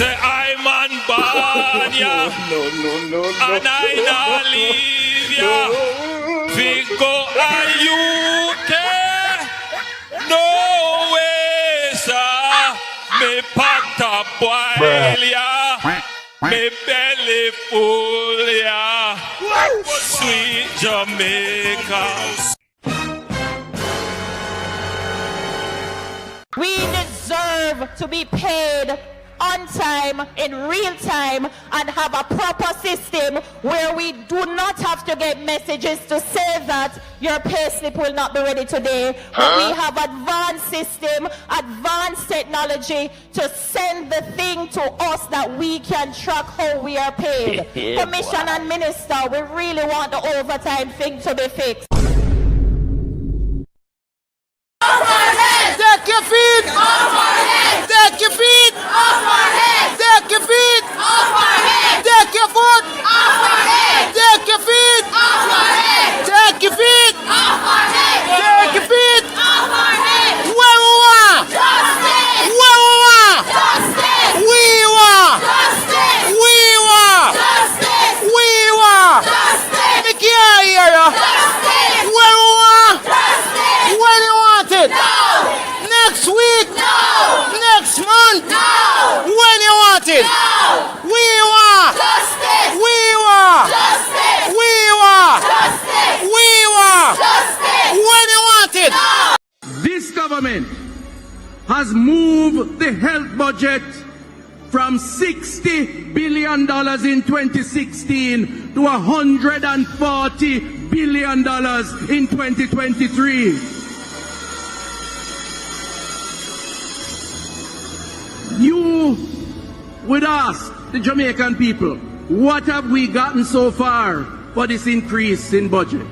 Say I'm on board, yeah. No. And I not leave ya. We go a UK. No way, sir. Me pot a boil ya. Me belly full ya. Sweet Jamaica. We deserve to be paid on time, in real time, and have a proper system where we do not have to get messages to say that your payslip will not be ready today. But we have advanced system, advanced technology to send the thing to us that we can track how we are paid. Commission and Minister, we really want the overtime thing to be fixed. Take your feet off our head. Take your feet off our head. Take your feet off our head. Take your foot off our head. Take your feet off our head. Take your feet off our head. Take your feet off our head. Where we want justice. Where we want justice. We want justice. We want justice. We want justice. Me can't hear you. Justice. Where we want justice. When you want it. No. Next week? No! Next month? No! When you want it? No! We want justice! We want justice! We want justice! We want justice! When you want it? No! This government has moved the health budget from $60 billion in 2016 to $140 billion in 2023. You would ask the Jamaican people, what have we gotten so far for this increase in budget?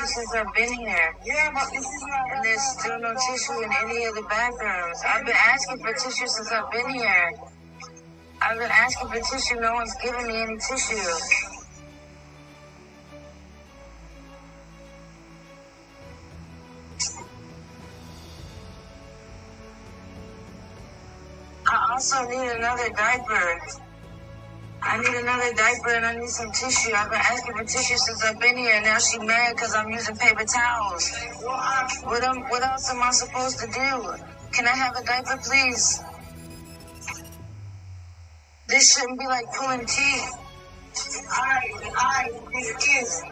Since I've been here. Yeah, but this is not. And there's still no tissue in any of the bathrooms. I've been asking for tissue since I've been here. I've been asking for tissue. No one's giving me any tissue. I also need another diaper. I need another diaper and I need some tissue. I've been asking for tissue since I've been here. Now she's mad because I'm using paper towels. What else am I supposed to do? Can I have a diaper, please? This shouldn't be like pulling teeth. Alright, excuse.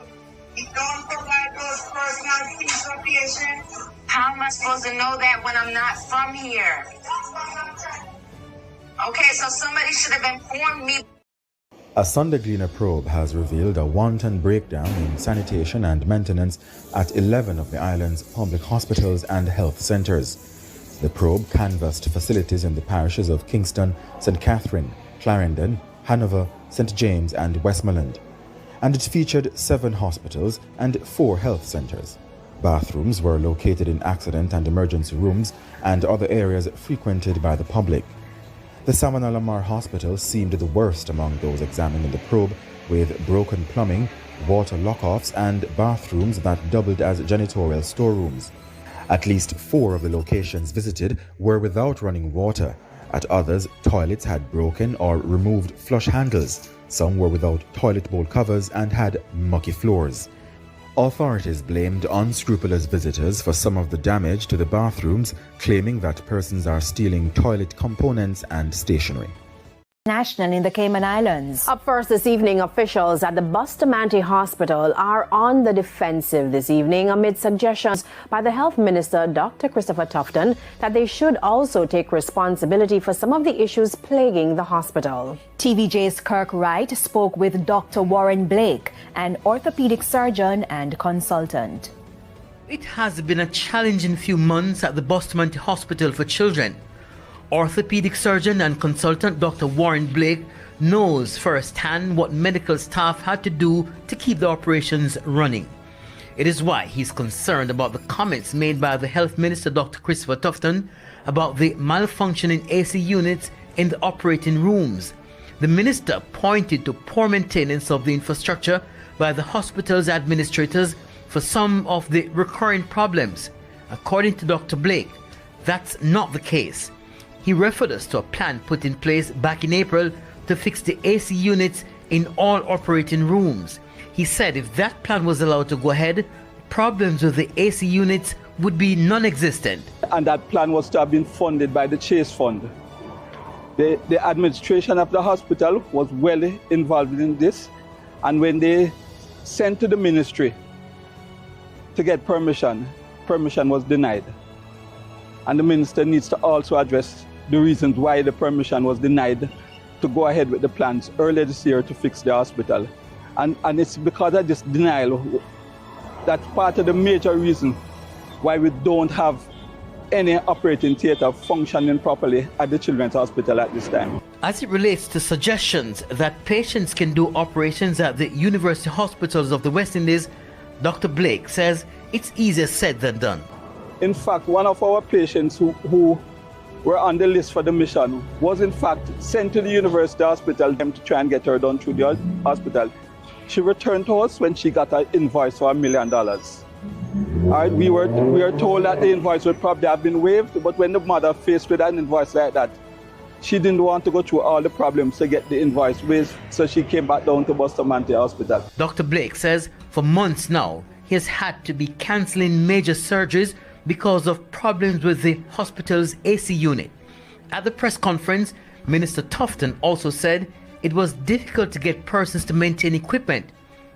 You don't provide those personal information. How am I supposed to know that when I'm not from here? Okay, so somebody should have informed me. A Sunday Gleaner probe has revealed a wanton breakdown in sanitation and maintenance at 11 of the island's public hospitals and health centres. The probe canvassed facilities in the parishes of Kingston, St. Catherine, Clarendon, Hanover, St. James and Westmoreland, and it featured 7 hospitals and 4 health centres. Bathrooms were located in accident and emergency rooms and other areas frequented by the public. The Savanna-Lamar Hospital seemed the worst among those examined in the probe, with broken plumbing, water lock-offs and bathrooms that doubled as janitorial storerooms. At least 4 of the locations visited were without running water. At others, toilets had broken or removed flush handles. Some were without toilet bowl covers and had mucky floors. Authorities blamed unscrupulous visitors for some of the damage to the bathrooms, claiming that persons are stealing toilet components and stationery. National in the Cayman Islands. Up first this evening, officials at the Bustamante Hospital are on the defensive this evening amid suggestions by the Health Minister, Dr. Christopher Tufton, that they should also take responsibility for some of the issues plaguing the hospital. TVJ's Kirk Wright spoke with Dr. Warren Blake, an orthopedic surgeon and consultant. It has been a challenging few months at the Bustamante Hospital for Children. Orthopedic surgeon and consultant Dr. Warren Blake knows firsthand what medical staff had to do to keep the operations running. It is why he's concerned about the comments made by the Health Minister Dr. Christopher Tufton about the malfunctioning AC units in the operating rooms. The minister pointed to poor maintenance of the infrastructure by the hospital's administrators for some of the recurring problems. According to Dr. Blake, that's not the case. He referred us to a plan put in place back in April to fix the AC units in all operating rooms. He said if that plan was allowed to go ahead, problems with the AC units would be non-existent. And that plan was to have been funded by the Chase Fund. The administration of the hospital was well involved in this, and when they sent to the ministry to get permission was denied. And the minister needs to also address the reasons why the permission was denied to go ahead with the plans earlier this year to fix the hospital. And it's because of this denial that's part of the major reason why we don't have any operating theatre functioning properly at the Children's Hospital at this time. As it relates to suggestions that patients can do operations at the university hospitals of the West Indies, Dr. Blake says it's easier said than done. In fact, one of our patients who were on the list for the mission was in fact sent to the university hospital to try and get her done through the hospital. She returned to us when she got an invoice for $1 million. All right, we were told that the invoice would probably have been waived, but when the mother faced with an invoice like that, she didn't want to go through all the problems to get the invoice waived, so she came back down to Bustamante Hospital. Dr. Blake says for months now, he has had to be cancelling major surgeries because of problems with the hospital's AC unit. At the press conference, Minister Tufton also said it was difficult to get persons to maintain equipment.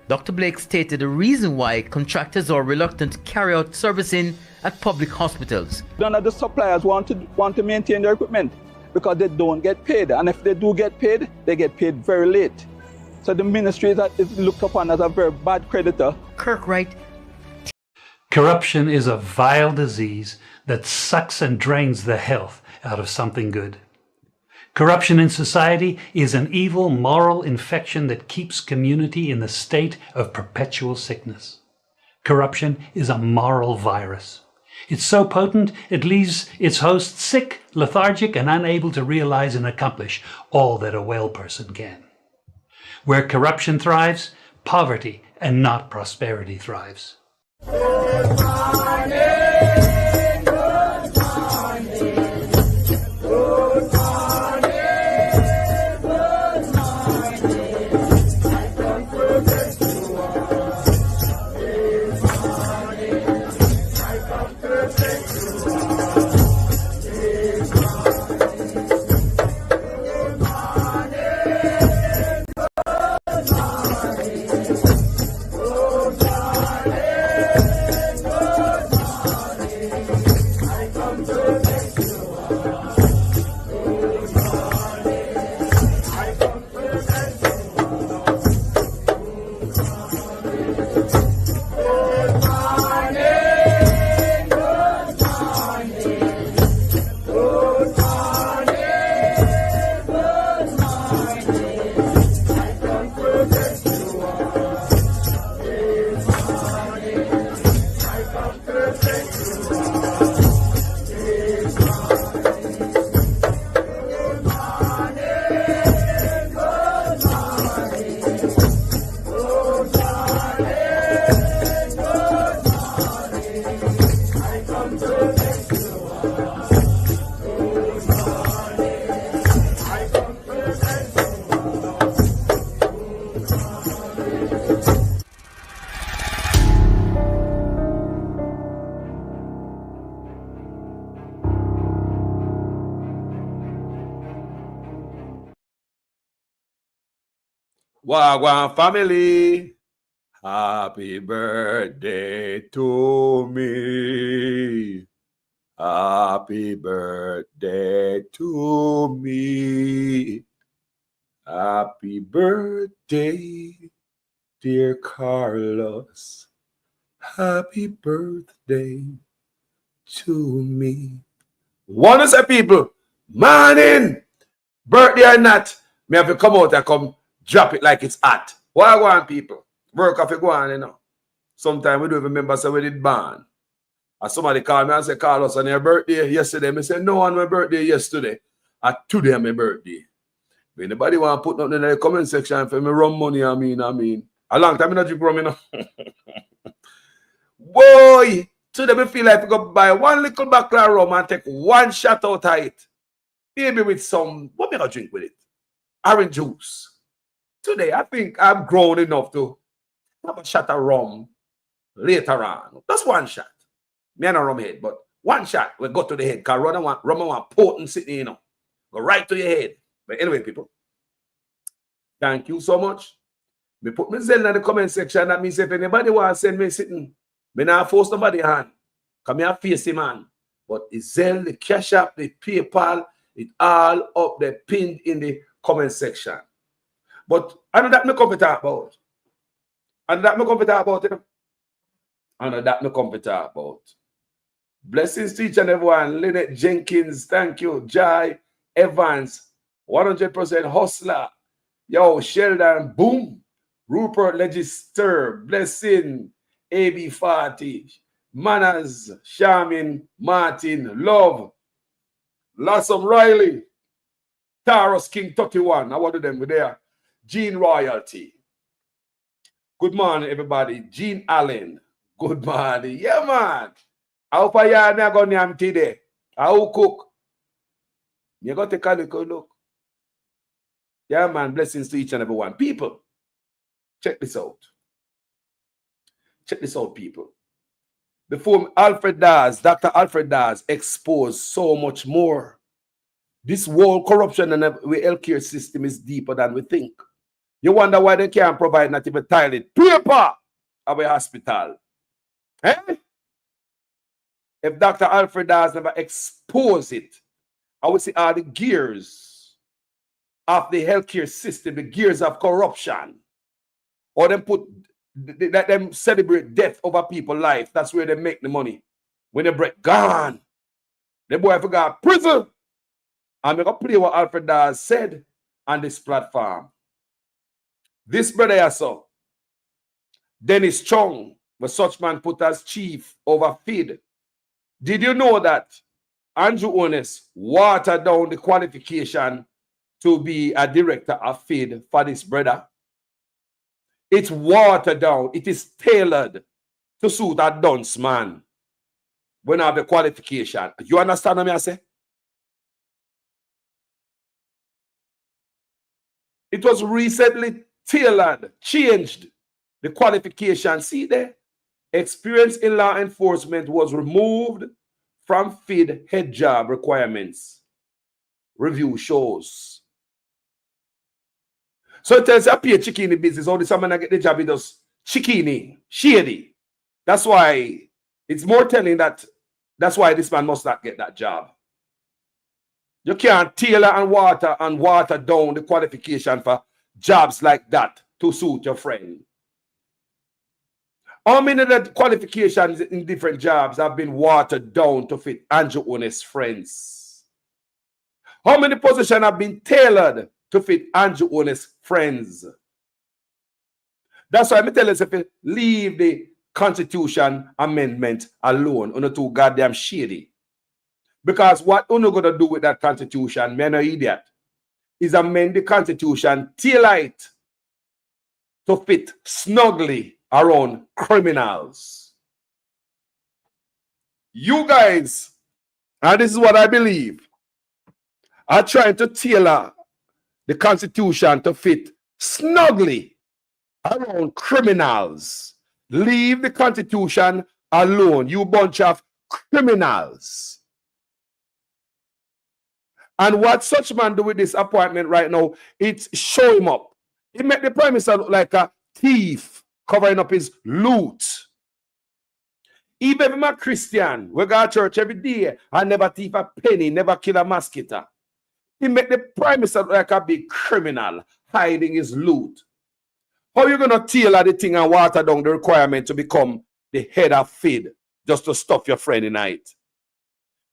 Dr. Blake stated the reason why contractors are reluctant to carry out servicing at public hospitals. None of the suppliers want to maintain their equipment because they don't get paid, and if they do get paid, they get paid very late. So the ministry is looked upon as a very bad creditor. Kirk Wright. Corruption is a vile disease that sucks and drains the health out of something good. Corruption in society is an evil moral infection that keeps community in the state of perpetual sickness. Corruption is a moral virus. It's so potent it leaves its host sick, lethargic, and unable to realize and accomplish all that a well person can. Where corruption thrives, poverty and not prosperity thrives. Good morning. Wagwan family. Happy birthday to me. Happy birthday to me. Happy birthday, dear Carlos. Happy birthday to me. Wanna say people, morning, birthday or not, me have to come out and come drop it like it's hot. Why I want people? Work off it go on, you know. Sometimes we don't even remember so we did ban. And somebody called me and said, Carlos, on your birthday yesterday. I said, no, on my birthday yesterday. And today on my birthday. If anybody want to put nothing in the comment section for me run money, I mean. A long time I not drink rum, you know. Boy, today me feel like I go buy one little bottle of rum and take one shot out of it. Maybe with some, what me gonna drink with it? Orange juice. Today, I think I'm grown enough to have a shot of rum later on. Just one shot. Me and a rum head, but one shot will go to the head. Because rum want potent sitting, you know. Go right to your head. But anyway, people, thank you so much. Me put my Zelle in the comment section. That means if anybody want to send me sitting, me not force nobody hand. Come here, face him, man. But the Zelle, the Cash App, the PayPal, it all up there pinned in the comment section. But I know that me come to talk about. And that me come to talk about, you know. I know that me come to talk about. Blessings to each and everyone. Lynette Jenkins, thank you. Jai Evans, 100% hustler. Yo, Sheldon, boom. Rupert Legister, blessing. AB40, Manners, Shamin, Martin, Love, Lassam Riley, Taros King 31. I want them with there. Gene Royalty. Good morning, everybody. Gene Allen. Good morning. Yeah, man. I hope I am going to today. I will cook. You got to take a look. Yeah, man. Blessings to each and every one. People, check this out. Check this out, people. Before Alfred Dawez, Dr. Alfred Dawez exposed so much more. This whole corruption in the healthcare system is deeper than we think. You wonder why they can't provide not even toilet paper of a hospital. Eh? If Dr. Alfred Dawez never exposed it, I would see all the gears of the healthcare system, the gears of corruption, or let them celebrate death over people's life. That's where they make the money. When they break gone, the boy forgot prison. I'm going to play what Alfred Dawez said on this platform. This brother I saw, Dennis Chung, was such man put as chief over feed. Did you know that Andrew Ones watered down the qualification to be a director of feed for this brother? It's watered down. It is tailored to suit a dunce man when I have the qualification. You understand what I say? It was recently tailored, changed the qualification. See there? Experience in law enforcement was removed from feed head job requirements. Review shows. So it tells you, I pay chickini business. All the time when I get the job, it does chickini, shady. That's why it's more telling that that's why this man must not get that job. You can't tailor and water down the qualification for jobs like that to suit your friend. How many of the qualifications in different jobs have been watered down to fit Andrew Ones' friends? How many positions have been tailored to fit Andrew Ones' friends? That's why I tell us if you leave the Constitution Amendment alone, you're too goddamn shady. Because what you're going to do with that Constitution, man, no idiot, is amend the Constitution, tailor it to fit snugly around criminals. You guys, and this is what I believe, are trying to tailor the Constitution to fit snugly around criminals. Leave the Constitution alone, you bunch of criminals. And what such man do with this appointment right now, it's show him up. He made the Prime Minister look like a thief covering up his loot. Even if I'm a Christian, we go to church every day and never thief a penny, never kill a mosquito. He made the Prime Minister look like a big criminal hiding his loot. How are you going to tailor the thing and water down the requirement to become the head of FID just to stuff your friend in it?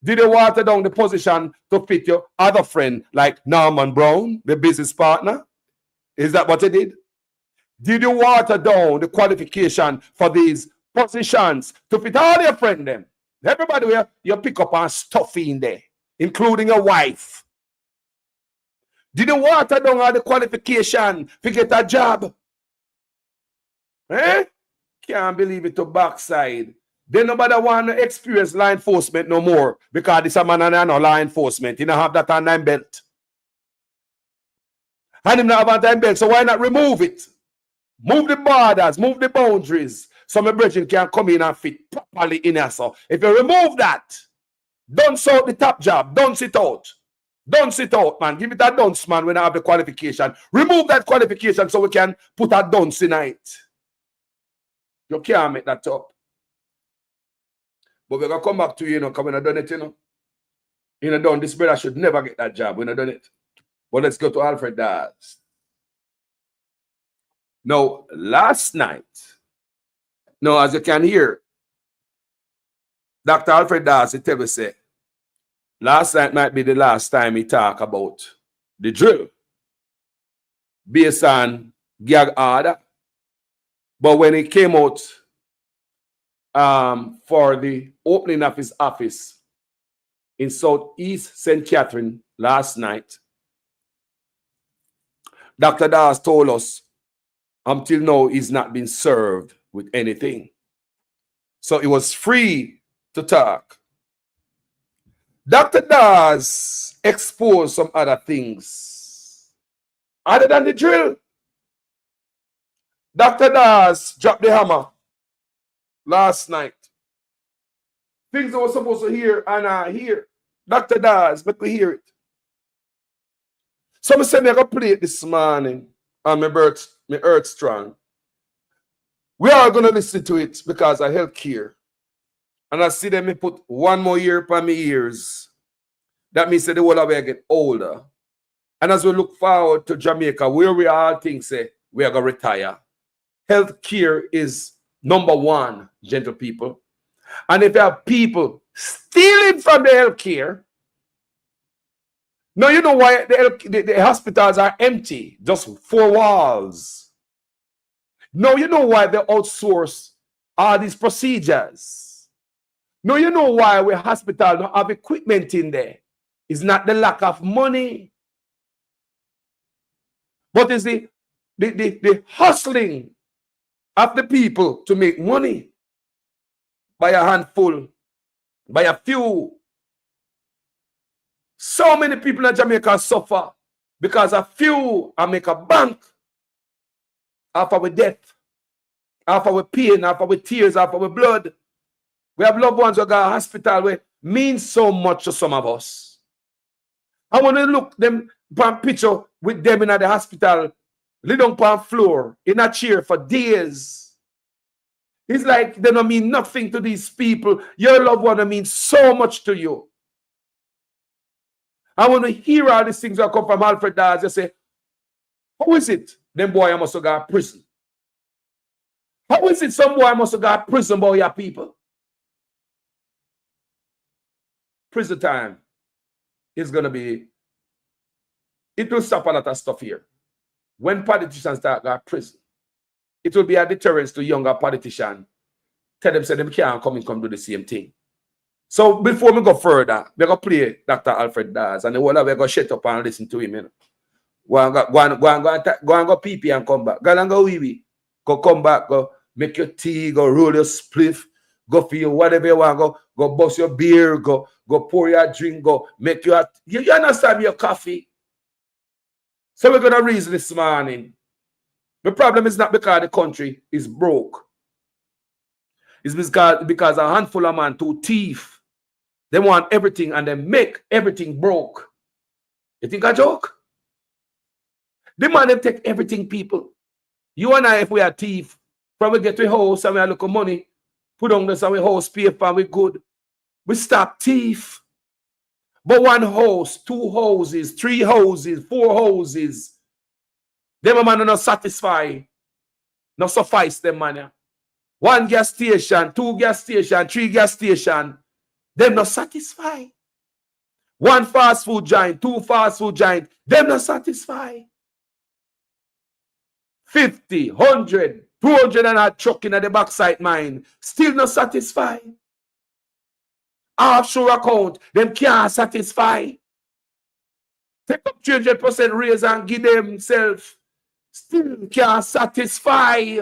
Did you water down the position to fit your other friend like Norman Brown, the business partner? Is that what you did? Did you water down the qualification for these positions to fit all your friends them? Everybody where you pick up and stuff in there, including your wife. Did you water down all the qualification to get a job? Eh? Can't believe it to backside. Then nobody want to experience law enforcement no more because this a man and no law enforcement. He don't have that on time belt. And him not have on time belt, so why not remove it? Move the borders, move the boundaries, so my brethren can come in and fit properly in here. So if you remove that, don't sort the top job, don't sit out. Don't sit out, man. Give it a dunce, man, when I have the qualification. Remove that qualification so we can put a dunce in it. You can't make that up. But we're going to come back to you, because we're not done it, You know, done. This brother should never get that job. We're not done it. But let's go to Alfred Dawez. Now, last night, as you can hear, Dr. Alfred Dawez, tell me, say, last night might be the last time he talk about the drill based on gag order. But when he came out for the opening of his office in Southeast St. Catherine last night, Dr. Dawez told us until now he's not been served with anything. So he was free to talk. Dr. Dawez exposed some other things other than the drill. Dr. Dawez dropped the hammer last night. Things I was supposed to hear and I hear. Dr. Dawez, let me hear it. Some say I'm going to play it this morning on my earth strong. We are going to listen to it because I health care. And I see them put one more year upon my ears. That means that the whole of I get older. And as we look forward to Jamaica, where we all think say we are going to retire, health care is number one, gentle people. And if you have people stealing from the health care, now you know why the hospitals are empty, just four walls. Now you know why they outsource all these procedures. Now you know why we hospital don't have equipment in there. It's not the lack of money, but it's the hustling of the people to make money by a handful, by a few. So many people in Jamaica suffer because a few are make a bank off our death, off our pain, off our tears, off our blood. We have loved ones who go to hospital where means so much to some of us. I want to look them on picture with them in the hospital, lay down on the floor, in a chair for days. It's like they don't mean nothing to these people. Your loved one means so much to you. I want to hear all these things that come from Alfred Dawez. They say, how is it them boy must have got prison? How is it some boy must have got prison by your people? Prison time is going to be, it will stop a lot of stuff here. When politicians start going to prison, it will be a deterrence to younger politicians. Tell them, say them can't come do the same thing. So before we go further, we're going to play Dr. Alfred Dawez, and the whole of we're going to shut up and listen to him. Go and go pee-pee and come back. Go and go wee-wee. Go come back, go make your tea, go roll your spliff, go feel whatever you want, go bust your beer, go pour your drink, go make your, you understand, your coffee. So we're going to reason this morning. The problem is not because the country is broke. It's because a handful of man too thief. They want everything and they make everything broke. You think I joke? The man them take everything, people. You and I, if we are thief, from we get to a house and we have look of money, put on this and we house paper and we good. We stop thief. But one house, 2 houses, 3 houses, 4 houses, them man are not satisfied. Not suffice them man. Yeah. 1 gas station, 2 gas station, 3 gas station, them not satisfied. 1 fast food giant, 2 fast food giant, them not satisfied. 50, 100, 200 and a truck in at the backside mine, still not satisfied. Offshore account, them can't satisfy. Take up 300% raise and give themselves, still can't satisfy.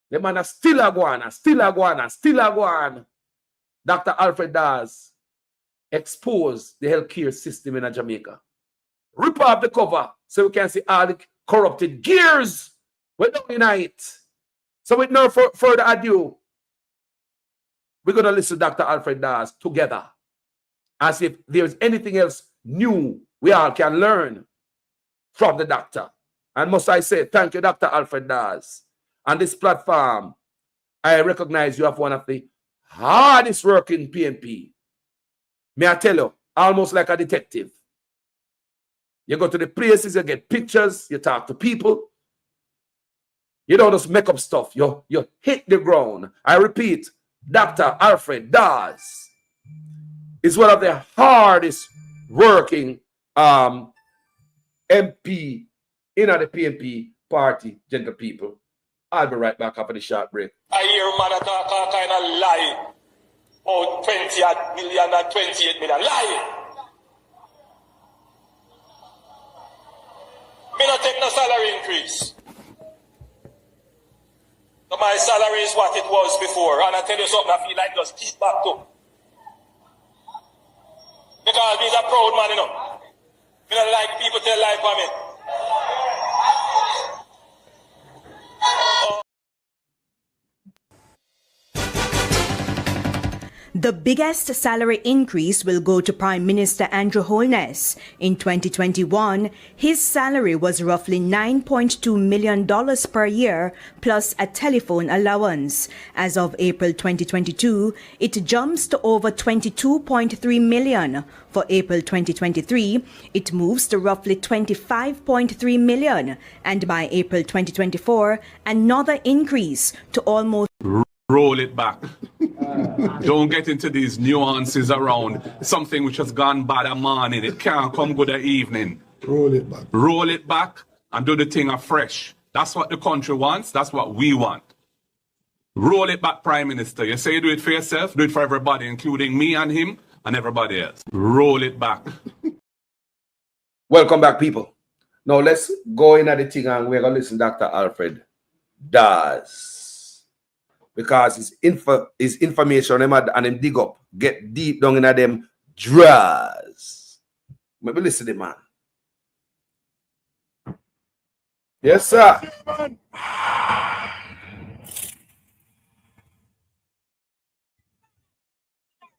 The man are still a guana, still a guana, still a guana. Dr. Alfred Dawez expose the healthcare system in Jamaica. Rip off the cover so we can see all the corrupted gears. We're down tonight. So with no further ado, we're going to listen to Dr. Alfred Dawez together. As if there's anything else new we all can learn from the doctor. And must I say, thank you, Dr. Alfred Dawez. On this platform, I recognize you have one of the hardest working PNP. May I tell you, almost like a detective. You go to the places, you get pictures, you talk to people. You don't just make up stuff. You hit the ground. I repeat, Dr. Alfred Dawez is one of the hardest working MP in the PNP party, gentle people. I'll be right back after the short break. I hear man talk all kind of lie. Oh, 20 million and 28 million. Lie. Me not take no salary increase. So my salary is what it was before. And I tell you something, I feel like just keep back to. Because he's a proud man, you know. Me don't like people tell lie for me. The biggest salary increase will go to Prime Minister Andrew Holness. In 2021, his salary was roughly $9.2 million per year, plus a telephone allowance. As of April 2022, it jumps to over $22.3 million. For April 2023, it moves to roughly $25.3 million. And by April 2024, another increase to almost... Roll it back. Don't get into these nuances around something which has gone bad a morning. It can't come good a evening. Roll it back. Roll it back and do the thing afresh. That's what the country wants. That's what we want. Roll it back, Prime Minister. You say you do it for yourself, do it for everybody, including me and him and everybody else. Roll it back. Welcome back, people. Now let's go in at the thing and we're going to listen to Dr. Alfred Dawez. Because his information and him dig up, get deep down in them drawers. Maybe listen to the man. Yes, sir.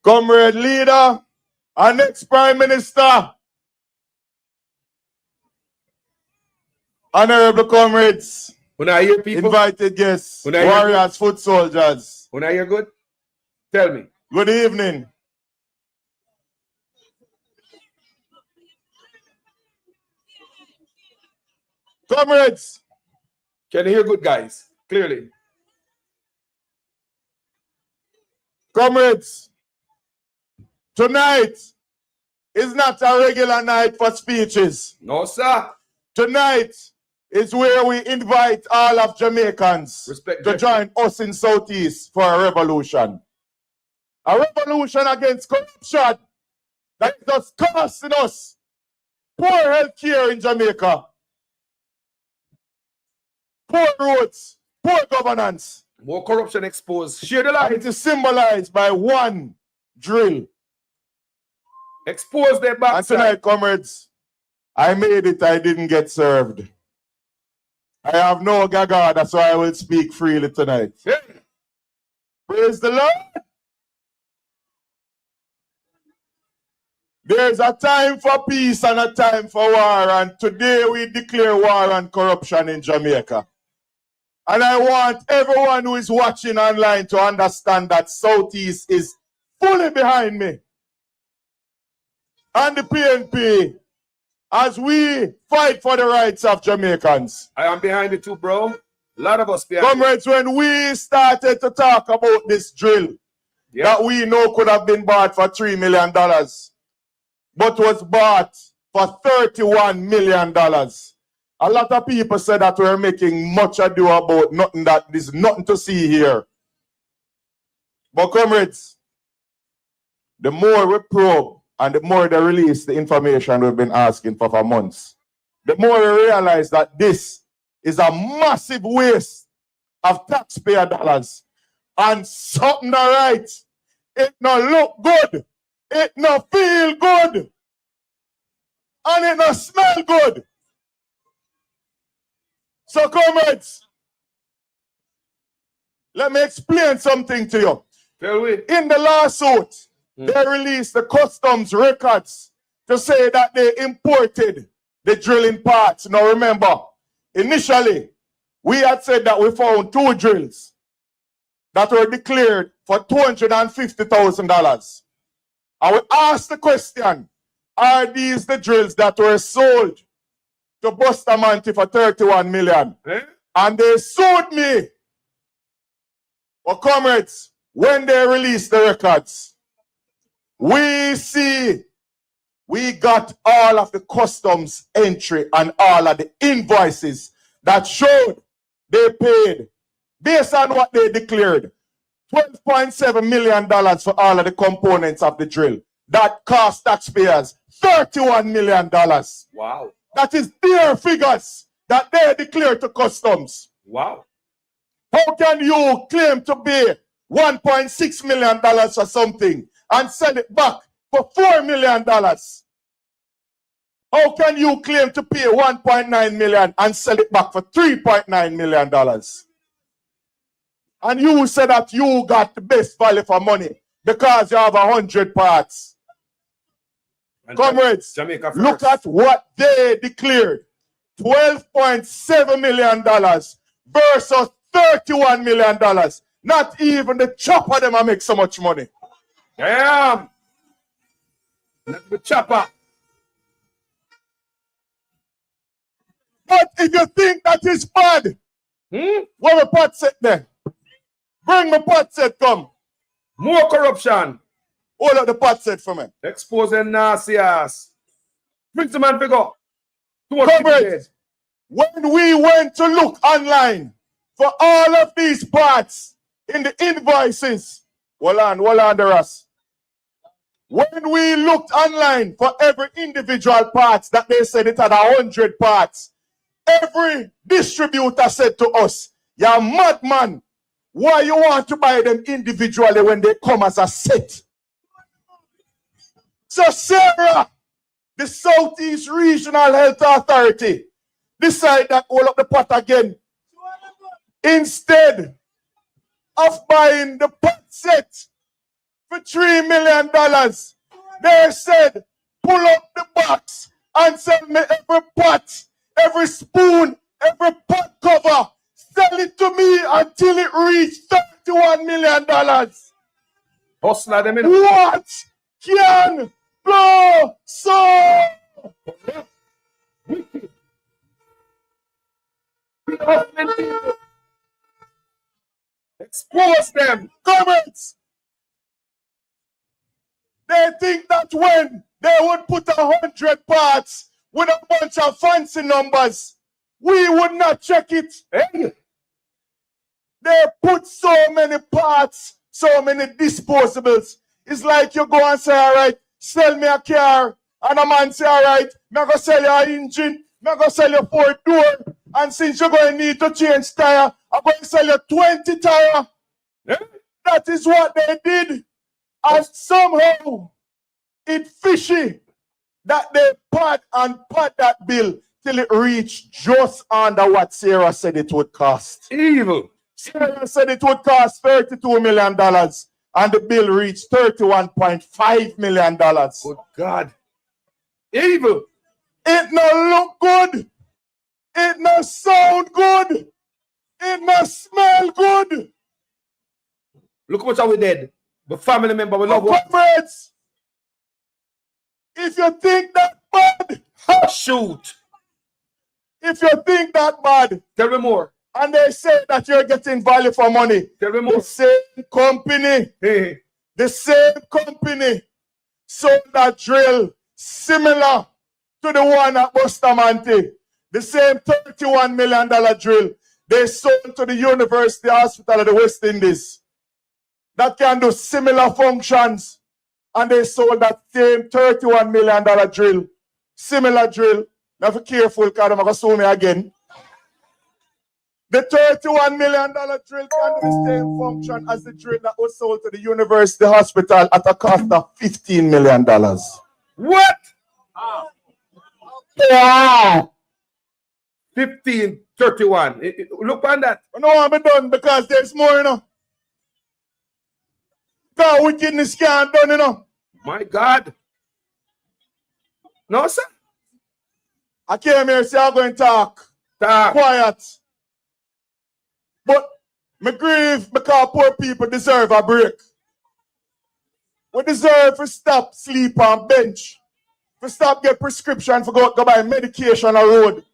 Comrade leader, our next Prime Minister, honorable comrades, when I hear people, invited guests, warriors, foot soldiers. When I hear good, tell me. Good evening. Comrades. Can you hear good, guys? Clearly. Comrades, tonight is not a regular night for speeches. No, sir. Tonight is where we invite all of Jamaicans to join us in Southeast for a revolution. A revolution against corruption that is just costing us poor health care in Jamaica, poor roads, poor governance. More corruption exposed. Share the light. It is symbolized by one drill. Expose their backside. And tonight, comrades, I made it, I didn't get served. I have no gaga, that's why I will speak freely tonight. Yeah. Praise the Lord. There's a time for peace and a time for war, and today we declare war on corruption in Jamaica. And I want everyone who is watching online to understand that Southeast is fully behind me and the PNP as we fight for the rights of Jamaicans. I am behind it too, bro. A lot of us behind Comrades, when we started to talk about this drill that we know could have been bought for $3 million, but was bought for $31 million. A lot of people said that we're making much ado about nothing, that there's nothing to see here. But comrades, the more we probe and the more they release the information we've been asking for months, the more we realize that this is a massive waste of taxpayer dollars. And something not right. It not look good. It not feel good. And it not smell good. So, comrades, let me explain something to you. In the lawsuit, they released the customs records to say that they imported the drilling parts. Now, remember, initially, we had said that we found 2 drills that were declared for $250,000. And we asked the question, are these the drills that were sold to Bustamante for $31 million? And they sued me. But comrades, when they released the records, we see we got all of the customs entry and all of the invoices that showed they paid, based on what they declared, $12.7 million for all of the components of the drill. That cost taxpayers $31 million. Wow. That is their figures that they declared to customs. Wow. How can you claim to pay $1.6 million for something and sell it back for $4 million? How can you claim to pay $1.9 million and sell it back for $3.9 million? And you say that you got the best value for money because you have 100 parts. And comrades, look at what they declared. $12.7 million versus $31 million. Not even the chopper of them make so much money. Damn. Not the chopper. But if you think that is bad, where my pot set there? Bring my pot set, come. More corruption. Hold up the pot set for me. Exposing nasty ass. Bring the man figure. Comrades, when we went to look online for all of these parts in the invoices, hold on the rest. When we looked online for every individual parts that they said it had 100 parts, every distributor said to us, "You're madman. Why you want to buy them individually when they come as a set?" So Sarah, the Southeast Regional Health Authority, decide that all of the pot again. Instead of buying the pot set for $3 million, they said, pull up the box and sell me every pot, every spoon, every pot cover. Sell it to me until it reached $31 million. Hustler them in. What can go so? Expose them. Comments. They think that when they would put 100 parts with a bunch of fancy numbers, we would not check it. Hey. They put so many parts, so many disposables. It's like you go and say, all right, sell me a car. And a man say, all right, I'm going to sell you an engine. I'm going to sell you 4 door. And since you're going to need to change tire, I'm going to sell you 20 tire. Yeah. That is what they did. And somehow, it's fishy that they pad that bill till it reached just under what Sarah said it would cost. Evil. Sarah said it would cost $32 million, and the bill reached $31.5 million. Good God. Evil. It no look good. It no sound good. It no smell good. Look what we did. But family member, we love one. Comrades, if you think that bad, Shoot. if you think that bad, Tell me more. and they say that you're getting value for money, Tell me more. the same company, Hey. the same company sold that drill similar to the one at Bustamante, the same $31 million drill they sold to the University Hospital of the West Indies that can do similar functions, and they sold that same $31 million drill, similar drill. Now be careful because I'm going to sue me again. The $31 million drill can do the same function as the drill that was sold to the University Hospital at a cost of $15 million. What? Yeah. 1531. Look on that. No, I'm done because there's more, you know. God, wickedness can't done, you know. My God. No, sir. I came here to say I'm going to talk. Quiet. But me grieve because poor people deserve a break. We deserve to stop sleep on bench. To stop get prescription for go buy medication on the road.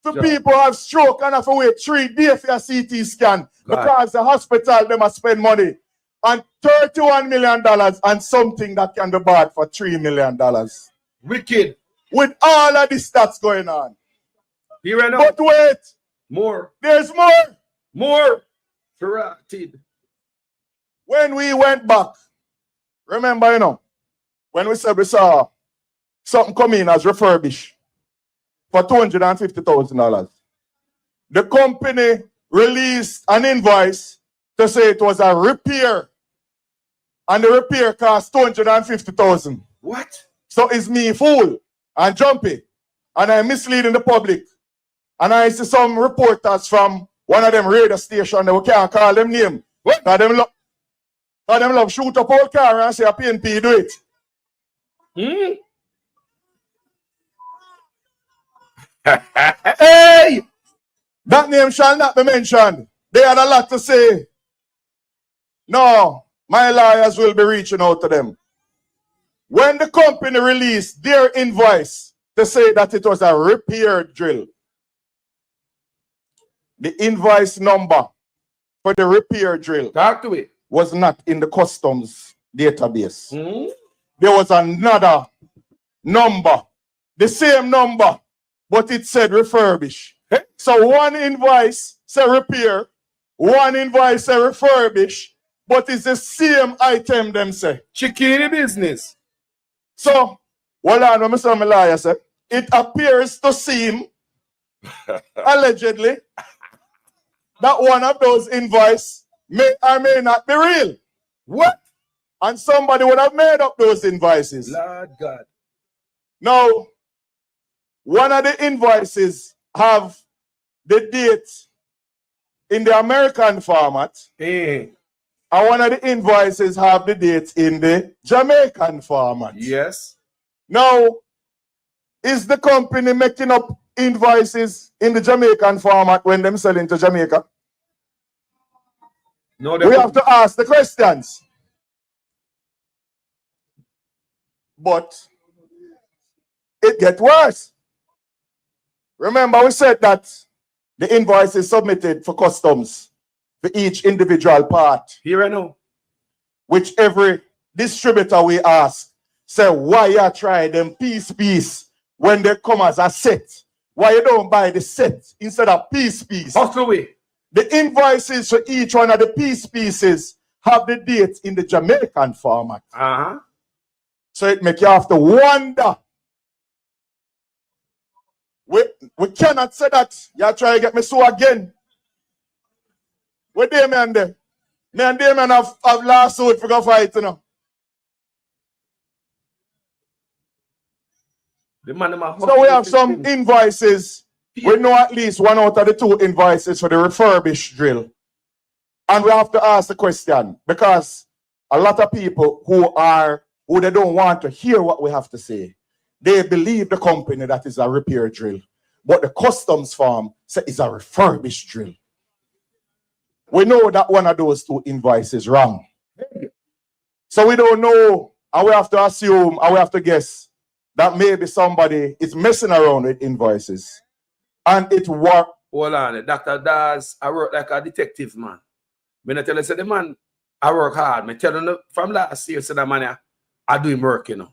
For people have stroke and have to wait 3 days for a CT scan because the hospital them must spend money on $31 million and something that can be bought for $3 million. Wicked. With all of this that's going on. Here I know. But wait. More. There's more. More. Ferrated. When we went back, remember, you know, when we said we saw something come in as refurbished for $250,000. The company released an invoice to say it was a repair, and the repair cost $250,000. What? So it's me fool and jumpy, and I'm misleading the public. And I see some reporters from one of them radio stations, we can't call them name. What? Because them love shoot up old car and say a PNP do it. Hey! That name shall not be mentioned. They had a lot to say. No, my lawyers will be reaching out to them. When the company released their invoice to say that it was a repair drill, the invoice number for the repair drill was not in the customs database. There was another number, the same number, but it said refurbish. So one invoice said repair, one invoice said refurbish, but it's the same item them say. Chicken business. So, hold on, let me say my lawyer say. It appears to seem, allegedly, that one of those invoices may or may not be real. What? And somebody would have made up those invoices. Lord God. Now, one of the invoices have the date in the American format. And one of the invoices have the date in the Jamaican format. Yes. Now, is the company making up invoices in the Jamaican format when them selling to Jamaica? No, we have to ask the questions. But it gets worse. Remember, we said that the invoice is submitted for customs for each individual part. Here I know. Which every distributor we ask, say, why you try them piece when they come as a set? Why you don't buy the set instead of piece? Hustle way. The invoices for each one of the pieces have the date in the Jamaican format. So it make you have to wonder. We cannot say that. You try to get me so again. Where they man there? Me and they man have lawsuit for go fight, you know. So we have some invoices. We know at least one out of the 2 invoices for the refurbished drill. And we have to ask the question, because a lot of people who they don't want to hear what we have to say, they believe the company that is a repair drill, but the customs farm say it's a refurbished drill. We know that one of those two invoices is wrong. So we don't know, and we have to assume, and we have to guess that maybe somebody is messing around with invoices. And it worked. Hold on, Dr. Dawez, I work like a detective, man. When I tell you, say the man, I work hard. I tell you from last year, say the man, I do him work, you know.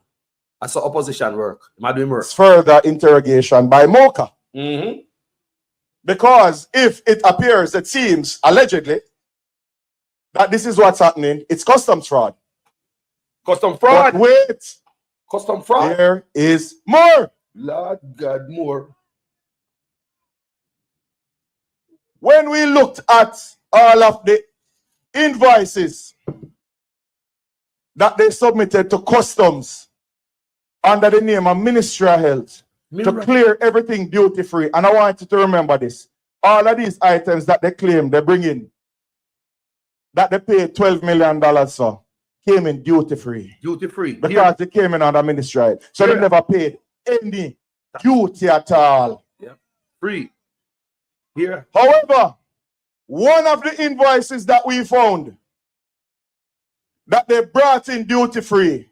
I saw opposition work. I do him work. It's further interrogation by Mocha. Mm-hmm. Because if it appears, it seems, allegedly, that this is what's happening, it's customs fraud. Custom fraud? But wait. Custom fraud? There is more. Lord God, more. When we looked at all of the invoices that they submitted to customs under the name of Ministry of Health to clear everything duty-free, and I want you to remember this, all of these items that they claim they bring in, that they paid $12 million for, came in duty-free. Duty-free. Because they came in under Ministry of Health. So they never paid any duty at all. Yeah. Free. Here. However, one of the invoices that we found that they brought in duty-free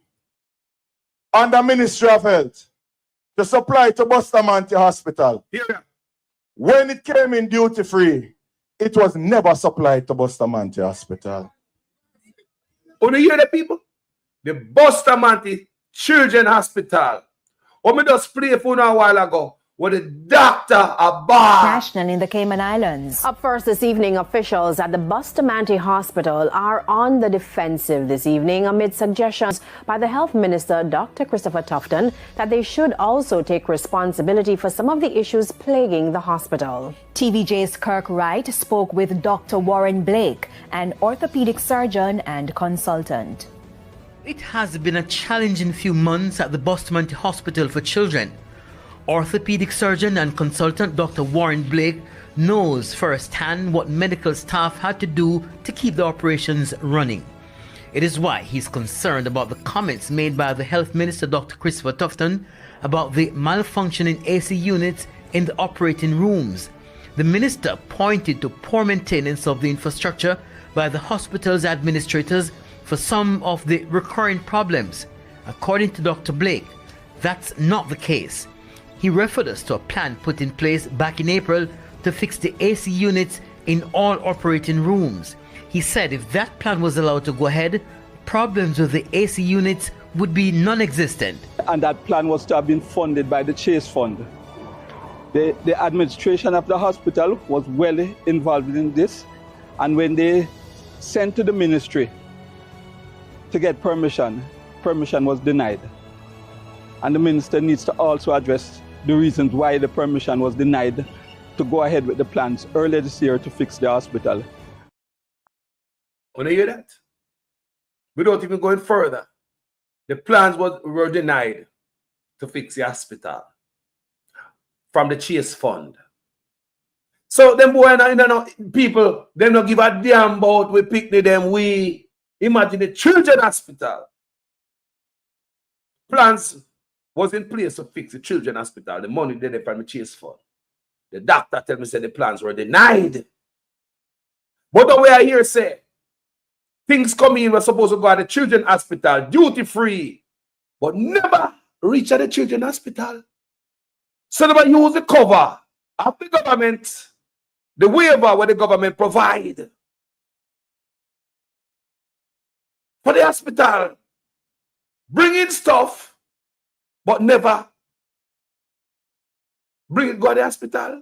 under Ministry of Health to supply to Bustamante Hospital. Here. When it came in duty-free, it was never supplied to Bustamante Hospital. Oh, you hear the people? The Bustamante Children Hospital. What me just play for a while ago. With a doctor, a bar. National in the Cayman Islands. Up first this evening, officials at the Bustamante Hospital are on the defensive this evening amid suggestions by the Health Minister, Dr. Christopher Tufton, that they should also take responsibility for some of the issues plaguing the hospital. TVJ's Kirk Wright spoke with Dr. Warren Blake, an orthopedic surgeon and consultant. It has been a challenging few months at the Bustamante Hospital for Children. Orthopedic surgeon and consultant Dr. Warren Blake knows firsthand what medical staff had to do to keep the operations running. It is why he's concerned about the comments made by the Health Minister Dr. Christopher Tufton about the malfunctioning AC units in the operating rooms. The minister pointed to poor maintenance of the infrastructure by the hospital's administrators for some of the recurring problems. According to Dr. Blake, that's not the case. He referred us to a plan put in place back in April to fix the AC units in all operating rooms. He said if that plan was allowed to go ahead, problems with the AC units would be non-existent. And that plan was to have been funded by the Chase Fund. The administration of the hospital was well involved in this, and when they sent to the ministry to get permission was denied. And the minister needs to also address the reasons why the permission was denied to go ahead with the plans earlier this year to fix the hospital. When you hear that? Without even going further, the plans were denied to fix the hospital from the Chase Fund. So them boy, people, them don't give a damn about we picnic them. We imagine the children hospital. Plans was in place to fix the children hospital. The money did it from the Chase Fund. The doctor tell me said the plans were denied. But the way I hear say, things come in were supposed to go at the children hospital duty free, but never reach at the children hospital. So they use the cover of the government, the waiver where the government provide for the hospital, bring in stuff, but never bring it go to the hospital.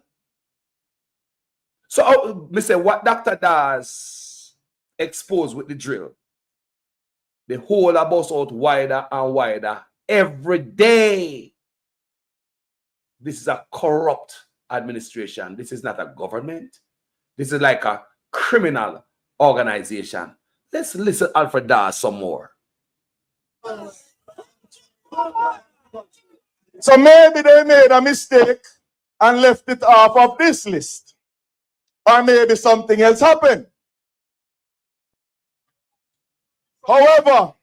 So, me say what doctor does expose with the drill. The whole are bust out wider and wider every day. This is a corrupt administration. This is not a government. This is like a criminal organization. Let's listen to Alfred Dawez some more. So maybe they made a mistake and left it off of this list. Or maybe something else happened. However,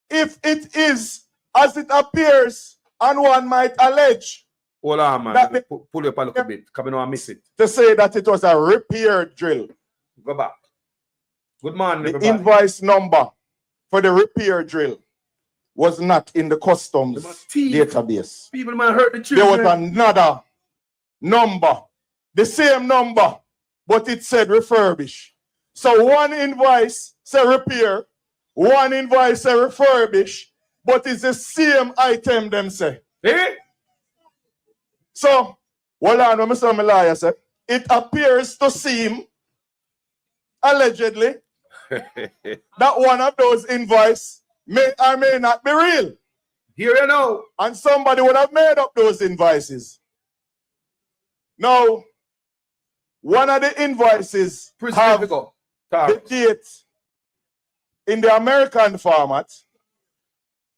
if it is as it appears And one might allege. Hold on, man. That pull up a little bit. Come on, I miss it. To say that it was a repair drill. Go back. Good morning, The everybody. invoice number for the repair drill was not in the customs database. People might hurt the There children. was another number, the same number, but it said refurbish. So one invoice said repair, one invoice said refurbish, but it's the same item them say. Eh? So, hold on, let me say my lawyer say, it appears to seem, allegedly, that one of those invoices may or may not be real. Here you know. And somebody would have made up those invoices. Now, one of the invoices have the date in the American format,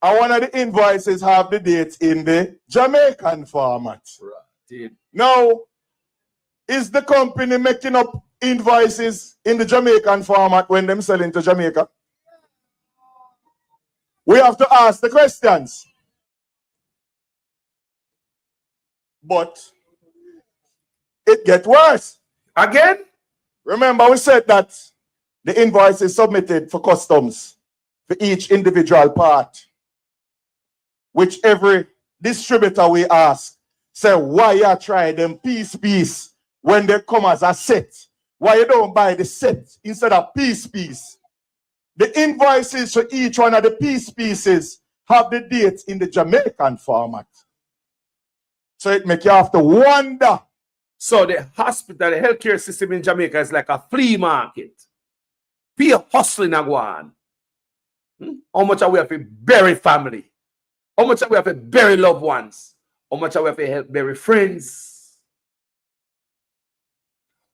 and one of the invoices have the date in the Jamaican format. Right. Now, is the company making up invoices in the Jamaican format when them selling to Jamaica? We have to ask the questions. But it gets worse. Again? Remember, we said that the invoice is submitted for customs for each individual part, which every distributor we ask, say, why you try them piece when they come as a set? Why you don't buy the set instead of piece? The invoices for each one of the pieces have the dates in the Jamaican format. So it makes you have to wonder. So the hospital, the healthcare system in Jamaica is like a flea market. People hustling and go on. How much are we have to bury family? How much are we have to bury loved ones? How much are we have to help bury friends?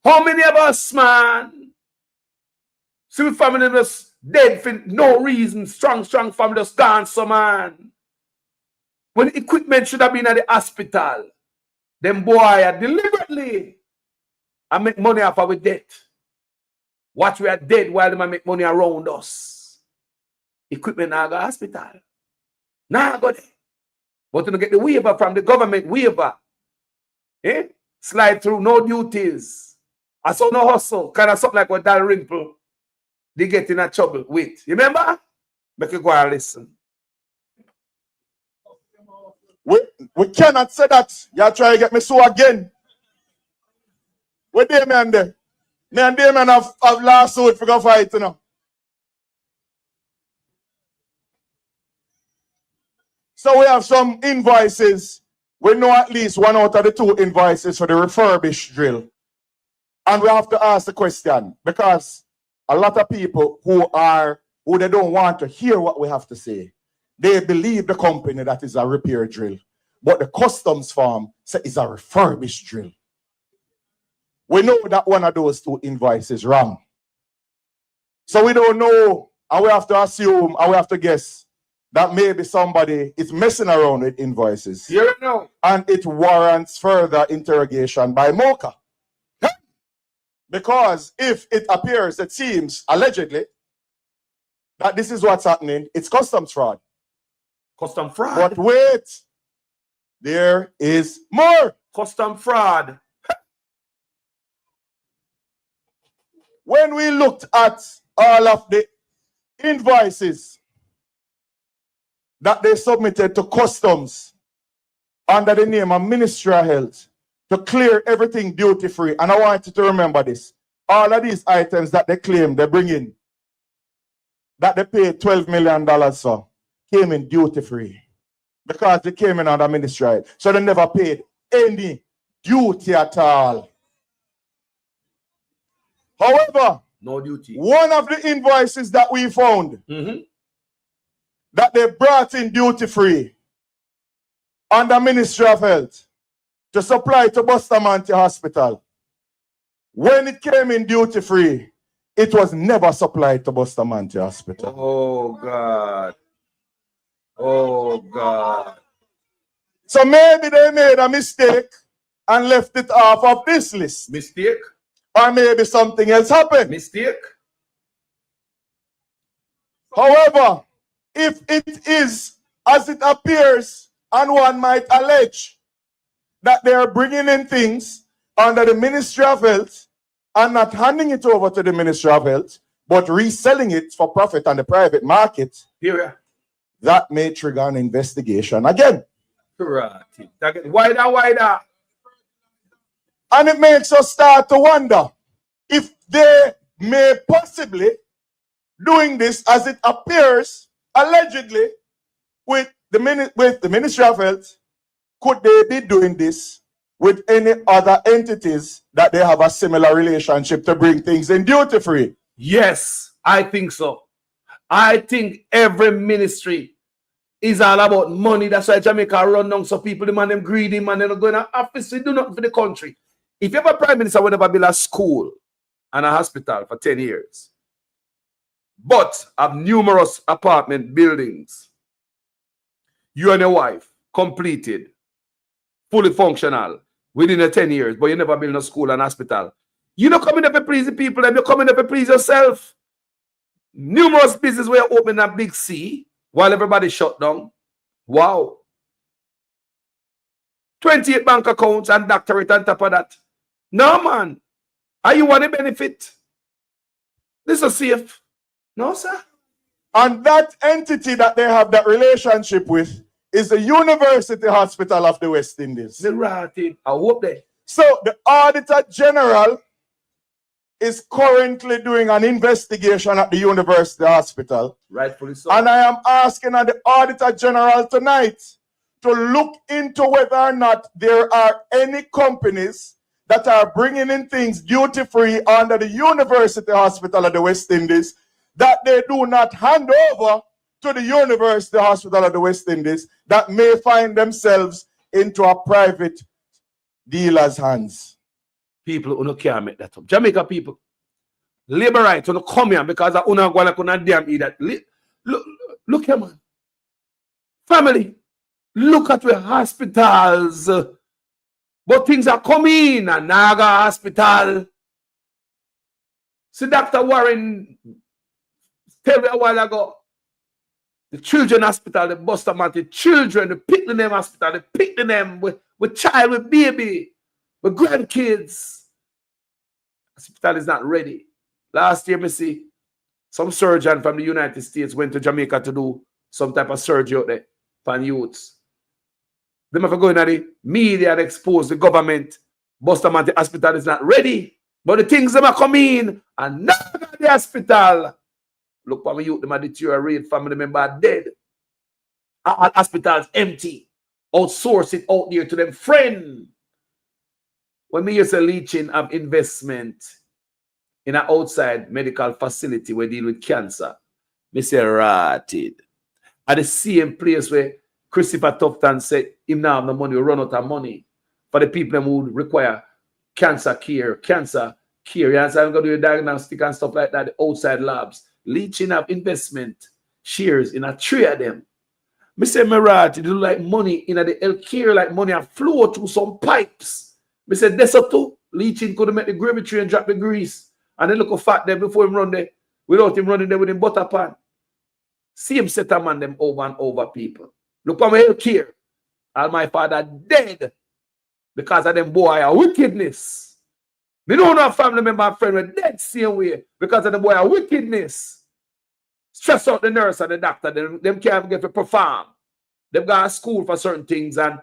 How many of us, man? See, we family just dead for no reason. Strong family just gone, so man. When the equipment should have been at the hospital, them boy are deliberately and make money off our debt. Watch, we are dead while they make money around us. Equipment now go to hospital. Now go there. But you get the waiver from the government, waiver. Eh? Slide through, no duties. I saw no hustle. Kind of something like what Dalrymple they get in a trouble with. You remember? Make you go and listen. We cannot say that. You try to get me so again. Where Damien there? Me and Damien have lawsuit for go fight, you know. So we have some invoices. We know at least one out of the two invoices for the refurbished drill. And we have to ask the question, because a lot of people who they don't want to hear what we have to say, they believe the company that is a repair drill. But the customs form says it's a refurbished drill. We know that one of those two invoices is wrong. So we don't know, and we have to assume, and we have to guess that maybe somebody is messing around with invoices. You know. And it warrants further interrogation by MOCA. Because if it appears, it seems, allegedly, that this is what's happening, it's customs fraud. Custom fraud. But wait, there is more. Custom fraud. When we looked at all of the invoices that they submitted to customs under the name of Ministry of Health to clear everything duty-free, and I want you to remember this, all of these items that they claim they bring in, that they paid $12 million for, came in duty-free because they came in under Ministry of Health. So they never paid any duty at all. However, no duty. One of the invoices that we found that they brought in duty-free under Ministry of Health to supply to Bustamante Hospital, when it came in duty-free, it was never supplied to Bustamante Hospital. Oh, God. Oh, God. So maybe they made a mistake and left it off of this list. Mistake? Or maybe something else happened. Mistake? However, if it is as it appears And one might allege that they are bringing in things under the Ministry of Health and not handing it over to the Ministry of Health, but reselling it for profit on the private market. Here. That may trigger an investigation again. Right. Wider. And it makes us start to wonder if they may possibly doing this, as it appears allegedly with the Ministry of Health, could they be doing this with any other entities that they have a similar relationship to bring things in duty free? Yes, I think so. I think every ministry is all about money. That's why Jamaica run down so people, the man them greedy, man, they're not going to office, they do nothing for the country. If you have a prime minister who never build a school and a hospital for 10 years, but have numerous apartment buildings, you and your wife completed, fully functional within the 10 years, but you never build a school and hospital, you're not coming up to please the people, and you're coming up to please yourself. Numerous businesses were open at Big C while everybody shut down. Wow. 28 bank accounts and doctorate on top of that. No, man. Are you want to benefit? This is safe. No, sir. And that entity that they have that relationship with is the University Hospital of the West Indies. The right. I hope they. So the Auditor General is currently doing an investigation at the University Hospital. Rightfully so. And I am asking the Auditor General tonight to look into whether or not there are any companies that are bringing in things duty-free under the University Hospital of the West Indies that they do not hand over to the University Hospital of the West Indies that may find themselves into a private dealer's hands. People who can't make that up. Jamaica people, labor rights who come here because of una gonna couldn't damn eat that. Look here, man. Family, look at where hospitals. But things are coming, and Naga Hospital. See, Dr. Warren tell me a while ago, the children hospital, the Buster man, the children, the pick the name hospital, they pick the name with child, with baby, with grandkids. Hospital is not ready. Last year, me see some surgeon from the United States went to Jamaica to do some type of surgery out there for youths. They have to go in the media and expose the government. Bustamante Hospital is not ready. But the things that are coming and not the hospital. Look for me, youth, them are deteriorate, family member are dead. All hospitals empty. Outsource it out there to them friend. When me use a leeching of investment in an outside medical facility where deal with cancer, me say rotted. At the same place where Christopher Tufton said him now have no money, run out of money for the people who require cancer care. You understand? I'm going to do a diagnostic and stuff like that, the outside labs. Leeching up investment shares in a three of them. Me say, Mirage, it do like money in the health care, like money and flow through some pipes. Me say, that's a too. Leeching could make the gravy train drop the grease. And then look how fat them before him run there, without him running there with him butter pan. See him set a man them over and over people. Look at my health care. All my father dead because of them boy are wickedness. Me don't know a family member and friend were dead same way because of the boy are wickedness. Stress out the nurse and the doctor. Them can't get to perform. They've got a school for certain things and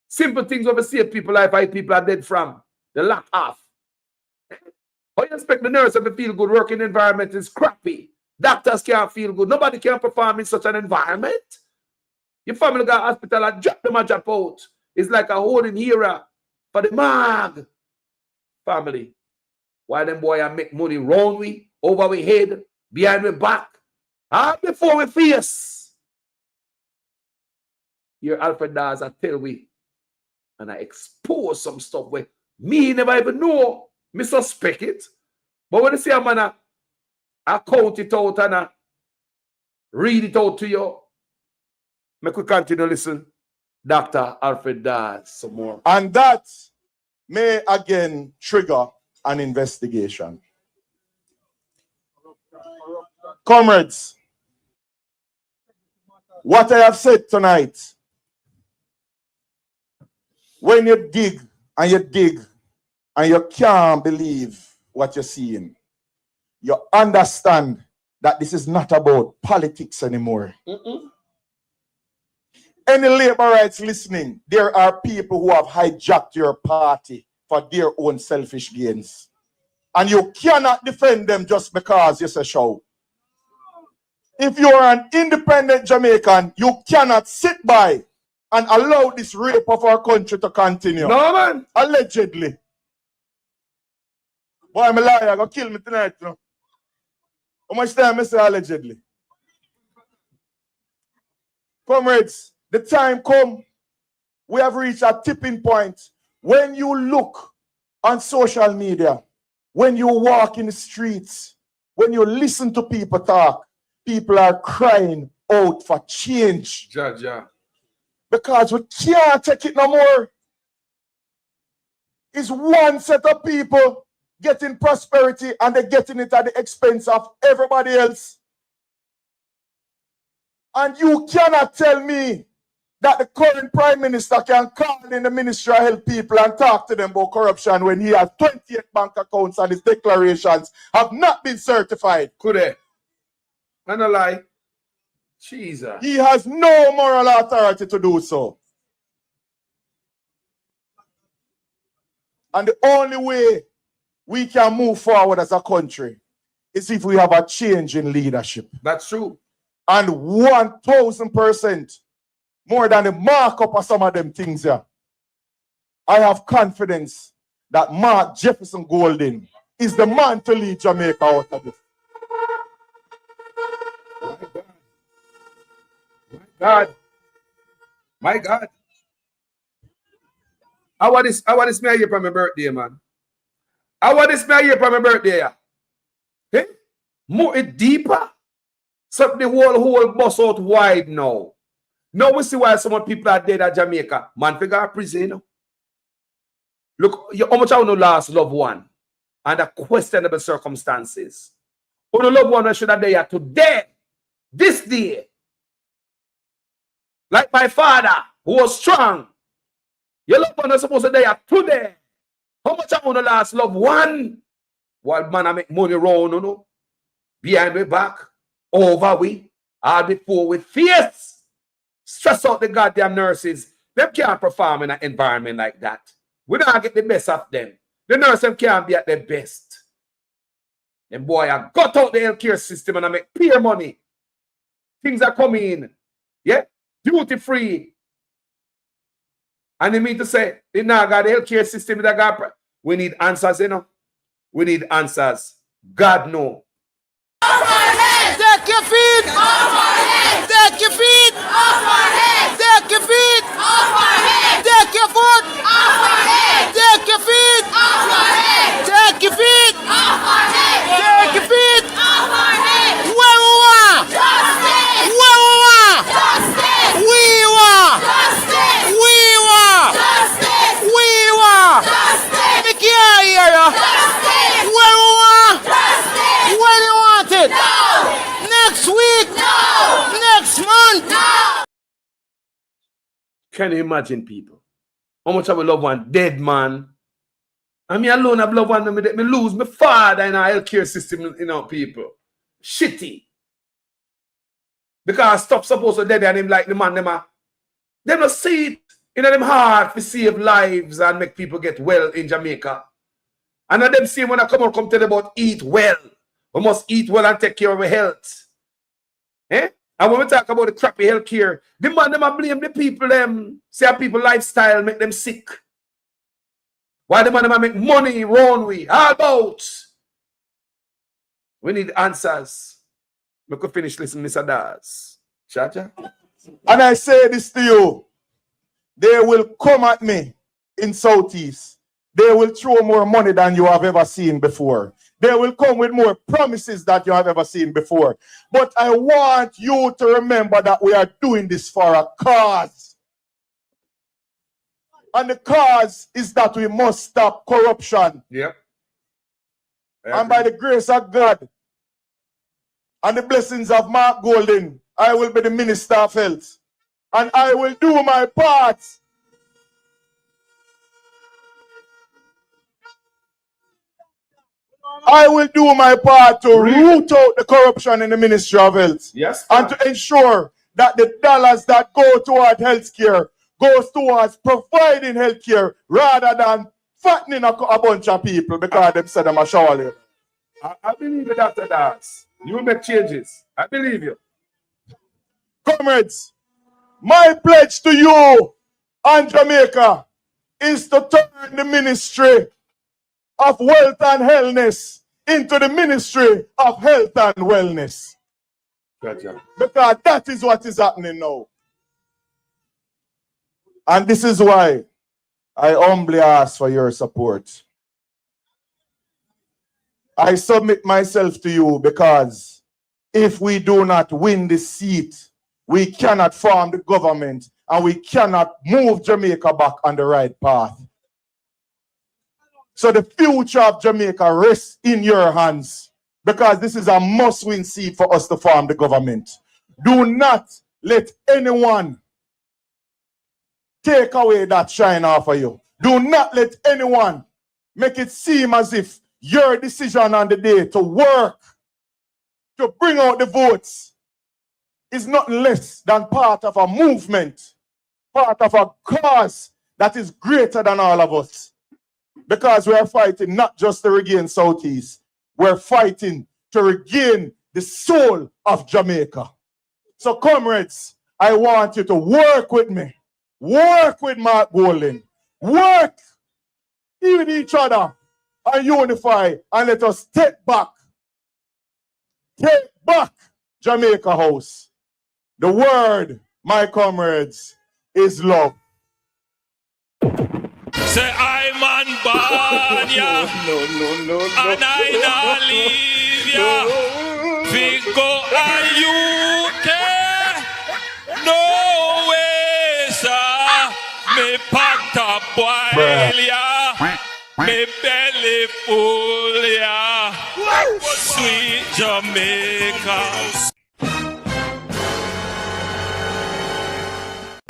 simple things over save people life, how people are dead from. They lack off. How you expect the nurse to feel good? Working environment is crappy. Doctors can't feel good. Nobody can perform in such an environment. Your family got hospital and drop them and drop out. It's like a holding era for the mag. Family. Why them boy I make money round we, over we head, behind we back, and before we face. Here Alfred Dawez I tell we, and I expose some stuff where me never even know. Me suspect it. But when you see a man I count it out and I read it out to you, make we continue listen. Dr. Alfred Dawez some more. And that may again trigger an investigation. Comrades, what I have said tonight when you dig and you can't believe what you're seeing, you understand that this is not about politics anymore. Any labor rights listening, there are people who have hijacked your party for their own selfish gains. And you cannot defend them just because you say show. If you are an independent Jamaican, you cannot sit by and allow this rape of our country to continue. No, man. Allegedly. Boy, I'm a liar. I'm going to kill me tonight. You know? How much time I say allegedly? Comrades, the time come. We have reached a tipping point. When you look on social media, when you walk in the streets, when you listen to people talk, people are crying out for change. Ja. Because we can't take it no more. It's one set of people getting prosperity and they're getting it at the expense of everybody else. And you cannot tell me that the current Prime Minister can call in the Ministry of Health people and talk to them about corruption when he has 28 bank accounts and his declarations have not been certified. Could they? I'm not lie. Jesus. He has no moral authority to do so. And the only way we can move forward as a country is if we have a change in leadership. That's true. And 1,000% more than the markup of some of them things here. I have confidence that Mark Jefferson Golden is the man to lead Jamaica out of this. My God. I want this me here for my birthday, man. I want this me here for my birthday. Hey? More it deeper. So the whole bus out wide now. Now we see why some people are dead at Jamaica. Man, figure out prison, you know. Look, how much I want to last loved one under questionable circumstances. Who the loved one should have died today, this day. Like my father, who was strong. Your loved one is supposed to die today. How much I want to last loved one? While man, I make money round, you know. Behind my back, over we, all before with fierce. Stress out the goddamn nurses. Them can't perform in an environment like that. We don't get the best of them. The nurses can't be at their best. And boy, I got out the healthcare system and I make pure money. Things are coming in. Yeah? Duty free. And they mean to say, they now got the healthcare system that got. We need answers, you know. We need answers. God knows. Take your feet off our head. Take your feet off our head. Take your feet off our head. Take your foot off our head. Take your feet off our head. Take your feet off our head. Take your feet off our head. Where we want justice. Where we want justice. We want justice. We want justice. We want justice. We can't hear you. Justice. Where we want justice. Where do you want it? No. Next week? No. Next month? No. Can you imagine, people? How much of a loved one dead, man? And me alone have loved one, me lose my father in our healthcare system, you know, people. Shitty. Because stuff supposed to dead and him like the man, them don't see it in them heart to save lives and make people get well in Jamaica. And them see when I come tell them about eat well. We must eat well and take care of our health. Eh? And when we talk about the crappy health care, the man them blame the people them. Say people lifestyle make them sick. Why the man them make money wrong way? How about? We need answers. We could finish listening to Mr. Dawez. Chacha? And I say this to you. They will come at me in Southeast. They will throw more money than you have ever seen before. They will come with more promises that you have ever seen before. But I want you to remember that we are doing this for a cause. And the cause is that we must stop corruption. Yep. And by the grace of God and the blessings of Mark Golden, I will be the Minister of Health. And I will do my part I will do my part to root out the corruption in the Ministry of Health. Yes, and to ensure that the dollars that go toward healthcare goes towards providing healthcare rather than fattening a bunch of people because them said them a shower. I believe you, Dr. Dawez. You will make changes. I believe you. Comrades, my pledge to you and Jamaica is to turn the Ministry of Wealth and Wellness into the Ministry of Health and Wellness. Gotcha. Because that is what is happening now. And this is why I humbly ask for your support. I submit myself to you because if we do not win this seat, we cannot form the government and we cannot move Jamaica back on the right path. So the future of Jamaica rests in your hands because this is a must-win seat for us to form the government. Do not let anyone take away that shine off of you. Do not let anyone make it seem as if your decision on the day to work, to bring out the votes, is nothing less than part of a movement, part of a cause that is greater than all of us. Because we are fighting not just to regain Southeast, we're fighting to regain the soul of Jamaica. So comrades, I want you to work with me, work with Mark Golding, work with each other and unify and let us take back Jamaica House. The word, my comrades, is love. Say I'm on born, yeah. No. And I not leave, yeah. Fico and UK. No way, sir. Me packed up boil, yeah. Me belly full, yeah. Sweet Jamaica.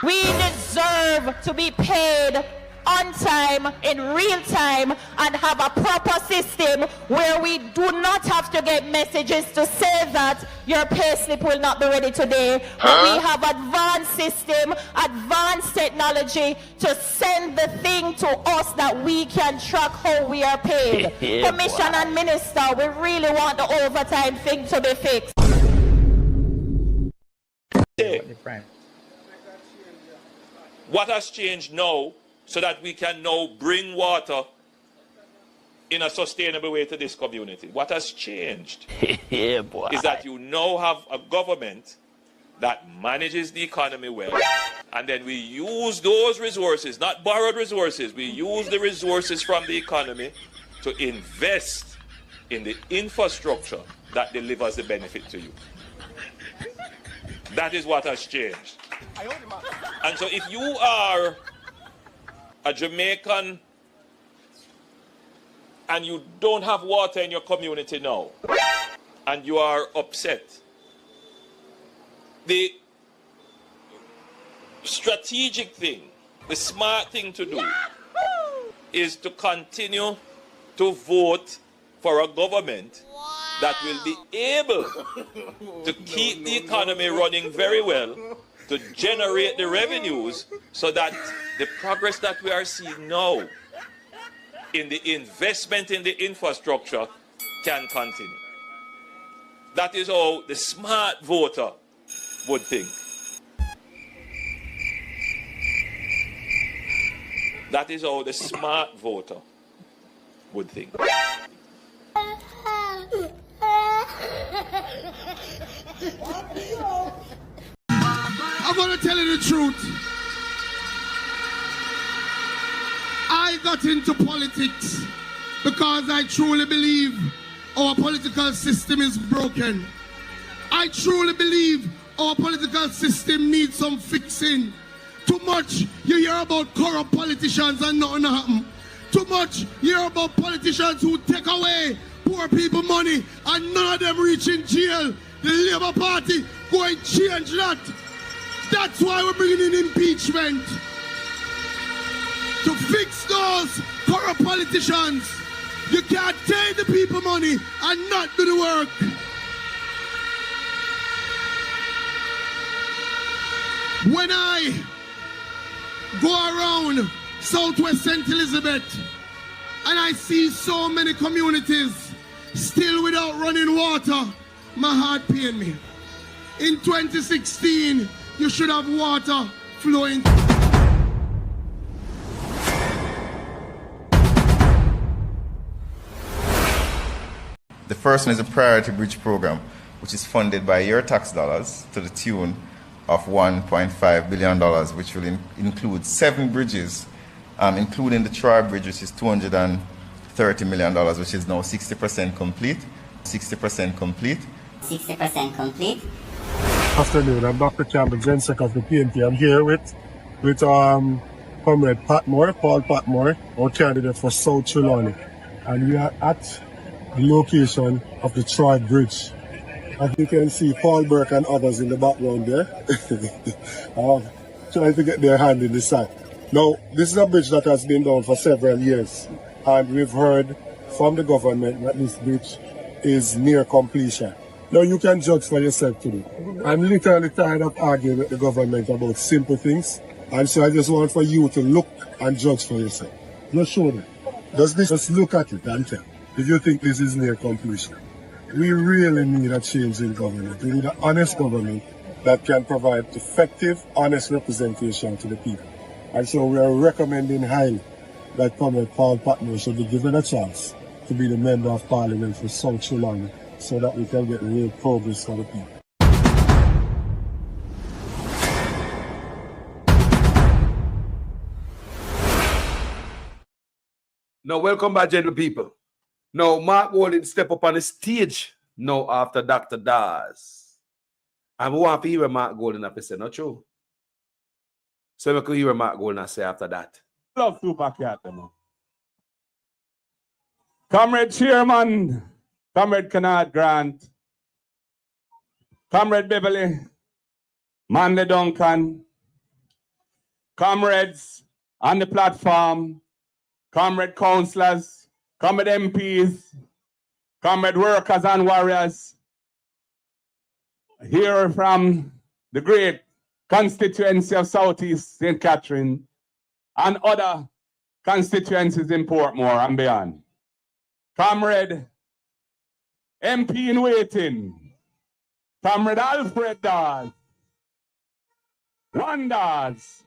We deserve to be paid on time, in real time, and have a proper system where we do not have to get messages to say that your payslip will not be ready today. But we have advanced system, advanced technology to send the thing to us that we can track how we are paid. Commission and Minister, we really want the overtime thing to be fixed. What has changed now so that we can now bring water in a sustainable way to this community? What has changed is that you now have a government that manages the economy well, and then we use those resources, not borrowed resources, we use the resources from the economy to invest in the infrastructure that delivers the benefit to you. That is what has changed. And so if you are a Jamaican and you don't have water in your community now and you are upset, the strategic thing, the smart thing to do is to continue to vote for a government that will be able to keep the economy running very well, to generate the revenues so that the progress that we are seeing now in the investment in the infrastructure can continue. That is how the smart voter would think. That is how the smart voter would think. I'm going to tell you the truth. I got into politics because I truly believe our political system is broken. I truly believe our political system needs some fixing. Too much you hear about corrupt politicians and nothing happen. Too much you hear about politicians who take away poor people money and none of them reach in jail. The Labour Party go and change that. That's why we're bringing in impeachment. To fix those corrupt politicians. You can't take the people money and not do the work. When I go around Southwest St. Elizabeth and I see so many communities still without running water, my heart pains me. In 2016, you should have water flowing. The first one is a priority bridge program, which is funded by your tax dollars to the tune of $1.5 billion, which will include 7 bridges, including the Troy Bridge, which is $230 million, which is now 60% complete. 60% complete. 60% complete. Afternoon, I'm Dr. Campbell, GenSec of the PNP. I'm here with Comrade Patmore, Paul Patmore, our candidate for South Trelawney. And we are at the location of the Troy Bridge. As you can see, Paul Burke and others in the background there, trying to get their hand in the side. Now, this is a bridge that has been down for several years, and we've heard from the government that this bridge is near completion. Now, you can judge for yourself today. I'm literally tired of arguing with the government about simple things, and so I just want for you to look and judge for yourself. Just show them. Just look at it and tell if you think this is near completion. We really need a change in government. We need an honest government that can provide effective, honest representation to the people. And so we are recommending highly that Comrade Paul Patmore should be given a chance to be the Member of Parliament for South Trelawney so that we can get real progress for the people. Now, welcome back, gentle people. Now, Mark Walden step up on the stage now after Dr. Dawez. And we want to hear Mark Golden have to say, not true. So we could hear Mark Golden say after that. Love Super Cat, man. Comrade Chairman, Comrade Kennard Grant, Comrade Beverly, Manley Duncan, comrades on the platform, comrade councillors, comrade MPs, comrade workers and warriors, here from the great constituency of Southeast St. Catherine and other constituencies in Portmore and beyond. Comrade MP in waiting, Comrade Alfred Dawes, Dawes.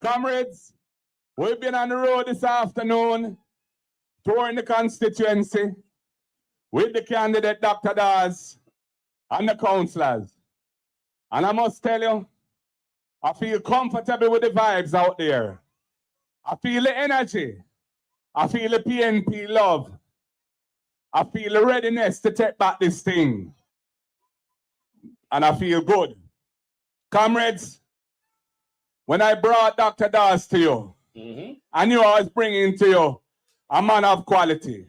Comrades, we've been on the road this afternoon, touring the constituency with the candidate Dr. Dawes and the councillors. And I must tell you, I feel comfortable with the vibes out there. I feel the energy. I feel the PNP love. I feel the readiness to take back this thing. And I feel good. Comrades, when I brought Dr. Dawes to you, I knew I was bringing to you a man of quality.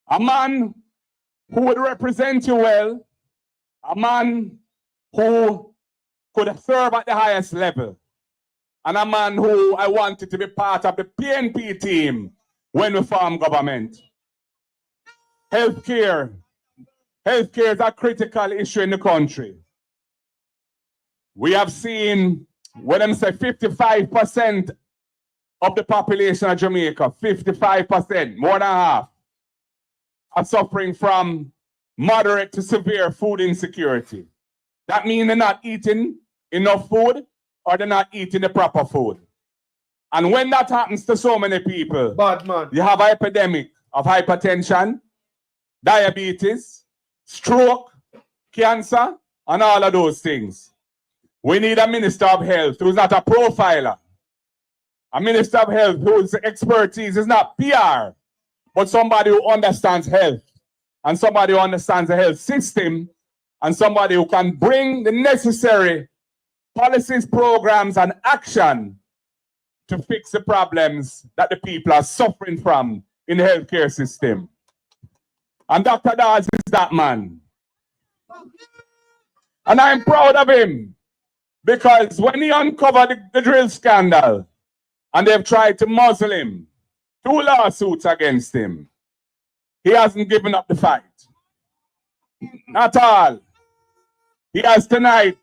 A man who would represent you well. A man who could serve at the highest level. And a man who I wanted to be part of the PNP team when we form government. Healthcare. Healthcare is a critical issue in the country. We have seen, when them say 55% of the population of Jamaica, 55%, more than half, are suffering from moderate to severe food insecurity. That means they're not eating enough food or they're not eating the proper food. And when that happens to so many people, you have an epidemic of hypertension, diabetes, stroke, cancer, and all of those things. We need a Minister of Health who's not a profiler. A Minister of Health whose expertise is not PR, but somebody who understands health, and somebody who understands the health system, and somebody who can bring the necessary policies, programs, and action to fix the problems that the people are suffering from in the healthcare system. And Dr. Dawes is that man. And I'm proud of him. Because when he uncovered the drill scandal and they've tried to muzzle him, 2 lawsuits against him, he hasn't given up the fight. Not all. He has tonight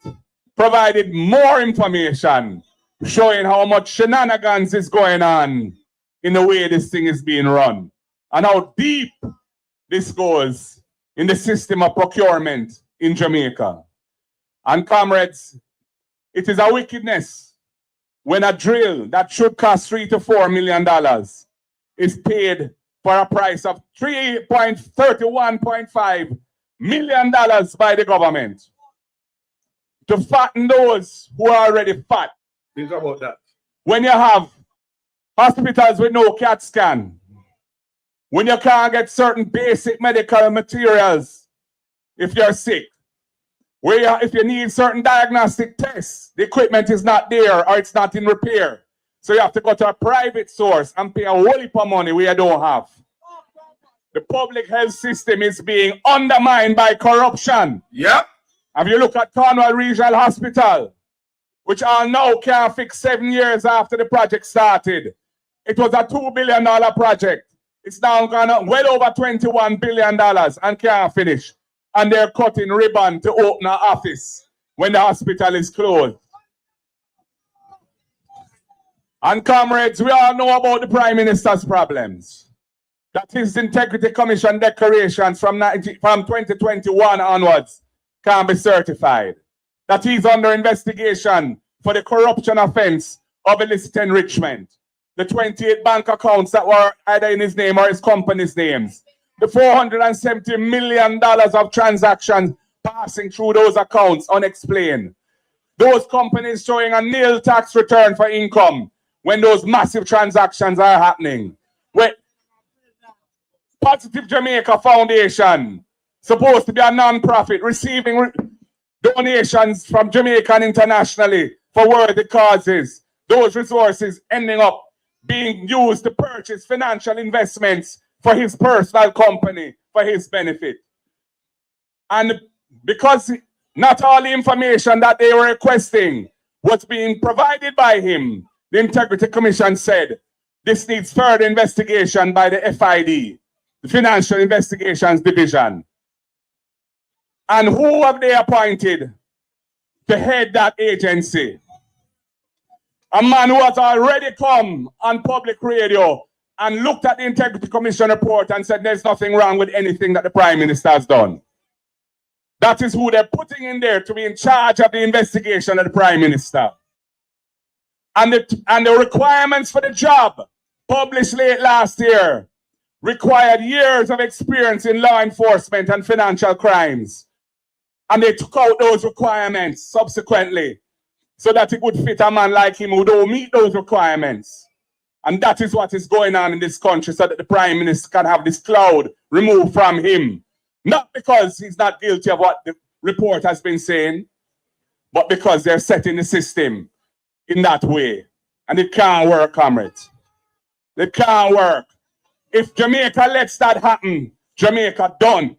provided more information showing how much shenanigans is going on in the way this thing is being run and how deep this goes in the system of procurement in Jamaica. And comrades, it is a wickedness when a drill that should cost $3 to $4 million is paid for a price of $3.31.5 million by the government to fatten those who are already fat. Think about that. When you have hospitals with no CAT scan, when you can't get certain basic medical materials if you're sick, if you need certain diagnostic tests, the equipment is not there or it's not in repair. So you have to go to a private source and pay a whole heap of money we don't have. The public health system is being undermined by corruption. Yep. Have you looked at Cornwall Regional Hospital, which all now can't fix 7 years after the project started? It was a $2 billion project. It's now gone up well over $21 billion and can't finish. And they're cutting ribbon to open an office when the hospital is closed. And comrades, we all know about the Prime Minister's problems. That his Integrity Commission declarations from 2021 onwards can't be certified. That he's under investigation for the corruption offense of illicit enrichment. The 28 bank accounts that were either in his name or his company's names. The $470 million of transactions passing through those accounts unexplained. Those companies showing a nil tax return for income when those massive transactions are happening. With Positive Jamaica Foundation, supposed to be a non-profit, receiving donations from Jamaica and internationally for worthy causes. Those resources ending up being used to purchase financial investments for his personal company, for his benefit. And because not all the information that they were requesting was being provided by him, the Integrity Commission said, this needs further investigation by the FID, the Financial Investigations Division. And who have they appointed to head that agency? A man who has already come on public radio and looked at the Integrity Commission report and said there's nothing wrong with anything that the Prime Minister has done. That is who they're putting in there to be in charge of the investigation of the Prime Minister. And the requirements for the job, published late last year, required years of experience in law enforcement and financial crimes. And they took out those requirements subsequently so that it would fit a man like him who don't meet those requirements. And that is what is going on in this country so that the Prime Minister can have this cloud removed from him. Not because he's not guilty of what the report has been saying, but because they're setting the system in that way. And it can't work, comrades. It can't work. If Jamaica lets that happen, Jamaica done.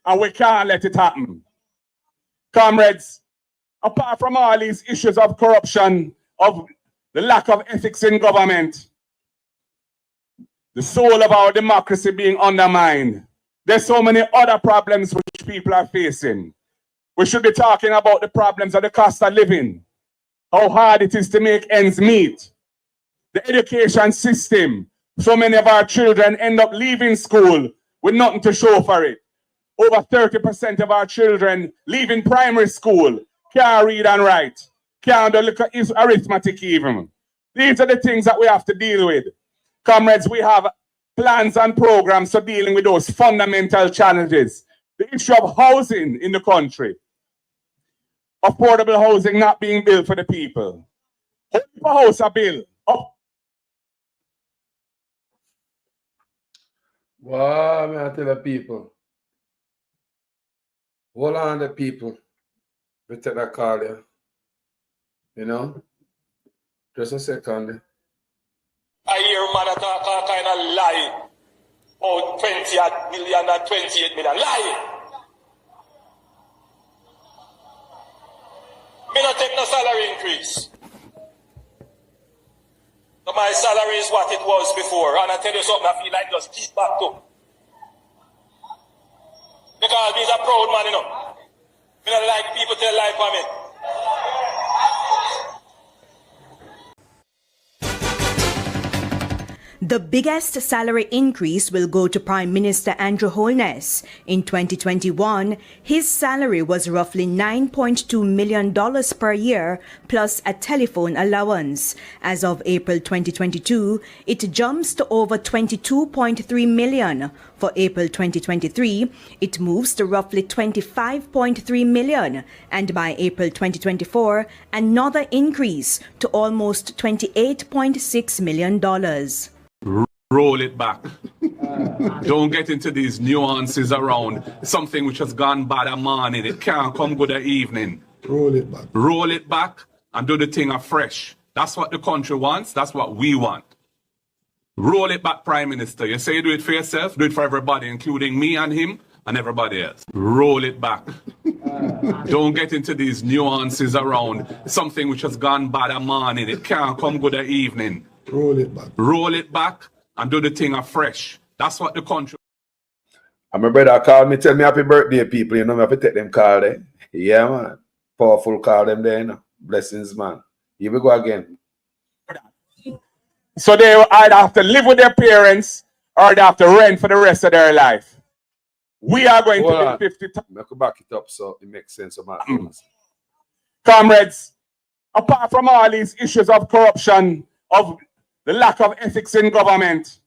And we can't let it happen. Comrades, apart from all these issues of corruption, of the lack of ethics in government, the soul of our democracy being undermined, there's so many other problems which people are facing. We should be talking about the problems of the cost of living, how hard it is to make ends meet, the education system. So many of our children end up leaving school with nothing to show for it. Over 30% of our children leaving primary school can't read and write, can't do arithmetic even. These are the things that we have to deal with. Comrades, we have plans and programs for dealing with those fundamental challenges. The issue of housing in the country. Affordable housing not being built for the people. House a bill. Well, may I tell the people? Hold on, the people. We take that call here. You know? Just a second. I hear man talk all kind of lie. Oh, 20 million and 28 million. Lie. Me not take no salary increase. So my salary is what it was before. And I tell you something, I feel like just keep back to. Because he's a proud man, you know. Me not like people tell lie for me. The biggest salary increase will go to Prime Minister Andrew Holness. In 2021, his salary was roughly $9.2 million per year, plus a telephone allowance. As of April 2022, it jumps to over $22.3 million. For April 2023, it moves to roughly $25.3 million. And by April 2024, another increase to almost $28.6 million. Roll it back. Don't get into these nuances around something which has gone bad a morning. It can't come good a evening. Roll it back. Roll it back and do the thing afresh. That's what the country wants. That's what we want. Roll it back, Prime Minister. You say you do it for yourself, do it for everybody, including me and him and everybody else. Roll it back. Don't get into these nuances around something which has gone bad a morning. It can't come good a evening. Roll it back. Roll it back and do the thing afresh. That's what the country. And my brother called me, tell me happy birthday, people. You know, me have to take them call there. Yeah, man. Powerful call them there, you know. Blessings, man. Here we go again. So they either have to live with their parents or they have to rent for the rest of their life. We are going to be 50. I could back it up so it makes sense of my things. Comrades, apart from all these issues of corruption, of the lack of ethics in government,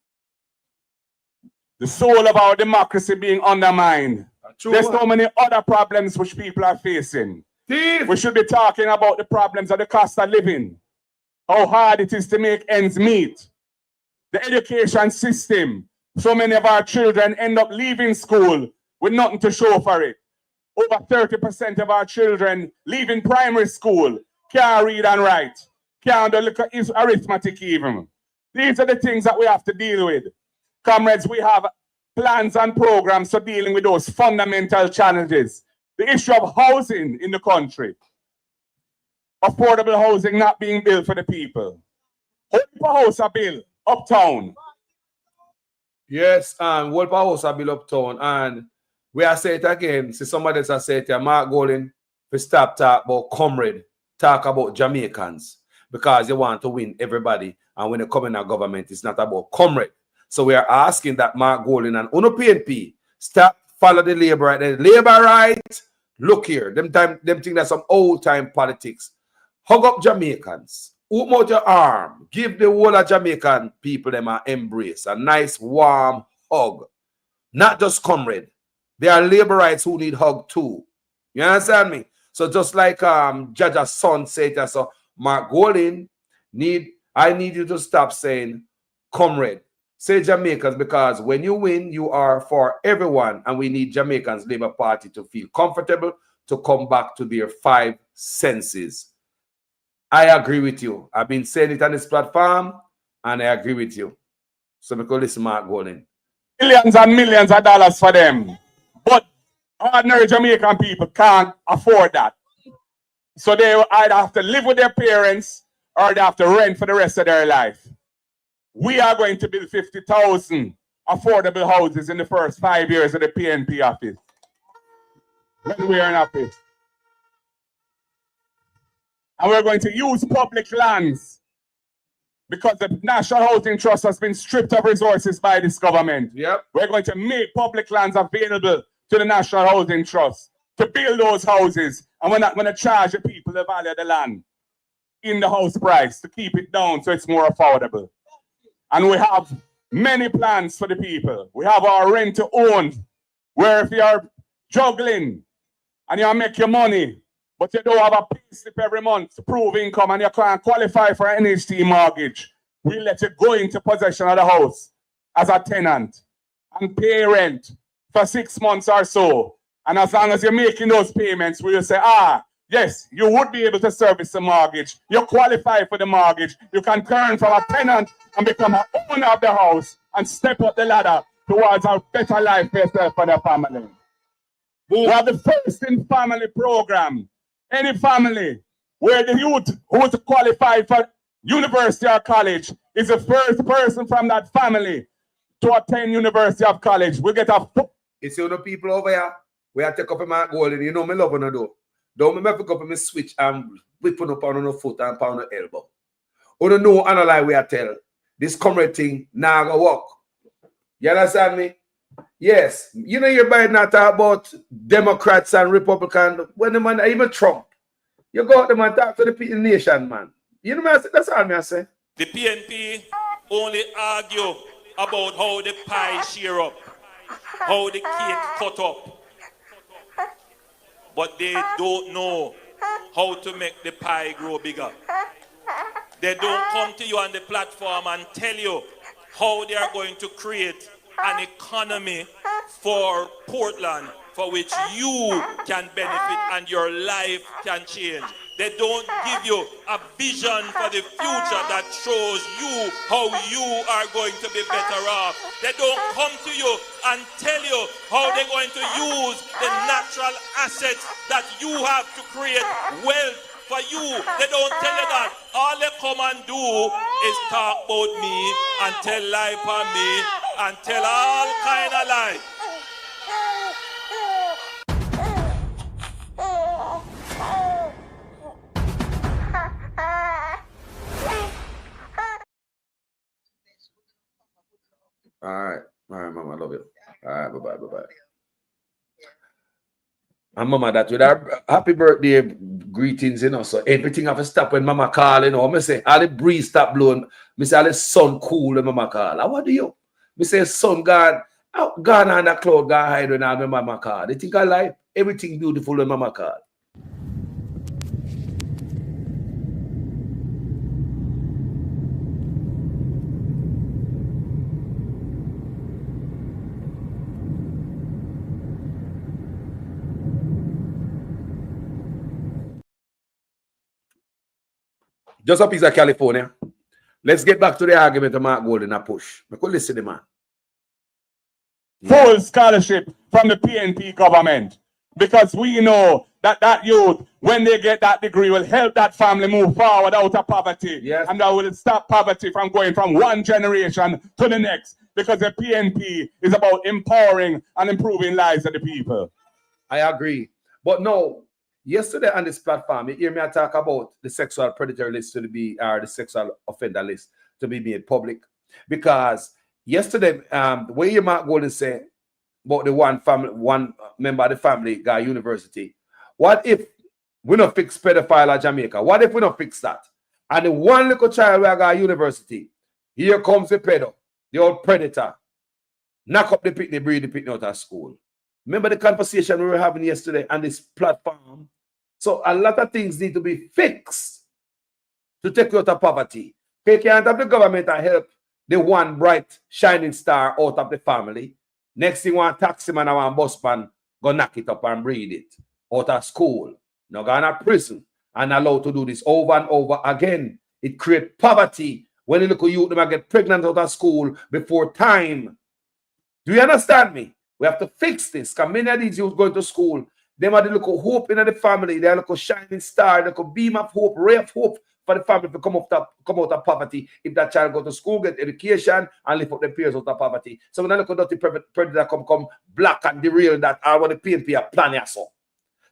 the soul of our democracy being undermined. There's so many other problems which people are facing. We should be talking about the problems of the cost of living, how hard it is to make ends meet, the education system. So many of our children end up leaving school with nothing to show for it. Over 30% of our children leaving primary school can't read and write, can't do arithmetic even. These are the things that we have to deal with. Comrades, we have plans and programs for dealing with those fundamental challenges. The issue of housing in the country. Affordable housing not being built for the people. House a bill, uptown. Yes, Wolper House a bill uptown. And we are saying it again. See, somebody else has said it, Mark Golden, we stop talk about comrade, talk about Jamaicans. Because you want to win everybody. And when you come in our government, it's not about comrade. So we are asking that Mark Golden and UNO PNP stop follow the labor right. The labor right. Look here, them think that's some old time politics. Hug up Jamaicans. Open out your arm. Give the whole of Jamaican people them an embrace, a nice warm hug. Not just comrade. There are labor rights who need hug too. You understand me? So just like Jaja's son said, so Mark Golden, I need you to stop saying comrade. Say Jamaicans, because when you win, you are for everyone. And we need Jamaicans Labour Party to feel comfortable to come back to their 5 senses. I agree with you. I've been saying it on this platform, and I agree with you. So because listen, Mark Golden. Millions and millions of dollars for them. But ordinary Jamaican people can't afford that. So they either have to live with their parents or they have to rent for the rest of their life. We are going to build 50,000 affordable houses in the first 5 years of the PNP office. When we are in office. And we're going to use public lands because the National Housing Trust has been stripped of resources by this government. Yep. We're going to make public lands available to the National Housing Trust to build those houses. And we're not going to charge the people the value of the land in the house price to keep it down so it's more affordable. And we have many plans for the people. We have our rent to own, where if you're juggling and you make your money, but you don't have a pay slip every month to prove income and you can't qualify for an NHT mortgage, we let you go into possession of the house as a tenant and pay rent for 6 months or so. And as long as you're making those payments, we'll say, yes, you would be able to service the mortgage. You qualify for the mortgage. You can turn from a tenant and become an owner of the house and step up the ladder towards a better life for yourself and your family. We have the first in family program. Any family where the youth who is qualified for university or college is the first person from that family to attend university or college. We get a... You see the people over here, we have to take up my goal, and you know me love on the door. Don't me pick up my switch and whipping up on the foot and pound the elbow. You don't know another lie we are tell. This comrade thing now go work. You understand me? Yes. You know you're not talk about Democrats and Republicans. When the man, even Trump, you go out there and talk to the people nation, man. You know what I say? That's all I say. The PNP only argue about how the pie shear up, how the cake cut up. But they don't know how to make the pie grow bigger. They don't come to you on the platform and tell you how they are going to create an economy for Portland for which you can benefit and your life can change. They don't give you a vision for the future that shows you how you are going to be better off. They don't come to you and tell you how they're going to use the natural assets that you have to create wealth for you. They don't tell you that. All they come and do is talk about me and tell lie for me and tell all kind of lie. All right, mama, I love you. All right, bye-bye. And mama, that with our happy birthday greetings, you know, so everything have to stop when mama call, you know. I say, all the breeze stop blowing. I say, all the sun cool when mama call. And what do you? I say, sun gone on the cloud, gone hide when mama call. They think I like everything beautiful when mama call. Just a piece of California. Let's get back to the argument of Mark Golden and push. I could listen to the man. Full scholarship from the PNP government. Because we know that youth, when they get that degree, will help that family move forward out of poverty. Yes. And that will stop poverty from going from one generation to the next. Because the PNP is about empowering and improving lives of the people. I agree. But no, yesterday on this platform, you hear me talk about the sexual predator list to be, or the sexual offender list to be made public. Because yesterday, where you Mark Golden say about the one member of the family got university. What if we don't fix pedophile at Jamaica? What if we don't fix that? And the one little child who got university, here comes the pedo, the old predator, knock up the picnic, breed the picnic out of school. Remember the conversation we were having yesterday on this platform? So a lot of things need to be fixed to take you out of poverty. They can't have the government and help the one bright shining star out of the family. Next thing, one taxi man and one bus man go knock it up and breed it out of school. Now go to prison and allowed to do this over and over again. It creates poverty when you look at youth, them get pregnant out of school before time. Do you understand me? We have to fix this. Because many of these youth going to school, they have the look of hope in the family. They look of shining star, they look of beam of hope, ray of hope for the family to come out of poverty. If that child go to school, get education, and lift up their peers out of poverty. So when I look at the predator come black and derail that, I want the PNP a plan.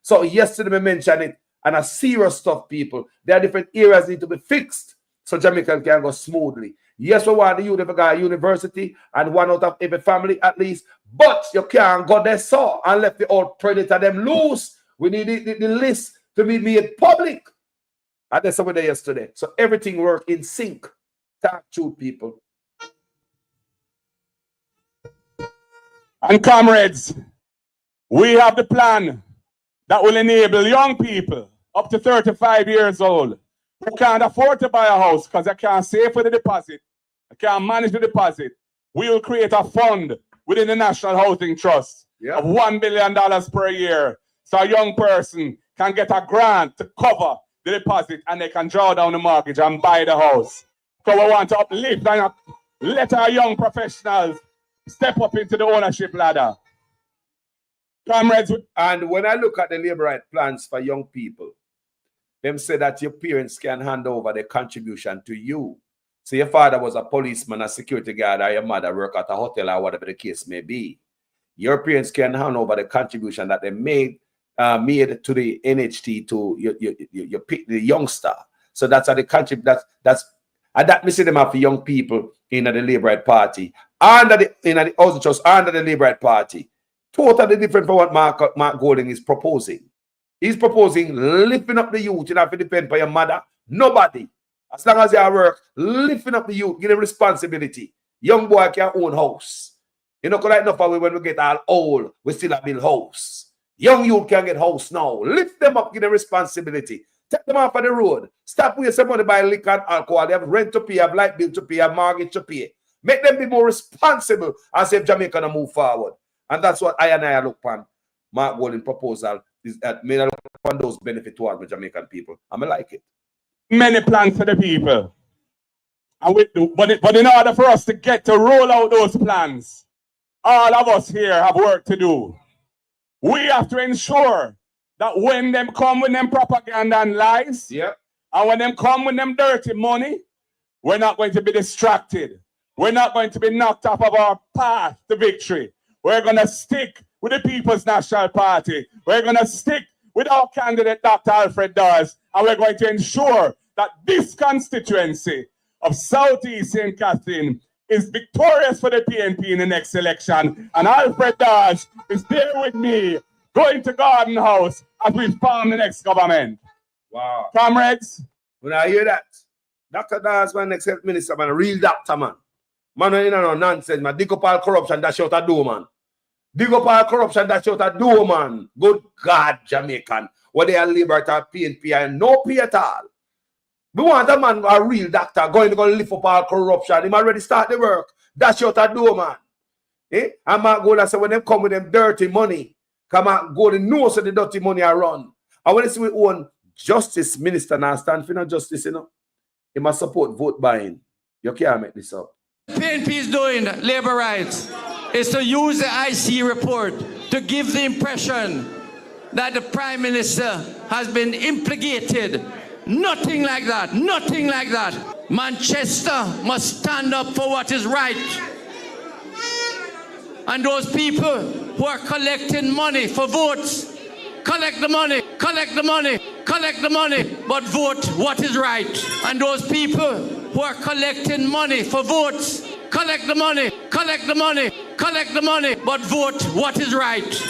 So yesterday I mentioned it, and a serious stuff, people. There are different areas need to be fixed so Jamaica can go smoothly. Yes, we want the youth to go to university and one out of every family at least, but you can't go there so and let the old predator them loose. We need the list to be made public. And that's what they yesterday. So everything work in sync. Talk to people. And comrades, we have the plan that will enable young people up to 35 years old who can't afford to buy a house because they can't save for the deposit, they can't manage the deposit. We will create a fund within the National Housing Trust of $1 billion per year. So a young person can get a grant to cover the deposit and they can draw down the mortgage and buy the house. So we want to uplift and let our young professionals step up into the ownership ladder. Comrades, and when I look at the labor right plans for young people, them say that your parents can hand over their contribution to you. So your father was a policeman, a security guard, or your mother work at a hotel or whatever the case may be. Your parents can hand over the contribution that they made to the NHT to the youngster. So that's how the country and that missing them for young people in the Labour Right Party under the Housing Trust under the Labour Right Party. Totally different from what Mark Golding is proposing. He's proposing lifting up the youth. You don't have to depend on your mother. Nobody. As long as you work, lifting up the youth, give them responsibility. Young boy can own house. You know, like enough when we get all old, we still have build house. Young youth can get house now. Lift them up, give them responsibility. Take them off of the road. Stop wasting money by liquor and alcohol. They have rent to pay, have light bill to pay, have mortgage to pay. Make them be more responsible as if Jamaica can move forward. And that's what I look upon. Mark Golding proposal is that made a look upon those benefit towards the Jamaican people. I like it. Many plans for the people. And we do, but in order for us to get to roll out those plans, all of us here have work to do. We have to ensure that when them come with them propaganda and lies, and when them come with them dirty money, we're not going to be distracted. We're not going to be knocked off of our path to victory. We're going to stick with the People's National Party. We're going to stick with our candidate, Dr. Alfred Dawez, and we're going to ensure that this constituency of Southeast St. Catherine is victorious for the PNP in the next election. And Alfred Dawez is there with me, going to Garden House as we form the next government. Wow. Comrades. When I hear that, Dr. Dawez, man, next health minister, man, a real doctor, man. Man, you know, no nonsense, man. Dig up all corruption, that's what I do, man. Dig up all corruption, that's what I do, man. Good God, Jamaican. What they are liberate or PNP and no pay at all. We want a man, a real doctor, going to go lift up all corruption. He already start the work. That's what I do, man. Eh? And Mark Golding say when they come with them dirty money, come out Golding knows the dirty money I run. And when they see we own justice minister now stand for no justice, you know, he must support vote buying. You can't make this up. PNP is doing labor rights is to use the IC report to give the impression that the Prime Minister has been implicated. Nothing like that. Nothing like that. Manchester must stand up for what is right. And those people who are collecting money for votes, collect the money, collect the money, collect the money, but vote what is right. And those people who are collecting money for votes, collect the money, collect the money, collect the money, but vote what is right.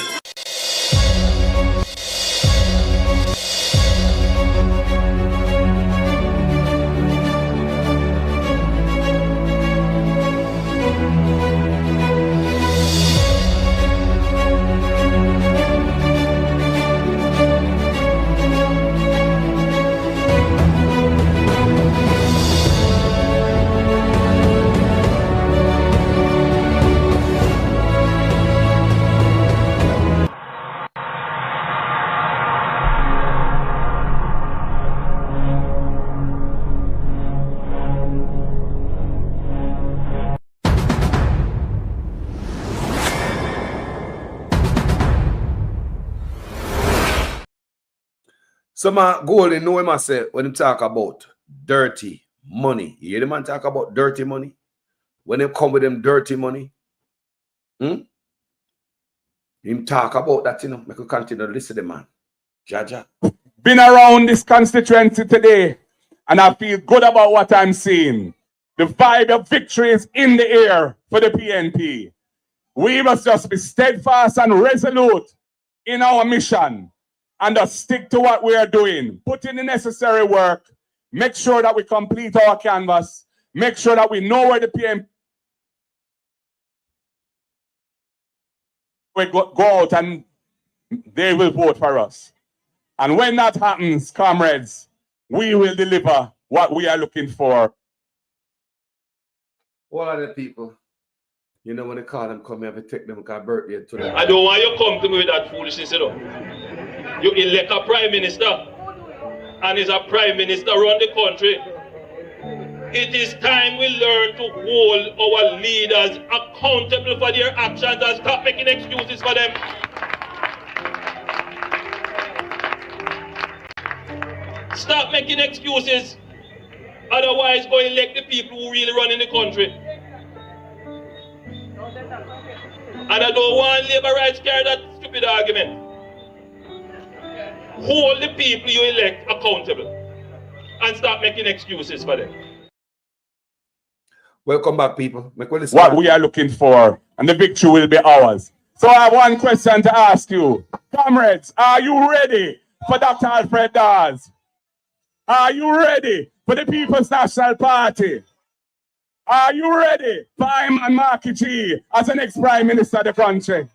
So my Golding know him say when he talk about dirty money. You hear the man talk about dirty money? When they come with them dirty money, him talk about that, you know, make you continue to listen to the man. Jaja. Been around this constituency today, and I feel good about what I'm seeing. The vibe of victory is in the air for the PNP. We must just be steadfast and resolute in our mission and just stick to what we are doing. Put in the necessary work. Make sure that we complete our canvas. Make sure that we know where the PNP will go out and they will vote for us. And when that happens, comrades, we will deliver what we are looking for. What are the people? You know when they call them, come here, we take them because birthday to them. I don't want you to come to me with that foolishness, you know. You elect a prime minister, and is a prime minister run the country. It is time we learn to hold our leaders accountable for their actions and stop making excuses for them. Stop making excuses. Otherwise, go elect the people who really run in the country. And I don't want labor rights carry that stupid argument. Hold the people you elect accountable and stop making excuses for them. Welcome back, people. What we are looking for, and the victory will be ours. So I have one question to ask you. Comrades, are you ready for Dr. Alfred Dawes? Are you ready for the People's National Party? Are you ready for him and Marky G as the next Prime Minister of the country?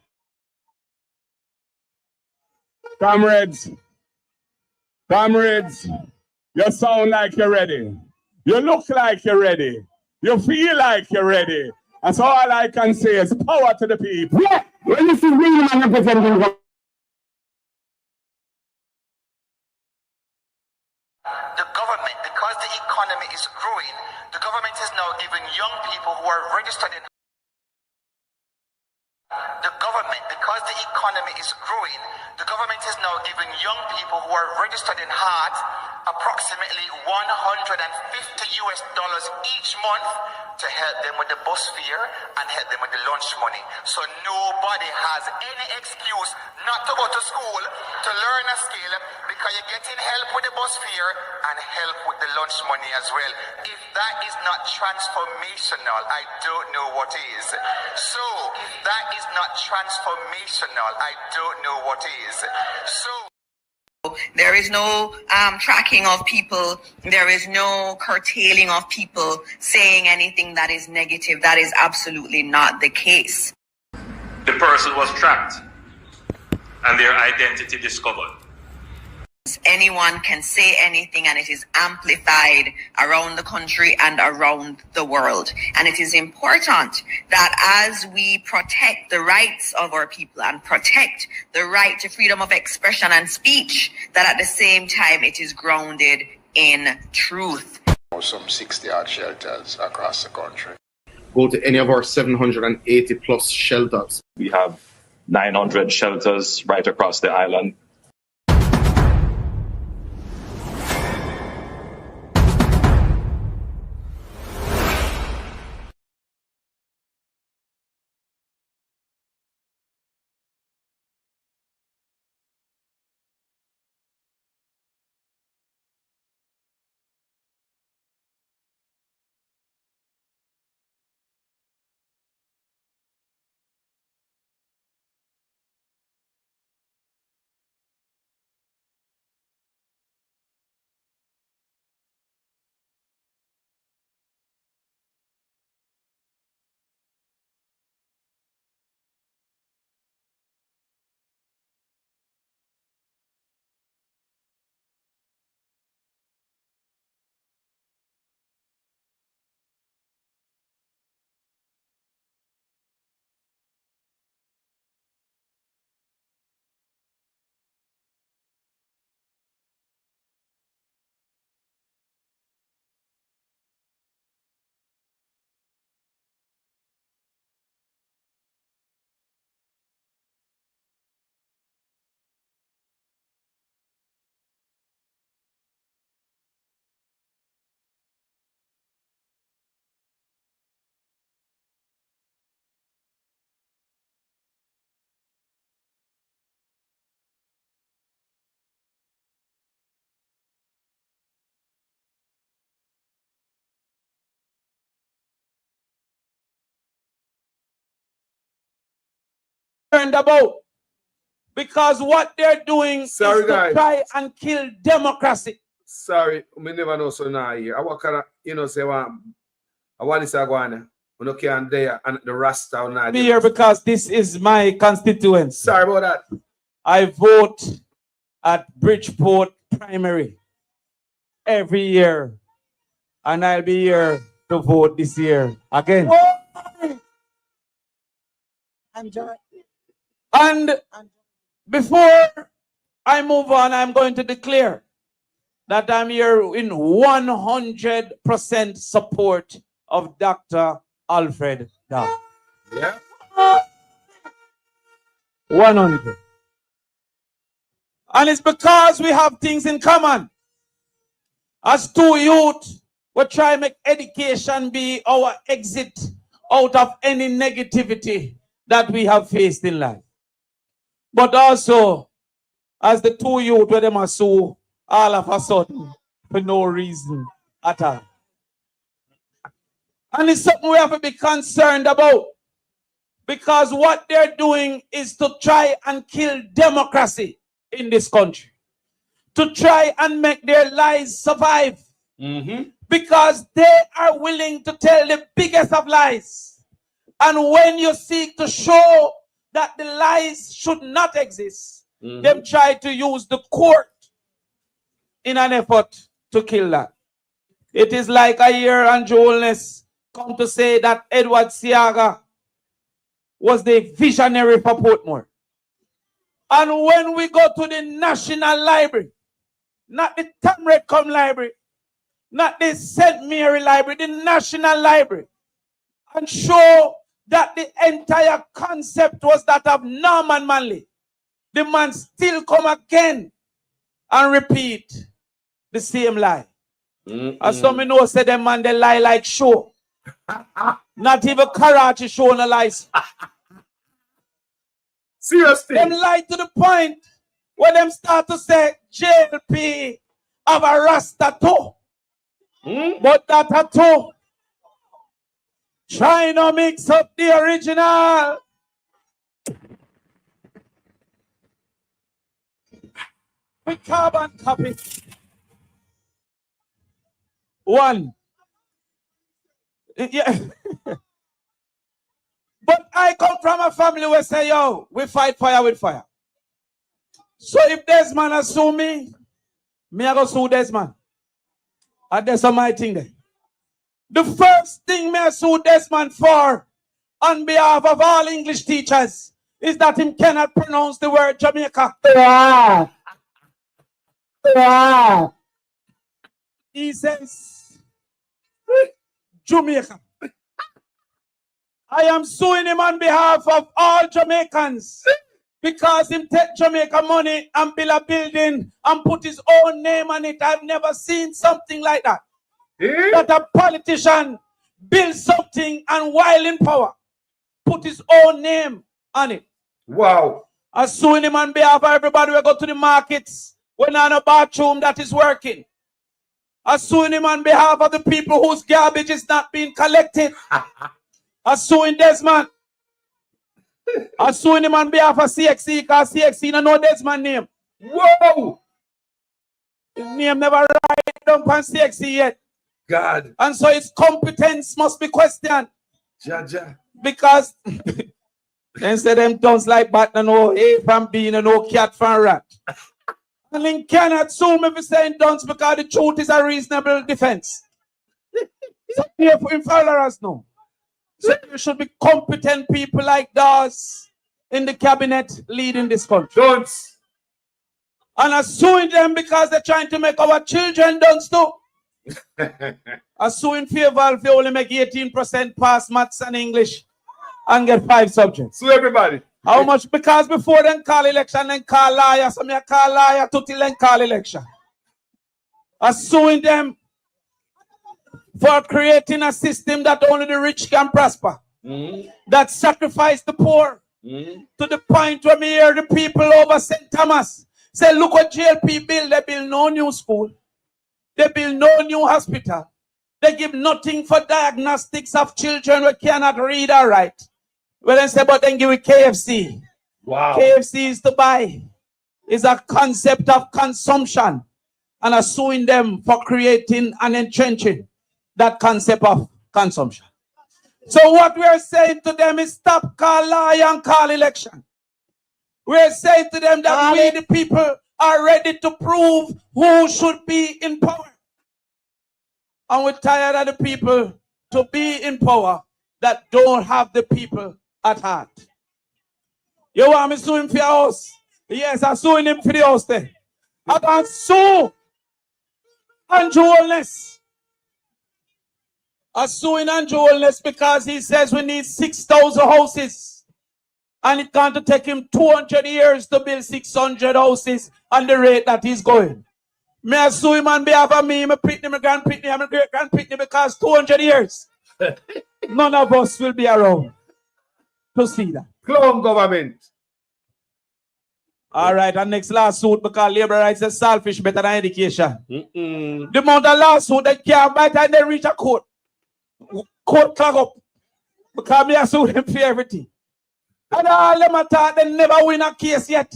Comrades, you sound like you're ready. You look like you're ready. You feel like you're ready. And so all I can say is power to the people. Yeah, well, this is me, man, representing the government, because the economy is growing, the government is now giving young people who are registered in the government, because the economy is growing, the government is now giving young people who are registered in heart approximately $150 each month to help them with the bus fare and help them with the lunch money. So nobody has any excuse not to go to school to learn a skill, because you're getting help with the bus fare and help with the lunch money as well. If that is not transformational, I don't know what is. So if that is not transformational, I don't know what is. So there is no tracking of people. There is no curtailing of people saying anything that is negative. That is absolutely not the case. The person was tracked and their identity discovered. Anyone can say anything, and it is amplified around the country and around the world. And it is important that as we protect the rights of our people and protect the right to freedom of expression and speech, that at the same time it is grounded in truth. Some 60-odd shelters across the country. Go to any of our 780 plus shelters. We have 900 shelters right across the island. About, because what they're doing is to try and kill democracy. Sorry, we never know so now here. I want to, say I want this again. We no can there and the Rasta now. Be here because this is my constituency. Sorry about that. I vote at Bridgeport primary every year, and I'll be here to vote this year again. And before I move on, I'm going to declare that I'm here in 100% support of Dr. Alfred Dawes. Yeah. 100. And it's because we have things in common. As two youth, we try to make education be our exit out of any negativity that we have faced in life. But also, as the two youth where them are so all of a sudden for no reason at all. And it's something we have to be concerned about. Because what they're doing is to try and kill democracy in this country. To try and make their lies survive. Because they are willing to tell the biggest of lies. And when you seek to show that the lies should not exist, them try to use the court in an effort to kill that. It is like I hear Andrew Holness come to say that Edward Siaga was the visionary for Portmore. And when we go to the National Library, not the Tamrecom Library, not the St. Mary Library, the National Library, and show that the entire concept was that of Norman Manley, the man still come again and repeat the same lie. As some know, say them man they lie like show. Not even Karachi show no lies. Seriously. Them lie to the point where them start to say JLP have a Rasta too. But that a too. Trying to mix up the original. With carbon copy. One. Yeah. But I come from a family where say, yo, we fight fire with fire. So if Desmond has sue me I go sue Desmond. And that's my thing there. The first thing I sue Desmond for, on behalf of all English teachers, is that him cannot pronounce the word Jamaica. He says, Jamaica. I am suing him on behalf of all Jamaicans because him take Jamaica money and build a building and put his own name on it. I've never seen something like that. That a politician build something and while in power, put his own name on it. Wow. I'm suing him on behalf of everybody who go to the markets when on a bathroom that is working. I'm suing him on behalf of the people whose garbage is not being collected. I'm suing Desmond. I'm suing him on behalf of CXC because CXC don't know Desmond's name. Whoa! His name never write down on CXC yet. God. And so his competence must be questioned. Jaja. Because they say them don't like bat and no A from B and no cat from rat. And then cannot sue me for saying dunce because the truth is a reasonable defense. So therefore, in followers now. So there should be competent people like Dawez in the cabinet leading this country. Dunce. And I'm suing them because they're trying to make our children dunce too. I'm suing favor if you only make 18% pass maths and English and get 5 subjects. Sue everybody. How much? Because before then call election, then call liar. So me call liar to till then call election. I'm suing them for creating a system that only the rich can prosper. That sacrifice the poor to the point where me hear the people over St. Thomas say, look what JLP build. They build no new school. They build no new hospital. They give nothing for diagnostics of children who cannot read or write. Well, then say, but then give it KFC. Wow. KFC is to buy. It's a concept of consumption. And I'm suing them for creating and entrenching that concept of consumption. So what we're saying to them is stop call lie and call election. We're saying to them that we the people are ready to prove who should be in power. And we're tired of the people to be in power that don't have the people at heart. You want me to sue him for your house? Yes, I'm suing him for the house then. I can sue Andrew Holness. I'm suing Andrew Holness because he says we need 6,000 houses. And it's going to take him 200 years to build 600 houses at the rate that he's going. Me I sue him on behalf of me, my pitney, my grandpitney, and my great-grandpitney because 200 years. None of us will be around to see that. Clown government. All right, and next lawsuit because labor rights is selfish better than education. The amount of lawsuit that can't by the time they reach a court clock up because me I sue them for everything. And all them are thought they never win a case yet.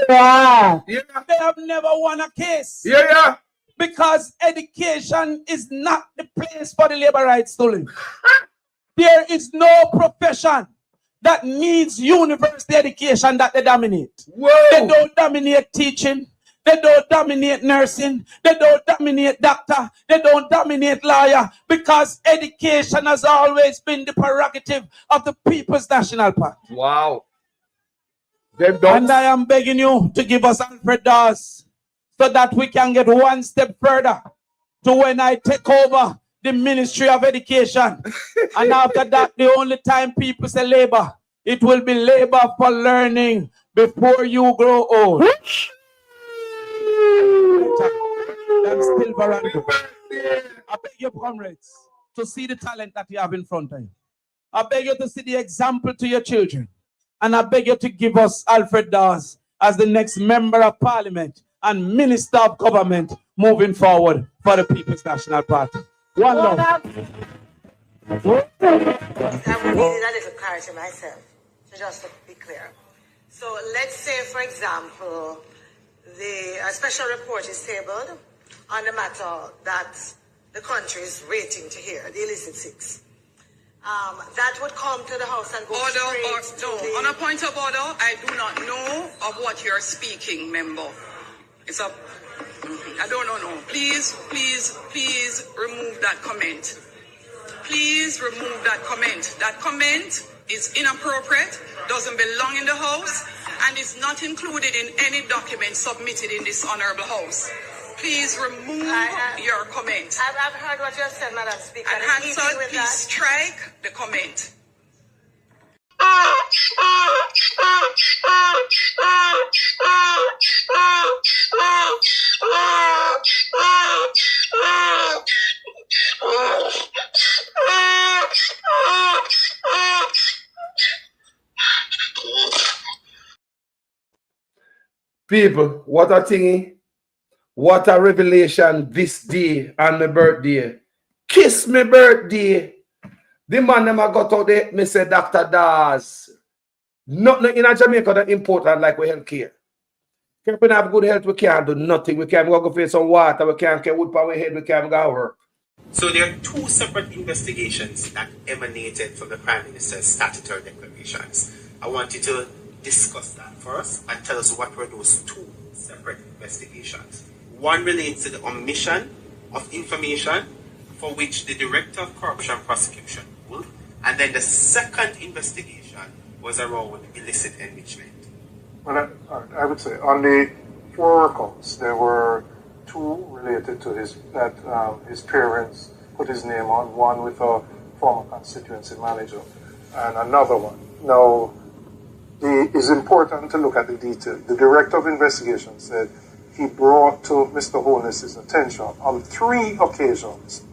Wow. Yeah. They have never won a case. Yeah. Because education is not the place for the labor rights to live. There is no profession that needs university education that they dominate. Whoa. They don't dominate teaching. They don't dominate nursing. They don't dominate doctor. They don't dominate lawyer. Because education has always been the prerogative of the People's National Party. Wow. And I am begging you to give us Alfred Dawes so that we can get one step further to when I take over the Ministry of Education. And after that, the only time people say labor, it will be labor for learning before you grow old. I'm still Veronica. I beg you, comrades, to see the talent that you have in front of you. I beg you to see the example to your children. And I beg you to give us Alfred Dawes as the next member of parliament and minister of government moving forward for the People's National Party. One love. I would need a little clarity myself, so just to be clear. So let's say, for example, a special report is tabled on the matter that the country is waiting to hear, the illicit six. That would come to the House and go on a point of order, I do not know of what you're speaking, member. It's a... I don't know. Please remove that comment. Please remove that comment. That comment is inappropriate, doesn't belong in the House, and is not included in any document submitted in this honorable House. Please remove your comment. I've heard what you have said, Madam Speaker. And Hansard, please strike the comment. People, what a thingy. What a revelation this day on my birthday. Kiss me birthday. The man them I got out there, me say Dr. Dawes. Nothing in Jamaica that important like we healthcare. If we have good health, we can't do nothing. We can't go for some water, we can't get wood on our head, we can't go work. So there are two separate investigations that emanated from the Prime Minister's statutory declarations. I want you to discuss that first and tell us what were those two separate investigations. One relates to the omission of information for which the Director of Corruption Prosecution ruled, and then the second investigation was around illicit enrichment. Well, I would say on the 4 accounts, there were 2 related to his parents put his name on, one with a former constituency manager, and another one. Now, it is important to look at the detail. The Director of Investigation said he brought to Mr. Holness's attention on 3 occasions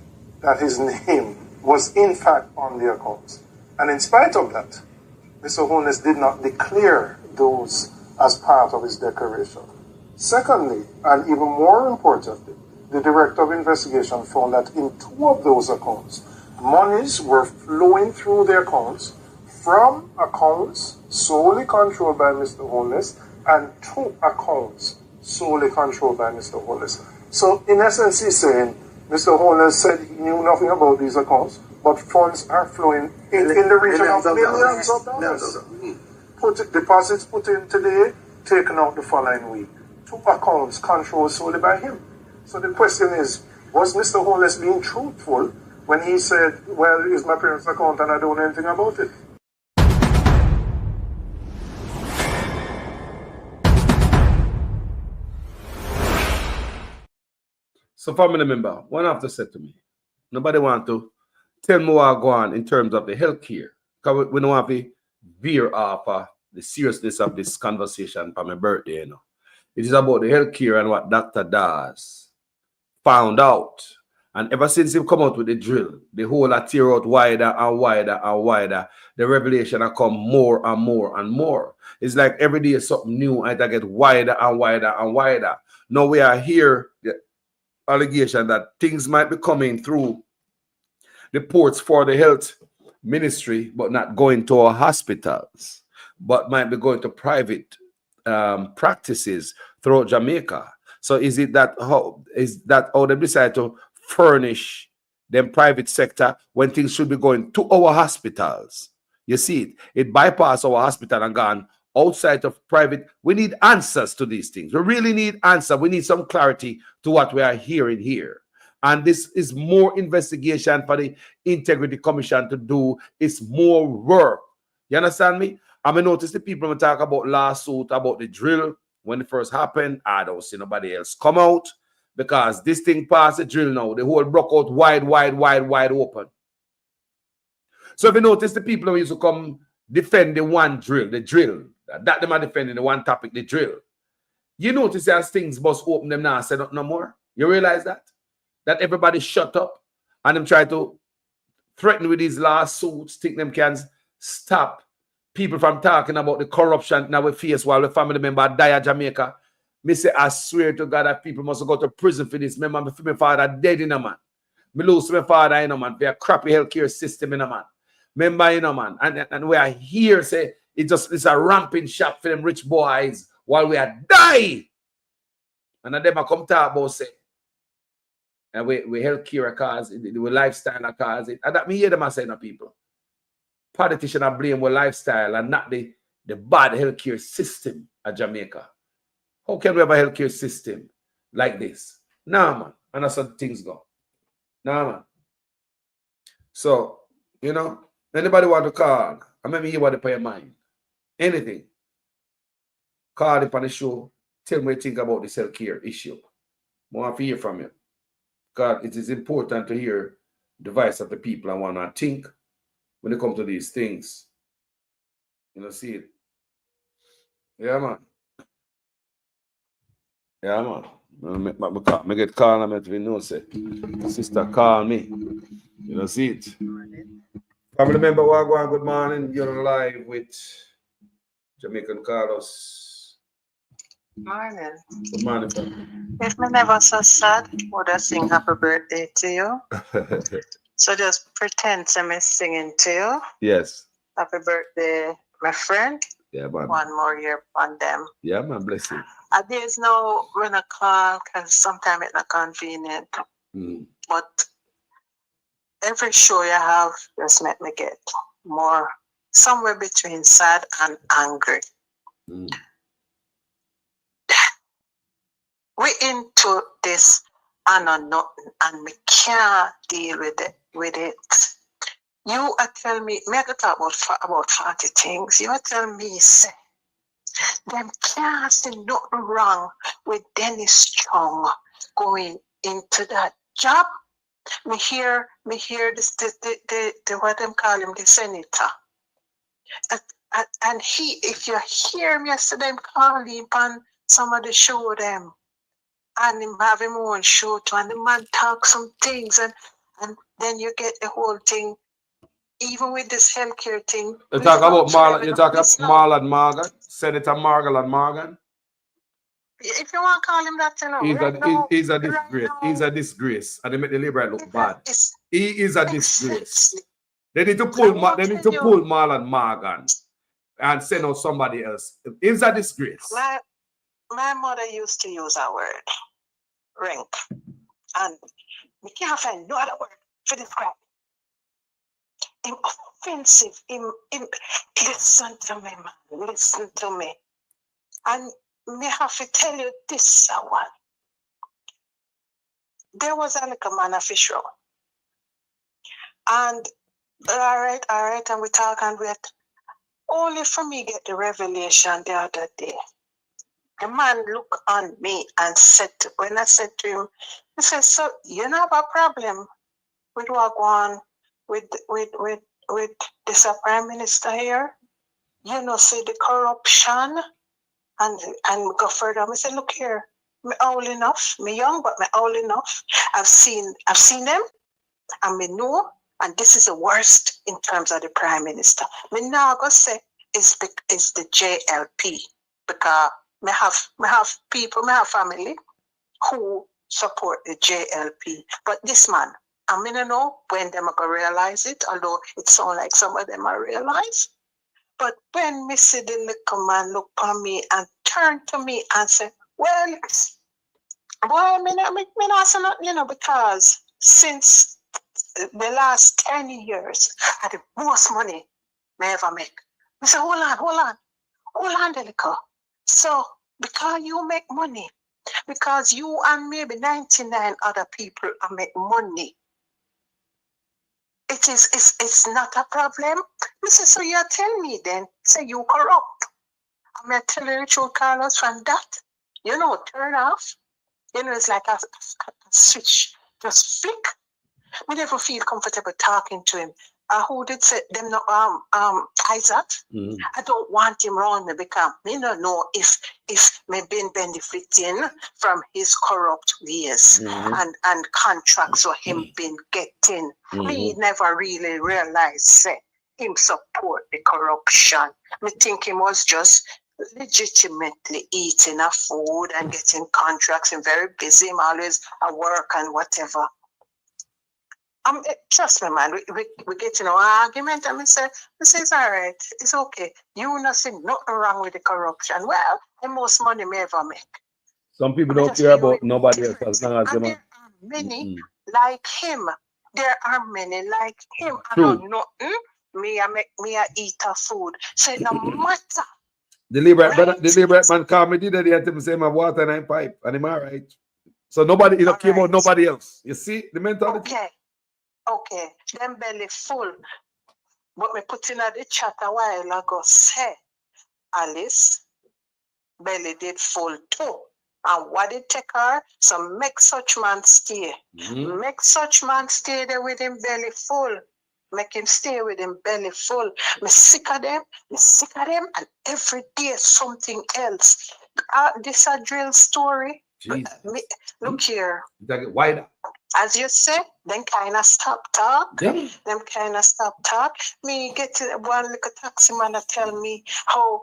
that his name was in fact on the accounts. And in spite of that, Mr. Holness did not declare those as part of his declaration. Secondly, and even more importantly, the Director of Investigation found that in 2 of those accounts, monies were flowing through the accounts from accounts solely controlled by Mr. Holness and 2 accounts solely controlled by Mr. Holness. So in essence, he's saying Mr. Holness said he knew nothing about these accounts, but funds are flowing in the region of millions of dollars. Deposits put in today, taken out the following week. 2 accounts controlled solely by him. So the question is, was Mr. Holness being truthful when he said, well, it's my parents' account and I don't know anything about it? So family member, one have to say to me, nobody want to tell me what go on in terms of the healthcare. Because we don't want to veer off the seriousness of this conversation for my birthday, you know. It is about the healthcare and what Dr. Dawes found out. And ever since he come out with the drill, the whole a tear out wider and wider and wider. The revelation have come more and more and more. It's like every day something new and it get wider and wider and wider. Now we are here, the allegation that things might be coming through the ports for the health ministry, but not going to our hospitals, but might be going to private practices throughout Jamaica. So is that how they decide to furnish them private sector when things should be going to our hospitals? You see it bypass our hospital and gone outside of private. We need answers to these things. We really need answer. We need some clarity to what we are hearing here. And this is more investigation for the Integrity Commission to do. It's more work. You understand me? I mean, notice the people who talk about lawsuit, about the drill. When it first happened, I don't see nobody else come out because this thing passed the drill now. The whole broke out wide open. So if you notice the people who used to come defend the one drill, the drill, that them are defending the one topic, the drill. You notice as things must open them now, say no more. You realize that? That everybody shut up and them try to threaten with these lawsuits, think them can stop people from talking about the corruption now we face while the family member die in Jamaica. Me say, I swear to God that people must go to prison for this. Remember, my father dead in a man. Me lose my father in a man. For a crappy healthcare system in a man. Remember, in a man. And we are here, say, it's a ramping shop for them rich boys while we are die. And then them come talk about say, and we healthcare cause it, we lifestyle cause it. And that me hear them saying to people. Politicians are blame with lifestyle and not the bad healthcare system of Jamaica. How can we have a healthcare system like this? Nah, man. And that's how things go. Nah, man. So, you know, anybody want to call? I maybe hear what they pay your mind. Anything. Call it on the show. Tell me what you think about this healthcare issue. I want to hear from you. God, it is important to hear the voice of the people and want to think when it comes to these things. You know, see it. Yeah, man. Yeah, man. I get call and let me know, say, sister call me. You know, see it. Family member, Wagwan, good morning. You're live with Jamaican Carlos. Morning. Good morning, family. If me never so sad, would I sing happy birthday to you? So just pretend to me singing to you. Yes. Happy birthday, my friend. Yeah, man. One more year on them. Yeah, man, bless you. There's no when I call because sometimes it's not convenient. But every show you have just make me get more somewhere between sad and angry. We into this and nothing, and we can't deal with it. You are telling me, I talk about 40 things. You are telling me, say, them can't see nothing wrong with Dennis Strong going into that job. Me hear this the what them call him, the senator. And he, if you hear him yesterday, him call him on some of the show them. And him have him own show too, and the man talk some things, and then you get the whole thing. Even with this healthcare thing, you talk about Marlon Morgan, Senator Marlon Morgan. If you want to call him that, you know, he's a disgrace. He's a disgrace, and they make the Liberal look bad. He is a disgrace. They need to pull Marlon Morgan and send out somebody else. He's a disgrace. My mother used to use a word, rank, and we can't find no other word for describe it. Him offensive. Him. Listen to me, man. Listen to me. And me have to tell you this one. There was a little man of fish row. And all right, and we talk and wait. Only for me get the revelation the other day. The man looked on me and said, when I said to him, he said, so you know have a problem with what going on with this prime minister here? You know, see the corruption and go further. I said, look here, Me old enough. Me young, but me old enough. I've seen them, and me know. And this is the worst in terms of the Prime Minister. Me now go say it's the JLP, because me have family who support the JLP. But this man, I mean, I know when them are going to realize it, although it sounds like some of them are realize. But when me see the little man look on me and turn to me and say, well, boy, me not say nothing, because since the last 10 years, I had the most money me ever make. I say, hold on, Delica. So, because you make money, because you and maybe 99 other people make money, it's not a problem. I say, so you tell me then, say you corrupt. I'm going to tell you the truth, Carlos, from that, turn off. It's like a switch, just flick. We never feel comfortable talking to him. Who did say them? No, Isaac. I don't want him around me because me don't know if me been benefiting from his corrupt ways and contracts or him been getting. Me never really realized him support the corruption. Me think him was just legitimately eating a food and getting contracts and very busy. Him always at work and whatever. Trust me, man. We get in an argument and we say it's all right. It's okay. You not see nothing wrong with the corruption. Well, the most money me ever make. Some people don't care about nobody else as long as them. There are many like him. There are many like him. I don't know. Me I eat a food. So it no matter. The Liberate man called me the other day and tell me say my water and pipe and I'm all right. So nobody, you don't care about nobody else. You see the mentality? Okay, them belly full. But me put in the chat a while ago, say, Alice, belly did full too. And what did take her? So make such man stay. Make such man stay there with him belly full. Make him stay with him belly full. Me sick of them, and every day something else. This a drill story. Look here. Wider. As you said, them kind of stop talk. Them kind of stop talk. Me get to one little taxi man that tell me how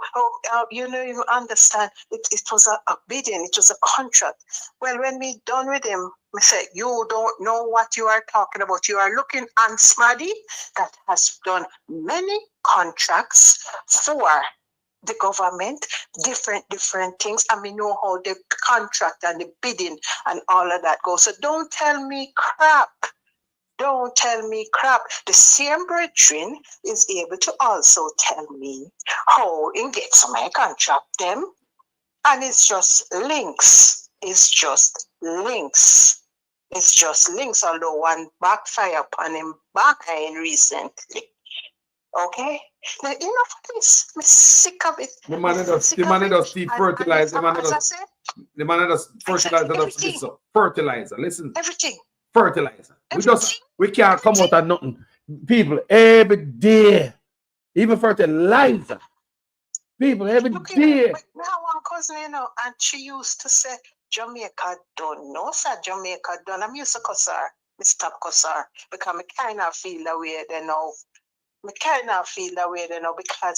you understand it was a bidding, it was a contract. Well, when we done with him, we say, you don't know what you are talking about. You are looking on somebody that has done many contracts for the government, different things, and we know how the contract and the bidding and all of that goes. So don't tell me crap. Don't tell me crap. The same brethren is able to also tell me how in get some contract them, and it's just links. It's just links. It's just links, although one backfire upon him back recently. Okay? Now, enough of this. I'm sick of it. The man does fertilizer. The man does fertilizer. Fertilizer. Listen. Everything. Fertilizer. We can't come out of nothing. People, every day. Even fertilizer. People, every day. I have one cousin, and she used to say, Jamaica done. No, sir, Jamaica done. I'm used to cuss her. I stop cuss her because I kind of feel the way they know. Because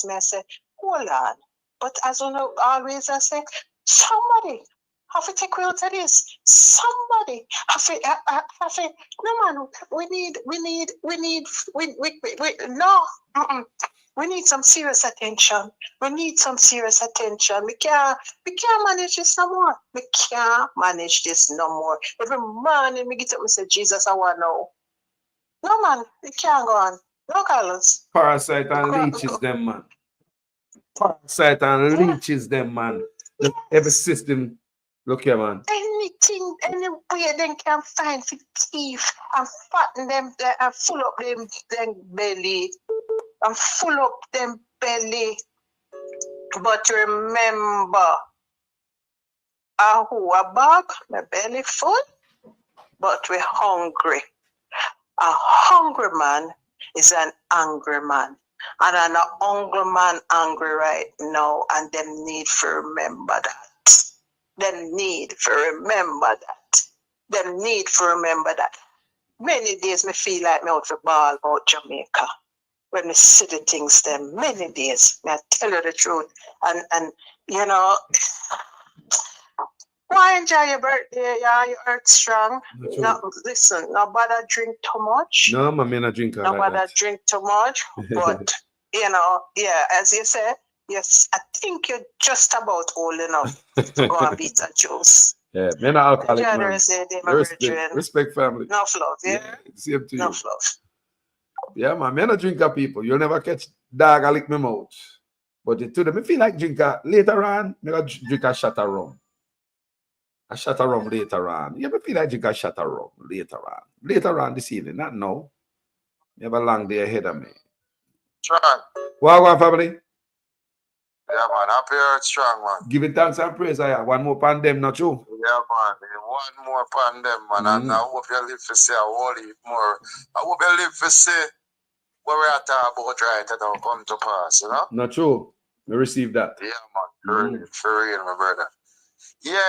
I say, hold on. But as you know, always I say, somebody have to take out of this. Somebody have to, no man, we need some serious attention. We need some serious attention. We can't manage this no more. We can't manage this no more. Every morning we get up and say, Jesus, I want to know. No man, we can't go on. No, Carlos. Parasite and leeches them, man. Parasite and leeches them, man. Every system, look here, man. Anything, any way they can find for teeth and fatten them and full up them belly. And full up them belly. But remember, who are back, my belly full, but we're hungry. A hungry man is an angry man. And an hungry man angry right now, and them need to remember that. Them need to remember that. Them need to remember that. Many days me feel like me out for ball about Jamaica. When me see the things them, many days, me I tell you the truth. And you know, why enjoy your birthday? Yeah, you earth strong. No, listen, no bother drink too much. No, man, me not drink No like bother that. drink too much. But you know, yeah, as you said, yes, I think you're just about old enough to go and beat a juice. Yeah, me not alcoholic, Enjoy the man. rest of the day, my brethren. Respect family. Enough love, yeah? Same to you. Enough love. Yeah, man, me not drinker people. You'll never catch dog and lick me mouth. But to them, me feel like drinker later on, me gonna drink a shot of rum. A shot of rum later on. You ever feel like drink a shot of rum later on? Later on this evening, not now. You have a long day ahead of me. Strong. Well, family. Yeah, man. Happy earth strong, man. Giving thanks and praise. I have one more pandemic, not true? Yeah, man. One more pandemic, man. And I hope you live to see a whole heap more. I hope you live to see what we are talking about right now come to pass, you know? Not true. We received that. Yeah, man. For real, my brother. Yeah,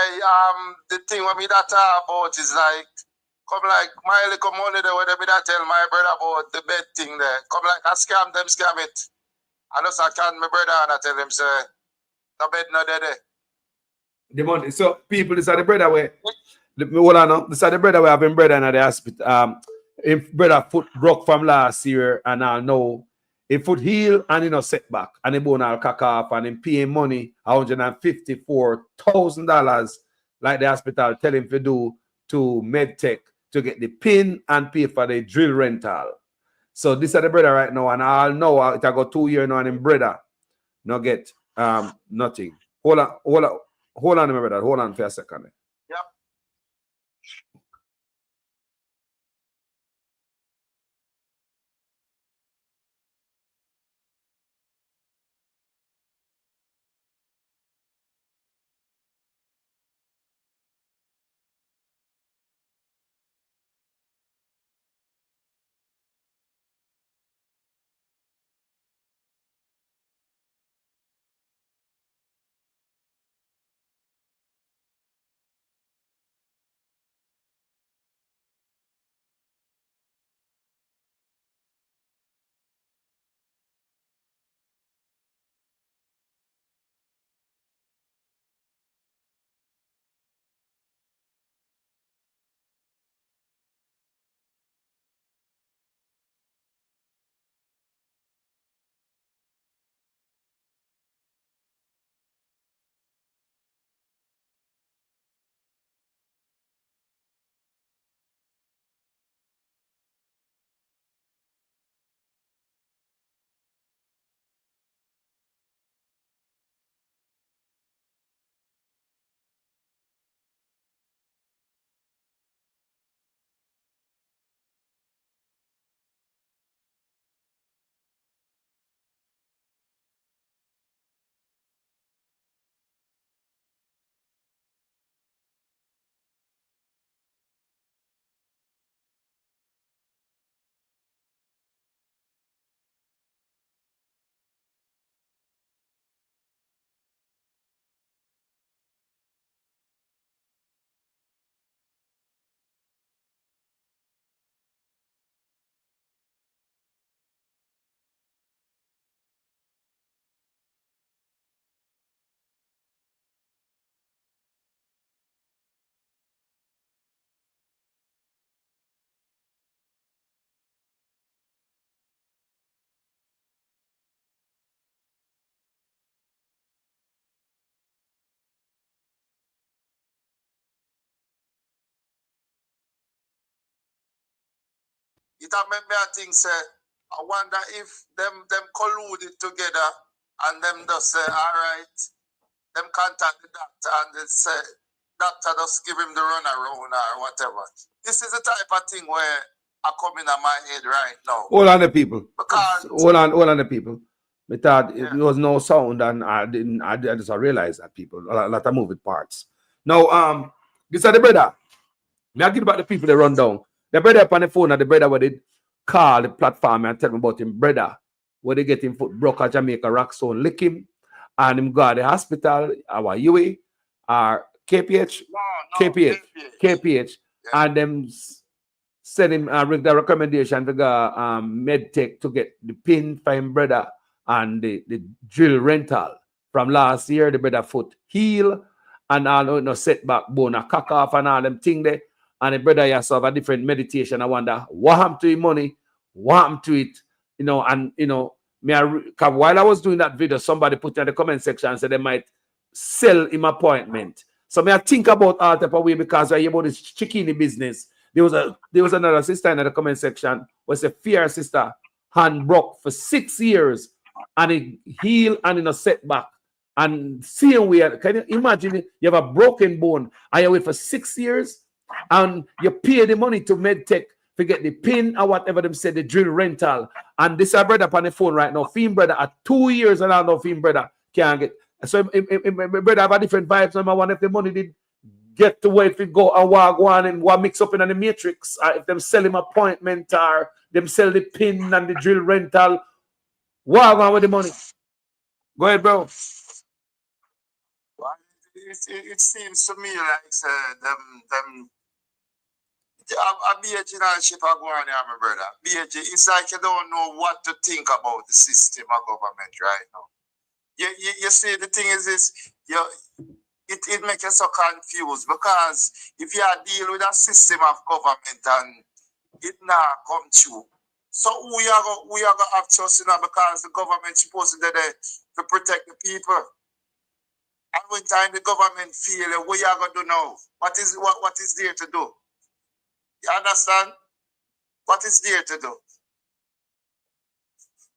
the thing what me that talk about is like, come like my little money there, where me that tell my brother about the bed thing there. Come like I scam them, scam it. I just I can my brother and I tell him say, no bed no there. The money. So people, this are the brother way. Hold on now. This are the brother way having brother in the hospital. If brother foot broke from last year and I know if foot heal and setback and the bone all cock off and him paying money $154,000 like the hospital tell him to do to MedTech to get the pin and pay for the drill rental. So this is the brother right now, and I know it I got 2 years now and him brother no get nothing. Hold on, my brother. Hold on for a second. Yep. It make me think say, I wonder if them colluded together and them just say, all right, them contact the doctor and they say, doctor just give him the run around or whatever. This is the type of thing where I come in my head right now. Hold on the people. Because hold on the people. I thought it was no sound and I just realized that people a lot of moving parts. Now this is the brother. May I give about the people that run down. The brother up on the phone and the brother where they call the platform and tell me about him brother. Where they get him foot broke at Jamaica rock zone, lick him, and him go to the hospital, our UA, or KPH? KPH. And them send him with the recommendation to go MedTech to get the pin for him brother and the drill rental from last year. The brother foot heal and all no setback bone, a cock off and all them thing there. And the brother has have a different meditation. I wonder what happened to his money, what happened to it, you know, and you know, while I was doing that video, somebody put in the comment section and said they might sell him appointment. So I think about all type of way because I hear about this chicken business. There was another sister in the comment section was a fear sister hand broke for 6 years and it healed and in a setback. And same way, can you imagine it? You have a broken bone and you wait for 6 years and you pay the money to MedTech to get the pin or whatever them said, the drill rental. And this is brother on the phone right now. Fiend brother at 2 years and I don't know Fiend brother can't get. So my brother have a different vibes. Number one, if the money did get to where it go and walk on and what mix up in the matrix, if them sell him appointment or them sell the pin and the drill rental, walk on with the money. Go ahead, bro. Well, it seems to me like them a BH ship are going on, my brother. BH, it's like you don't know what to think about the system of government right now. You see, the thing is this, it makes you so confused because if you are dealing with a system of government and it now come true, so we are going to have trust in that because the government is supposed to be there to protect the people. And when time the government feel it, what you are going to do now? What is there to do? You understand? What is there to do?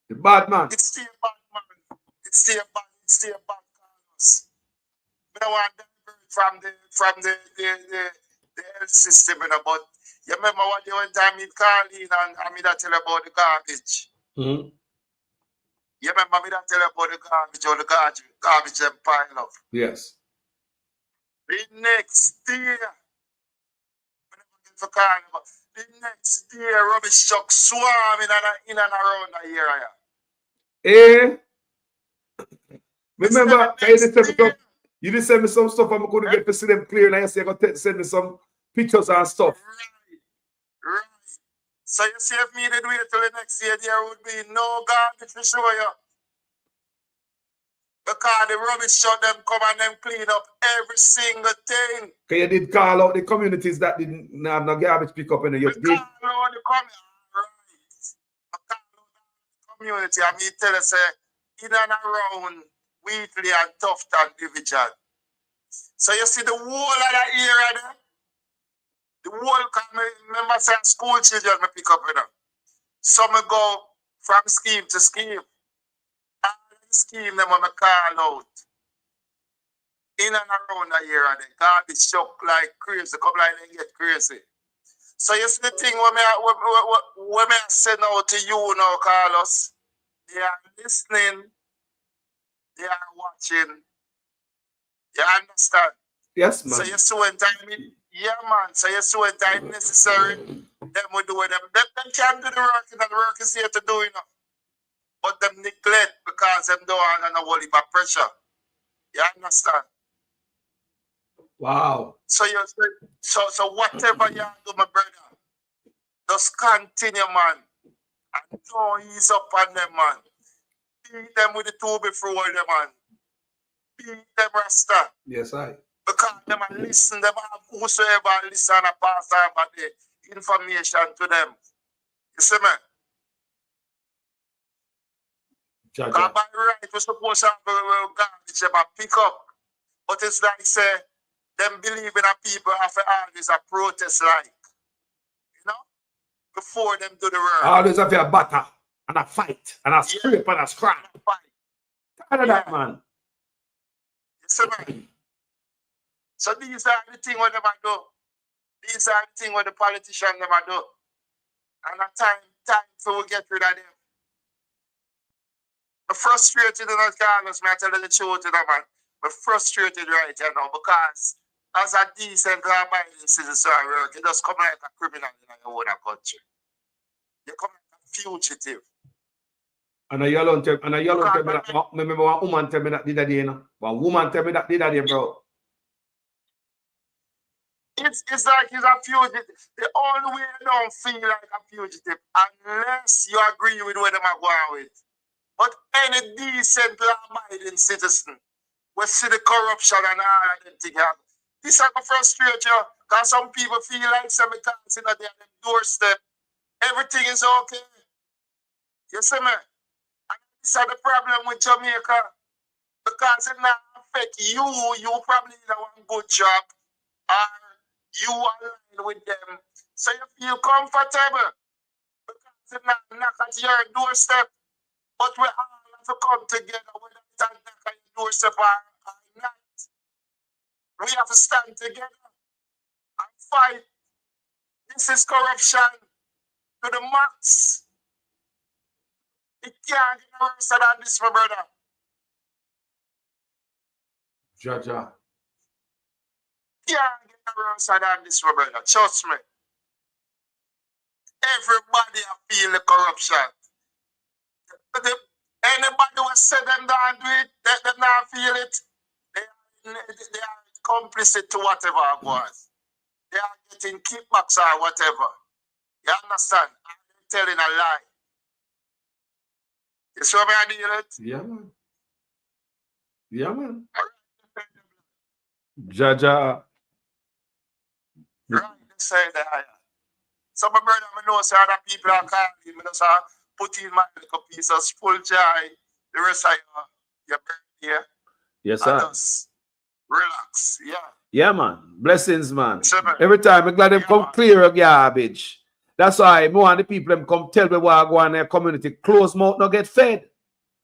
The bad man. It's still bad man. It's still bad cause. I don't want them from the health system, you know, but you remember what the one time he called in and me that tell about the garbage. Mm-hmm. You remember me that tell about the garbage or the garbage them pile up. Yes. The next day, the next day, rubbish truck swarming in and around the area. Remember, you just send me some stuff and I couldn't get to see them clear, and I say, I send me some pictures and stuff. Right. So you see, if me did wait till the next year, there would be no garbage to show you. Because the rubbish truck them come and them clean up every single thing. Okay, you did call out the communities that didn't have no garbage pick up in the community. I mean, tell us, in and around Wheatley and Tufton division. So you see the whole of that area there, the whole, remember say school children me pick up, you know. Some go from scheme to scheme. Scheme them on the call out. In and around the area, the garbage truck like crazy, come like they get crazy. So you see the thing when I send out to you now, Carlos, they are listening, they are watching. You understand? Yes, man. So you see when time so you see when time necessary, them will do it. Them can do the work, and the work is here to do, you know. But them neglect because them don't have no whole heap of pressure. You understand? Wow. So whatever you do, my brother, just continue, man. And don't ease up on them, man. Beat them with the two before them, man. Beat them, Rasta. Yes, I. Because them and listen, them have whosoever listen and pass on the information to them. You see me? Because by right, we're supposed to have garbage them and pick up. But it's like, say, them believing that people have to always a protest like. You know? Before them do the work. Always have a battle and a fight and a scrape and a scrap. Tired of that, man. You see, man? So these are the things what them do. These are the things what the politicians them do. And a time for we get rid of them. I'm frustrated in those Carlos, man. I tell you the truth, you know, man. I'm frustrated right now because as a decent law-abiding citizen, you just come like a criminal in your own country. You come like a fugitive. And a yellow tell me that, remember one woman tell me that did that day, you know? One woman tell me that did that day, bro. It's like he's a fugitive. The only way you don't feel like a fugitive unless you agree with what I'm going with. But any decent law-abiding citizen will see the corruption and all of them things happen. This is going to frustrate you because some people feel like some because at their doorstep, everything is okay. You see me? And this is the problem with Jamaica because it not affect you. You probably do one good job or you align with them. So you feel comfortable because it not knock at your doorstep. But we all have to come together, whether it's a knock at your doorstep or not. We have to stand together and fight. This is corruption to the max. It can't get worse than this, my brother. Jaja. Can't get worse than this, my brother. Trust me. Everybody feel the corruption. Anybody who said them don't do it, they not feel it. They are complicit to whatever it was. They are getting kickbacks or whatever. You understand? I'm telling a lie. You see what I deal with? Yeah, man. Yeah, man. Jaja. Right, they say that. Some of my brother, I know, say other people are calling me, just put in my little piece of full joy, the rest of your birthday. Yes, And sir. just relax, yeah. Yeah, man. Blessings, man. Yes, sir. Every time I'm glad them come clear of garbage. That's why more of the people them come tell me what I go on in their community. Close mouth, not get fed.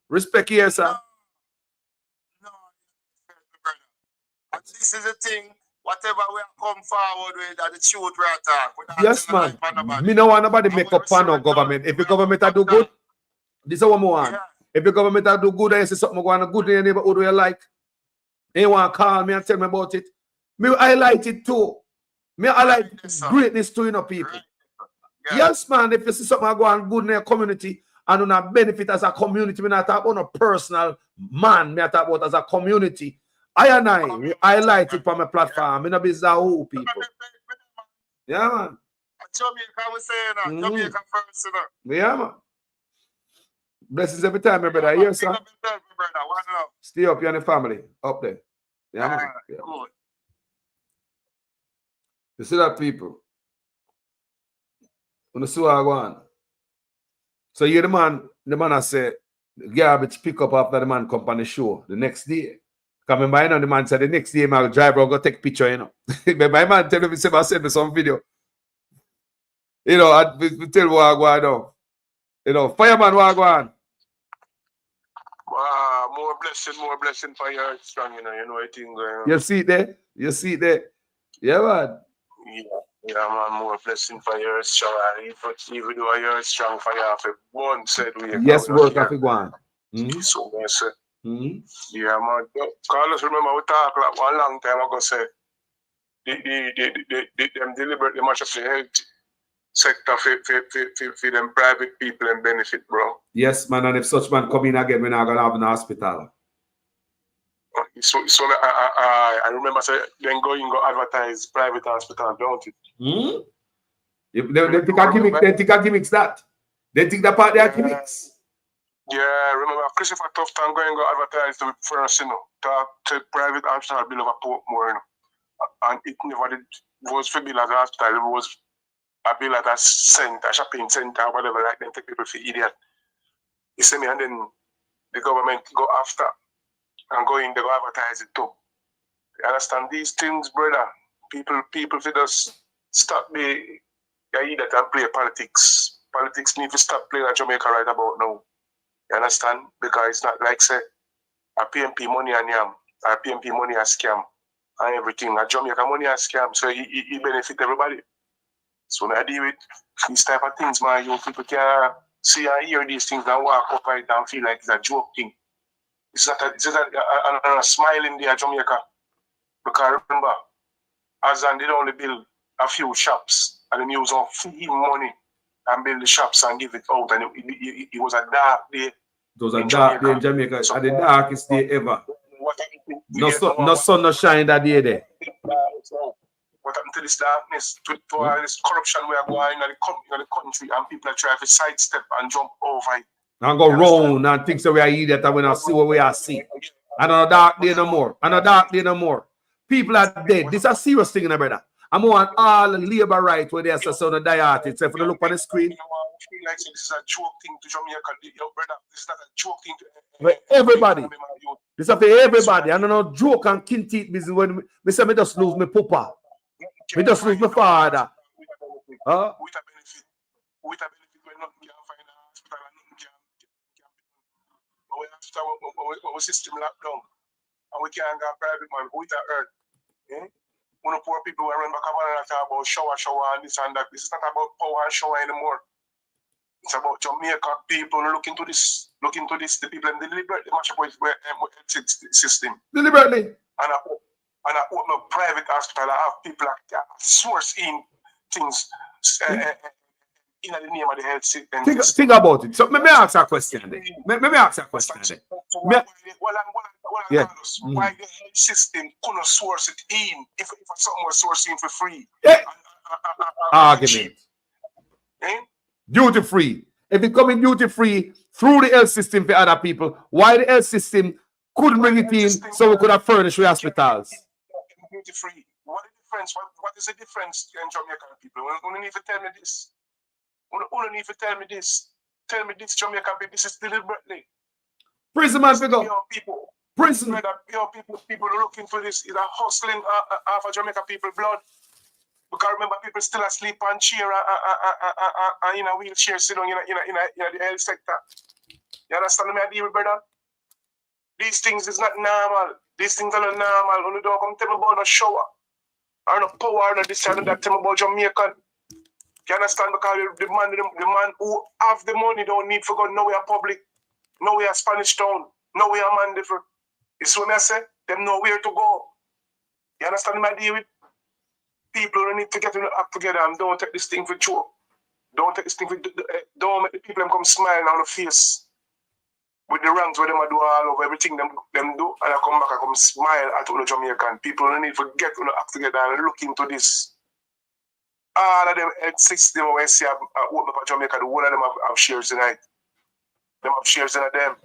Respect here, sir. And this is the thing, whatever we come forward with, that the truth we attack. Yes, man. Me no want nobody make up on no government. If the government do good, this is what I want. If the government do good, I say something going on good in your neighborhood you like. They want to call me and tell me about it. Me highlight it too. Me highlight greatness to, you know, people. Yes, man. If you see something go on good in your community and you not benefit as a community, me not talk about a personal man. Me talk about as a community. I highlight it from my platform. Me no be Zahoo people. Yeah, man. Jamaica, we say that. Jamaica first, you know. Yeah, man. Blessings every time, my brother. Yes, sir. Stay up, you and the family. Up there. Yeah, man. Yeah. Good. You see that, people? When you see what I go on. So you the man I say, the garbage pick up after the man come on the show the next day. Because remember, you know, the man said the next day, my driver will go take picture, you know. But my man tell me, send me some video. You know, I tell what I go on now. You know, fireman, what I go on. More blessing for your strong, you know, I think. You see it there? You see it there? Yeah, man. Yeah, man, more blessing for your strong. Even though you're strong for your one said we. Yes, work have to go on. So, I say. Yeah, man. Carlos, remember we talked like one long time ago, say, them deliberately mash up the health sector for them private people and benefit, bro. Yes, man, and if such man come in again, we're not going to have an hospital. So I remember say then go advertise private hospital, don't it? They think a gimmicks that. They think that part they are gimmicks. Yeah, remember Christopher Tufton going to advertise to first, you know, to private hospital bill of a Portmore, you know. And it never did was for bill at the hospital, it was a bill at a center, a shopping center, whatever, like them take people for idiot. You see me, and then the government go after and go in, they go advertise it too. You understand these things, brother? People for just stop the idea that play politics. Politics need to stop playing at Jamaica right about now. You understand? Because it's not like say a PMP money and yam, a PMP money a scam and everything. A Jamaica money a scam, so it benefit everybody. So when I deal with these type of things, man, you people can see and hear these things and walk up right and feel like it's a joke thing. It's not a smile in there, Jamaica. Because remember, Azan did only build a few shops and then use on free money and build the shops and give it out. And it was a dark day. It was a dark day in Jamaica. So, and the darkest day ever. No sun, no shine that day there. What I'm to this darkness, to all this corruption we are going in the country, and people are trying to sidestep and jump over it. And go round and think so we are idiot and we not see what we are seeing. Another dark day no more. Another dark day no more. People are dead. This is a serious thing, brother. I'm on all labor rights where they are so the diet. So if you look on the screen. I feel like this is a joke thing to Jamaica, yo, brother. This is not a joke thing to for everybody. This is for everybody. I don't know joke and kin teeth business when me say me just lose my papa. Me just lose my father. Huh? With a benefit when nothing can find a hospital and nothing can but we after our system locked down and we can't go private man with a earth. Eh? One of poor people who run back and talk about shower and this and that. This is not about power and shower anymore. It's about Jamaica people look into this. The people and deliberately match up with system. Deliberately. And I open up private hospital. I have people that source in things in the name of the health system. Think about it. So let me ask a question. Let me ask a question. Why the health system couldn't source it in if something was sourcing for free? Argument. Eh? Duty free. If it coming duty free through the health system for other people, why the health system couldn't bring it in so we could have furnished the hospitals? Duty free. What is the difference? What is the difference in Jamaican people? You don't need to tell me this. You don't need to tell me this. Tell me this, Jamaican people. This is deliberately. Prison man, figure. Prison. People are looking for this. It's a hustling half of Jamaican people blood. Because remember, people still asleep on chair and in a wheelchair, sit down in the health sector. You understand me, dear brother? These things is not normal. These things are not normal. When you don't come tell me about no shower, or no power, or this and that, tell me about Jamaican. You understand? Because the man who have the money don't need to go nowhere public, nowhere Spanish town, nowhere man different. You see what I say? Them know where to go. You understand me, dear? People need to get up together and don't take this thing for joke. Don't take this thing for don't make the people come smiling on the face with the ranks where them do all over everything them do, and I come back and come smile at all the Jamaican people. Need to get up together and look into this. All of them health system where I see open up Jamaica, the whole of them have shares tonight. Them have shares in them.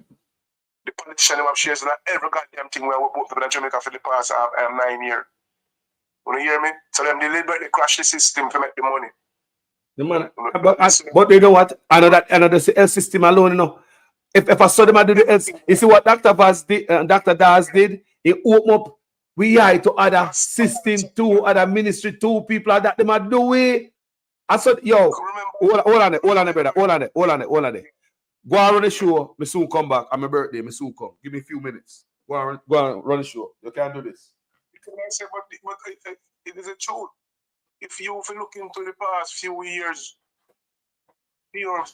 The politicians them have shares in every goddamn thing where we both in Jamaica for the past 9 years. You hear me? So them deliberately crash the system to make the money. The money. But you know what? Another health system alone, you know. If I saw them do the health, you see what Dr. Dawez did? He opened up we eye to other system too, other ministry too, people like that them are doing. I said, yo, hold on it, brother. Hold on it. Go on run the show. Me soon come back. On my birthday, me soon come. Give me a few minutes. Go on run the show. You can't do this. But it is a truth. If you look into the past few years, your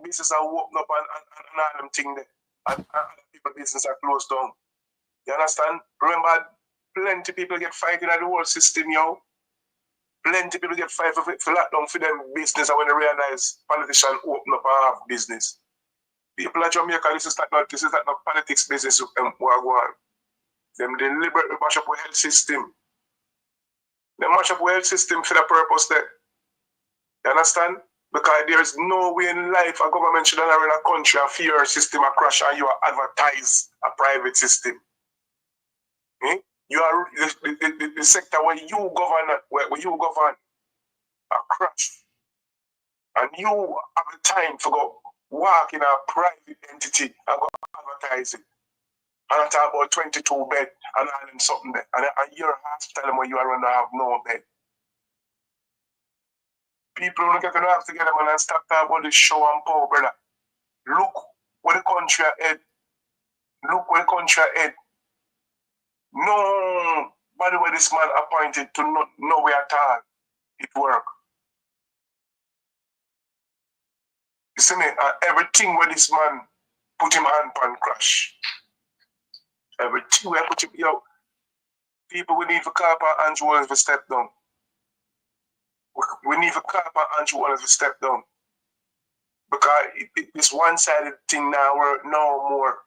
business are opened up and all them things there, and people business are closed down. You understand? Remember, plenty people get fighting at the whole system, yo. Plenty people get fighting for lockdown for them business, and when they realize politicians open up and have business. People at Jamaica, this is not politics business wagwan. Them deliberately mash up with health system. They mash up with health system for the purpose there. You understand? Because there is no way in life a government should run a country and fear your system a crash and you advertise a private system. You are the sector where you govern a crash. And you have the time to go walk in a private entity and go advertise it. And I talk about 22 bed and all them something there. And your hospital where you are going to have no bed. People don't get to have together, man, and stop talking about this show and power, brother. Look where the country ahead. Nobody where this man appointed to nowhere at all. It work. You see me? Everything where this man put him hand pan crash. Everything where put him, yo. People we need for Carper and Andrew Wallace to step down. We need for Carper and Andrew Wallace to step down. Because it's one-sided thing now where no more.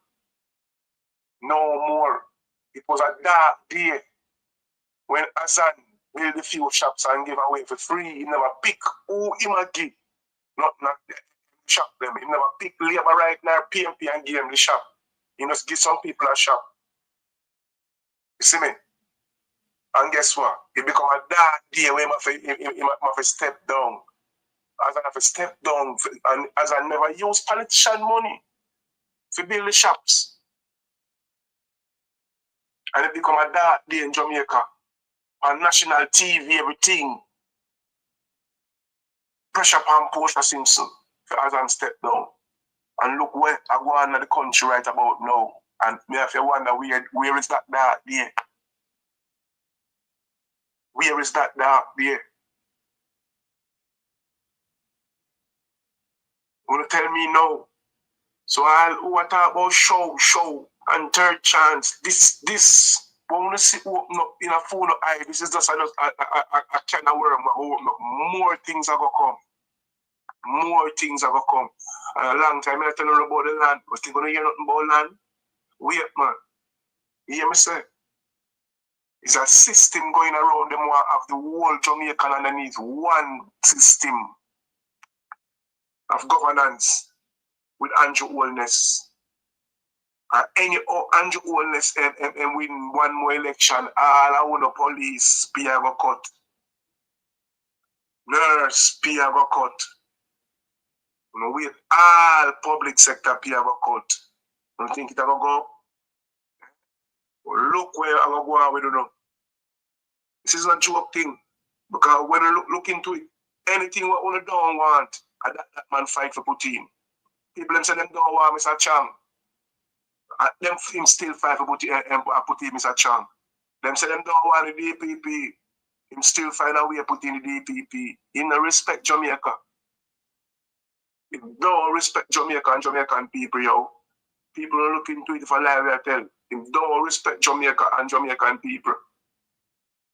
It was a dark day when Hassan build a few shops and give away for free. He never pick who him a give. Not shop them. He never pick labor right now, PMP and give them the shop. He must give some people a shop. You see me? And guess what? It become a dark day where he have to step down. As I have to step down, and as I never use politician money to build the shops. And it become a dark day in Jamaica. On national TV, everything. Pressure upon Portia Simpson as I'm step down. And look where I go on in the country right about now. And me have to wonder where is that dark day? Where is that dark day? You want to tell me no? So who I talk about show, and third chance. This, when we see open up in a phone eye, this is just a kind of worm. More things are going to come. More things are going to come. And a long time I tell you about the land, but you're going to hear nothing about land. Wait, man. You hear me say? It's a system going around them who have the whole Jamaican underneath one system of governance with Andrew Holness. Any Andrew Holness and win one more election, all I want the police, pay a go cut. Nurse, pay a go cut. You know, with all public sector pay a go cut. You think it a go? Look where I go on with you know. This is a joke thing. Because when you look into it, anything what you don't want, that man fight for Putin. People them say them don't want Mr. Chang. Them him still fight for Putin and Putin Mr. Chang. Them say them don't want the DPP. Him still find a way to put in the DPP. He don't respect Jamaica. He don't respect Jamaica and Jamaican people, yo. People are looking to it for life, I tell. He don't respect Jamaica and Jamaican people.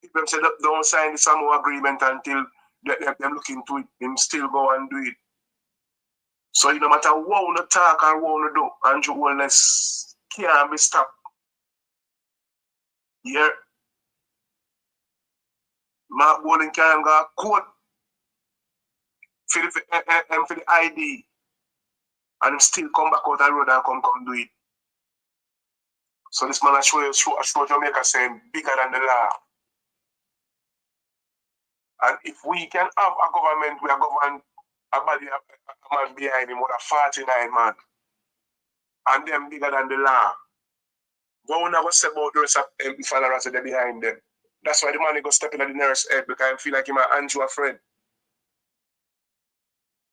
People say don't sign the Samoa agreement until them look into it. Him still go and do it. So no matter what you talk and what you do, Andrew Holness can't be stopped. Yeah. Mark Bolin can't go court for the ID and still come back out the road and come do it. So this man show Jamaica saying bigger than the law. And if we can have a government where government a man behind him with a 49 man and them bigger than the law, what we never say about the rest of them followers that are behind them. That's why the man go step in the nurse head because I feel like him and Andrew a friend.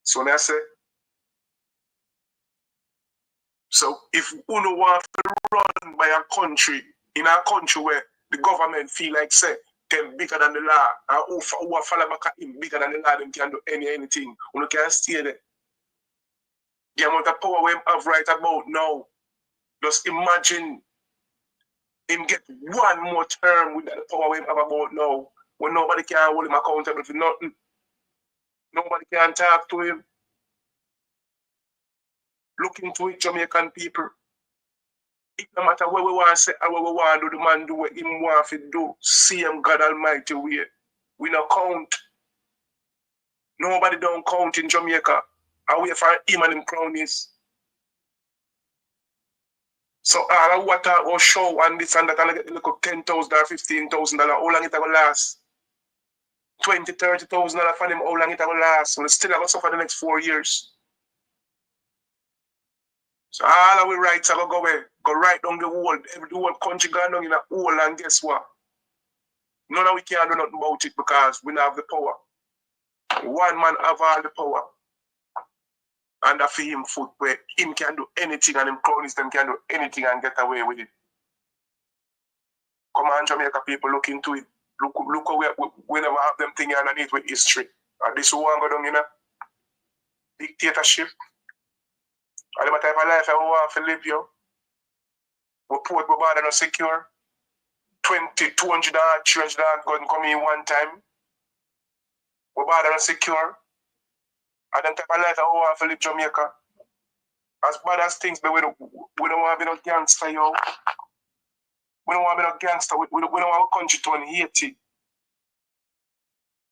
So I say, so if you don't want to run by a country, in a country where the government feel like say them bigger than the law, and who follow back at him bigger than the law, them can do anything. You can't stay there. The amount of power we have right about now, just imagine him get one more term with the power we have about now, when nobody can hold him accountable for nothing. Nobody can talk to him. Look into it, Jamaican people. It no matter what we want to say and what we want to do, the man do what him want to do. See him God Almighty way. We no count. Nobody don't count in Jamaica. And we for him and him cronies. So all of what I will show and this and that and I get look up $10,000 or $15,000. How long it will last? $20,000, $30,000 for them, how long it will last? We'll still have to suffer the next 4 years. So all our rights are go away, go right down the whole country gone down in a hole, and guess what? None of we can't do nothing about it because we don't have the power. One man have all the power. And for him foot where him can do anything and him cronies them can do anything and get away with it. Come on, Jamaica people, look into it. Look how we never have them thing underneath with history. And this one go down in a dictatorship. And the type of life I want to live, yo. We port we border not secure. 200 300 gun come in one time. We border not secure. And the type of life I want to live Jamaica. As bad as things, but we don't want to be no gangster, yo. We don't want to be no gangster. We don't want our country to 180.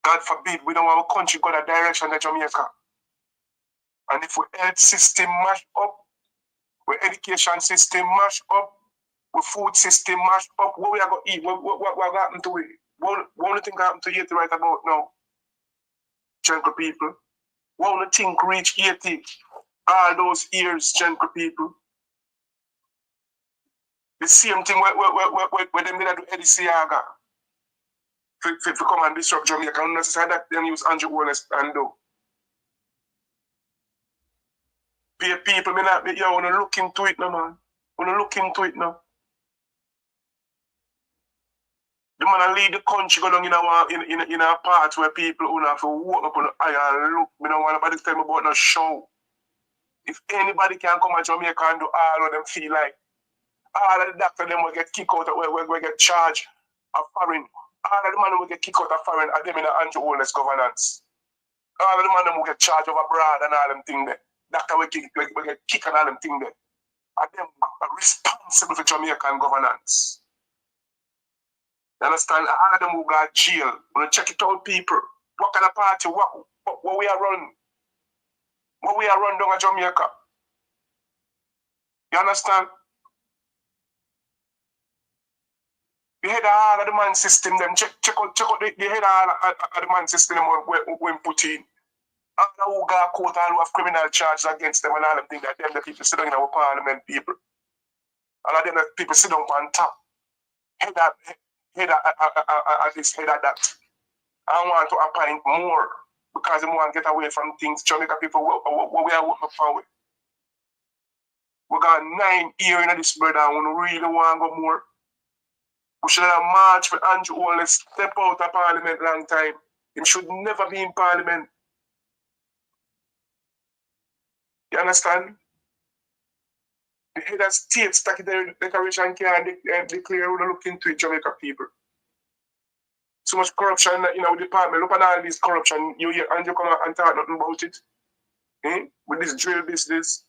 God forbid, we don't want our country go that direction that Jamaica. And if we health system mash up, we education system mash up, we food system mash up, what we are going to eat? What happened to it? What only thing happened to Haiti right about now? Jungle people. What only thing reach Haiti? All those years, jungle people. The same thing where them did do Eddie Siaga. If you come and disrupt Jamaica, I'm not saying that them use Andrew Wallace and do. People may not be, yo, wanna look into it now, man. Wanna look into it now. The man lead the country go down in a part where people who have to walk up on the eye and look. I don't want nobody to tell me about no show. If anybody can come to Jamaica and do all of them feel like all of the doctors them will get kicked out, will get charged of foreign. All of the man will get kicked out of foreign and them in the Andrew Wallace governance. All of the man will get charged of abroad and all them things there. Doctor will get kicked and all them things there. And them are responsible for Jamaican governance. You understand? All of them who got jail. When check it out, people. What kind of party? What we are run? What we are run down at Jamaica? You understand? The head of all of the man system, them check out the head of all of the man system when put in. All who got court, all who have criminal charges against them and all them things that them the people sit down in our parliament, people. All of them the people sit down on top. Head of this, head of that. I want to appoint more because they want to get away from things. Jamaica people, what we are working for. We got 9 years in this brother and we really want to go more. We should have marched for Andrew Wallace step out of parliament long time. He should never be in parliament. You understand? The head of state statutory declaration can declare we look into it, Jamaica people. So much corruption in our department. Look at all this corruption. You hear Andrew come and talk nothing about it. With this drill business.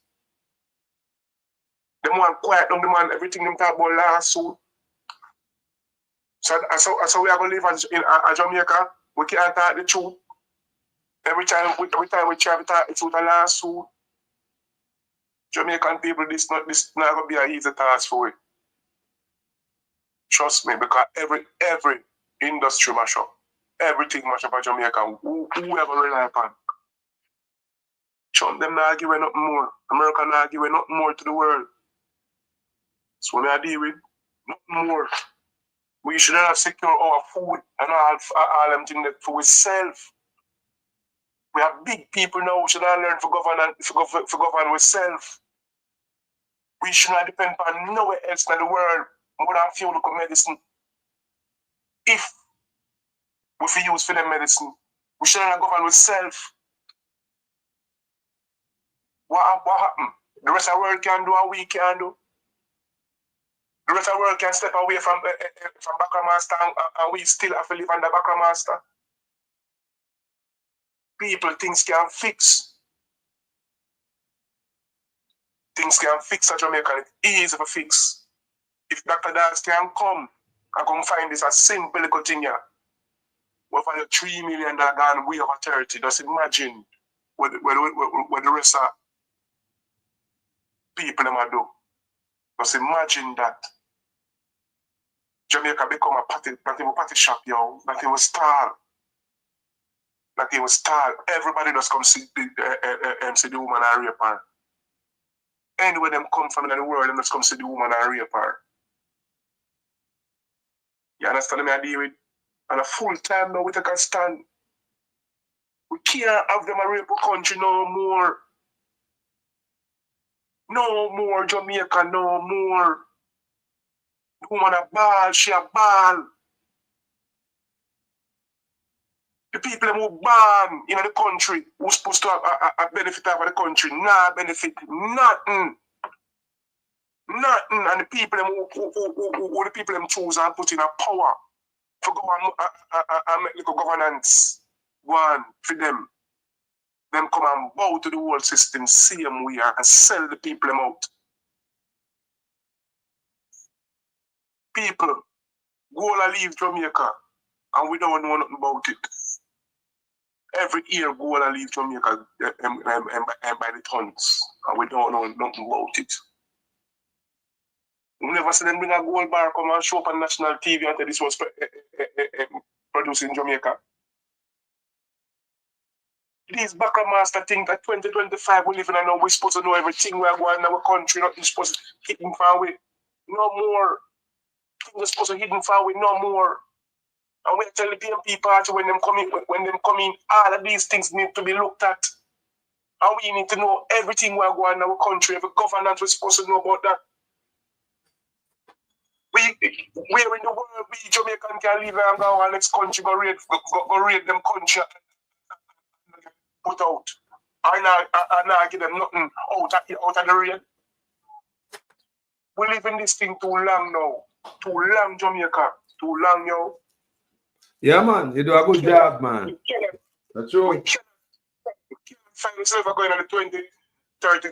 Them want quiet down the man, everything them talk about lawsuit. So we are going to live in Jamaica. We can't talk the truth. Every time we try to talk the truth, a lawsuit. Jamaican people, this not going to be an easy task for it. Trust me, because every industry mash up. Everything mash up at Jamaica. Whoever rely upon. Trump them not giving nothing more. America not giving nothing more to the world. That's what we are dealing with. Nothing more. We should have secure our food and all them things for ourselves. We have big people now. We should have learned for govern ourselves. We should not depend on nowhere else in the world more than few local medicine. If we use for them medicine, we should not govern ourselves. What happened? The rest of the world can do what we can do. The rest of the world can step away from background master and we still have to live under background master. People, things can fix. Things can fix at Jamaica. It's easy to fix. If Dr. Dawez can come and come find this a simple little thing here. What for your $3 million gone way over 30? Just imagine what the rest of people them do. Just imagine that. Jamaica become a party shop, yo. That it was stall. That it was stall. Everybody just come see the woman and rape her. Anywhere them come from in the world, them just come see the woman and rape her. You understand me I deal with? And a full time now we take a stand. We can't have them a rape our country no more. No more Jamaica, no more. The woman a ball, she a ball. The people who born in the country who supposed to have a benefit out of the country, nah benefit, nothing. Nothing. And the people who the people them choose and put in a power to go and make the governance one for them. Them come and bow to the whole system, same way and sell the people them out. People go and leave Jamaica and we don't know nothing about it. Every year gold and leave Jamaica and by the tons. And we don't know nothing about it. We never see them bring a gold bar come and show up on national TV until this was produced in Jamaica. These backer master think that 2025 we live in and now we're supposed to know everything we are going in our country, nothing supposed to hidden far away. No more. Things are supposed to hidden far away, no more. And we tell the PMP party when them come in, all of these things need to be looked at. And we need to know everything we are going in our country, every governance we're supposed to know about that. Where in the world we Jamaican can live and go our next country, go raid them country put out. I not give them nothing out of the raid. We live in this thing too long now. Too long, Jamaica. Too long, yo. Yeah, man. You do a good job, man. That's true. We can't find ourselves going on the 2030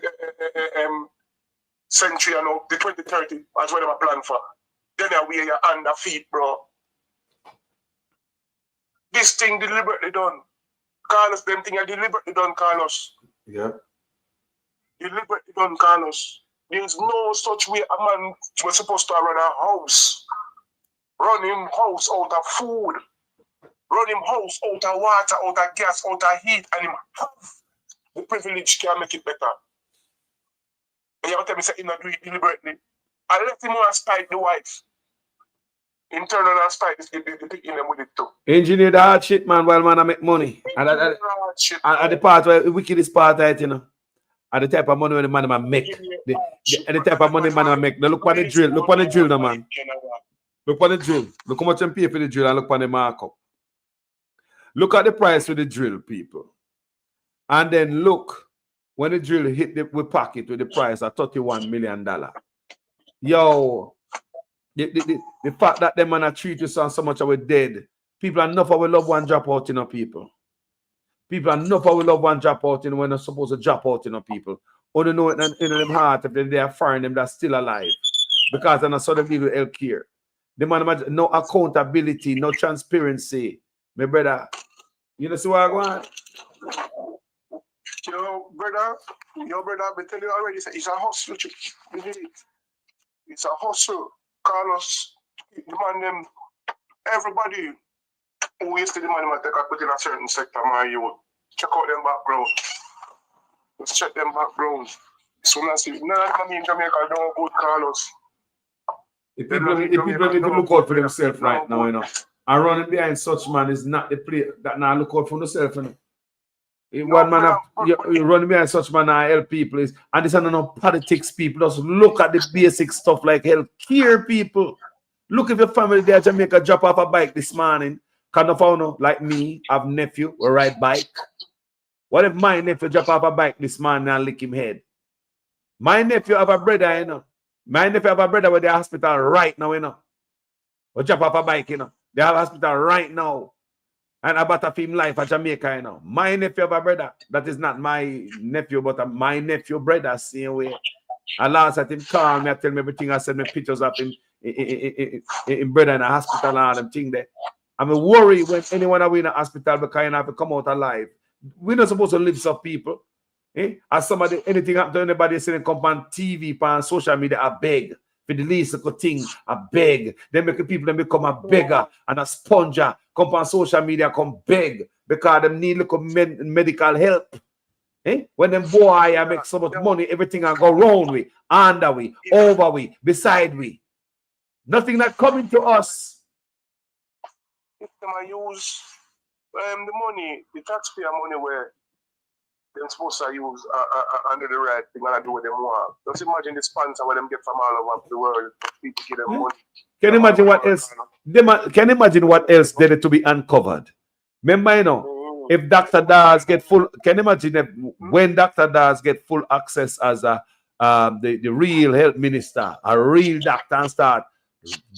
century, you know, the 2030. That's what I'm planning for. Then we are your under feet, bro. This thing deliberately done. Carlos, them thing are deliberately done, Carlos. Yeah. Deliberately done, Carlos. There's no such way a man was supposed to run a house. Run him house out of food. Run him house out of water, out of gas, out of heat, and him have the privilege can make it better. And you have to tell me say he not do it deliberately. I let him want to spite the wife. Internal and spite the in them with it too. Engineer the hard shit, man, while man I make money. And at the part where the wickedest part right, you know. At the type of money when the man I make. The type of money man I make. Now look on the drill. Look on the drill now, man. Look on the drill. Look how much you pay for the drill and look on the markup. Look at the price for the drill, people. And then look when the drill hit the pocket with the price of $31 million. Yo, the fact that them man are treat you so much of we dead. People are enough of we love one drop out, you know, people. People are enough of we love one drop out, you know, when they're supposed to drop out, you know, people. Only know it in them heart if they are foreign them that's still alive. Because they're not so them deal with health care. The man no accountability, no transparency. My brother, you know see what I want? Yo, brother, I've been telling you already, it's a hustle. It's a hustle. Carlos, the man them, everybody who wasted the money take up within a certain sector, man, you check out them background. Let's check them background. So as you I mean Jamaica don't good, Carlos. If people need to look out for themselves right now, you know. And running behind such man is not the play that now look out for themselves, you know. One man you running behind such man and help people is, and this is not politics, people. Just look at the basic stuff like health care, people. Look if your family there Jamaica drop off a bike this morning. Kind of found like me, have nephew or ride bike. What if my nephew drop off a bike this morning and lick him head? My nephew have a brother, you know. My nephew have a brother with the hospital right now, you know. Or drop off a bike, you know. They have a hospital right now. And about a film life at Jamaica, you know. My nephew have a brother. That is not my nephew, but my nephew brother, same way. And last at him call me, I tell me everything. I send me pictures of him in brother in a hospital and all them thing there. I'm worried when anyone are in a hospital because you have to come out alive. We're not supposed to live some people. As somebody, anything happen to anybody saying come on TV, on social media, I beg. For the least little thing, I beg. They make the people them become a beggar and a sponger. Come on social media, come beg because they need little medical help. When them boy I make so much money, everything I go round we, under we, over we, beside we. Nothing that coming to us. If they use the money, the taxpayer money where they're supposed to use under the right thing and do what they want. Just imagine the sponsor where them get from all over the world. People give them money. Can you imagine what else? Can you imagine what else needed to be uncovered? Remember, you know, if Dr. Dawez get full, can you imagine if when Dr. Dawez get full access as the real health minister, a real doctor, and start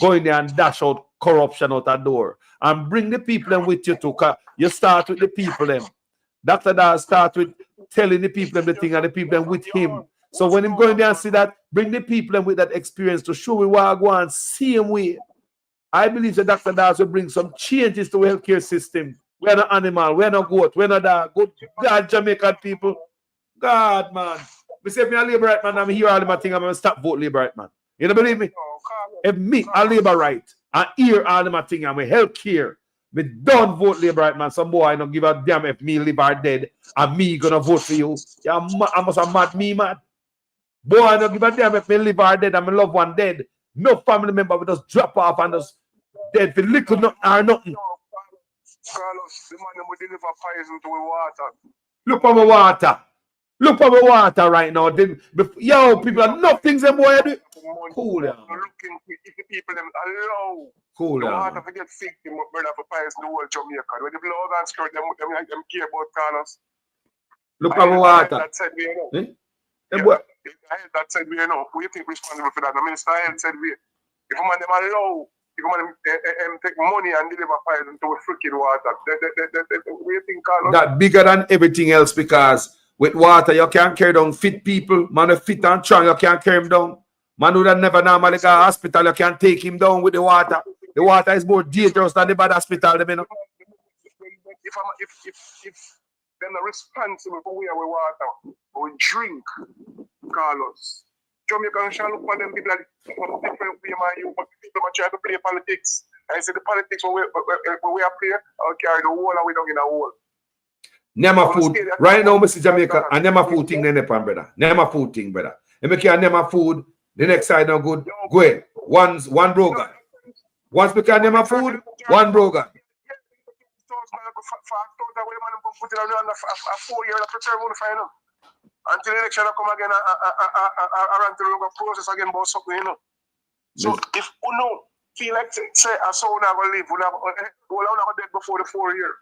going there and dash out corruption out the door and bring the people them with you too. You start with the people them. Dr. Dawez start with telling the people the thing and the people with him. So when him going there and see that, bring the people with that experience to show we what I go and see him with. I believe that Dr. Dawez will bring some changes to the healthcare system We're not animal. We're not goat. We're not dog. Good God, Jamaican people. God, man. We say if me a labor right man, I'm here all my thing, I'm gonna stop vote labor right man. You don't believe me? If me a labor right, I hear all my thing, I'm a health care. Me don't vote labor right man. Some boy I don't give a damn if me live or dead and me gonna vote for you. I must have mad me mad. Boy, I don't give a damn if me live or dead and my loved one dead. No family member will just drop off and just dead for little or nothing. Carlos, the man will deliver poison to the water. Look for my water. Look for my water right now. Yo, people are nothing them boy do. Cool down. Looking if the people them allow cool the down. water to get sick, they brother for poison the whole Jamaica. When the blood and skirt them care about Carlos. Look for my water. That said we know. That said we know. Who you think responsible for that? The Minister of Health said we. If a man them allow, if a man them take money and deliver poison to a freaking water, what do you think, Carlos? That bigger than everything else because with water you can't carry down fit people. Man fit and strong, you can't carry him down. Man who that never normally go to hospital, you can't take him down with the water. The water is more dangerous than the bad hospital, you know. If they're not responsible for where we water or drink, Carlos. Jamaicans shall look for them people like different way, man. But people try to play politics. I say the politics when we are play, I'll carry the whole and we don't get a whole. Name a food. Right now, Mr. Jamaica, I name a food thing, then brother. Name a food thing, brother. If you can name a food, the next side no good. Go ahead. One brogan. Once we can name a food, one brogan. Until the election come again, around the local process again about something, you know. So if you know, feel like say I saw now go live, we'll have dead before the 4 year.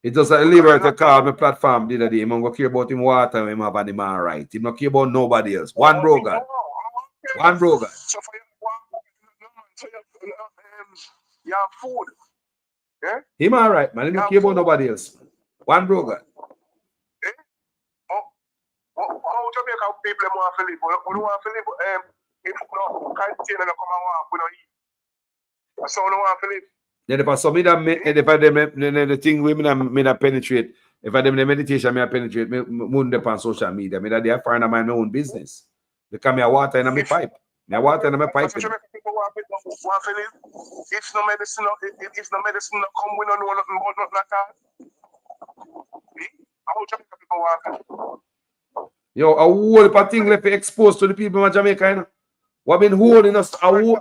It does a liberate to call my platform the other day. I'm going to care about him water and him have an man right. He don't care about nobody else. One brogan. One brogan. So for you have food. Yeah? Him all right, man. He don't care about nobody else. One brogan. How Jamaica people want to live? We want to live. If no container come and walk, we don't eat. That's how we want to live. Then if I saw me that, if I the thing women me that penetrate, if I them the meditation me penetrate, me wouldn't depend on social media. Me that they are fine on my own business. Because me a water in my pipe. Me a water in my pipe. If no medicine, if no medicine come, we don't know nothing about nothing like that. How Jamaica people want to. Yo, a whole heap of thing left exposed to the people of Jamaica, you know. What been holding us, a whole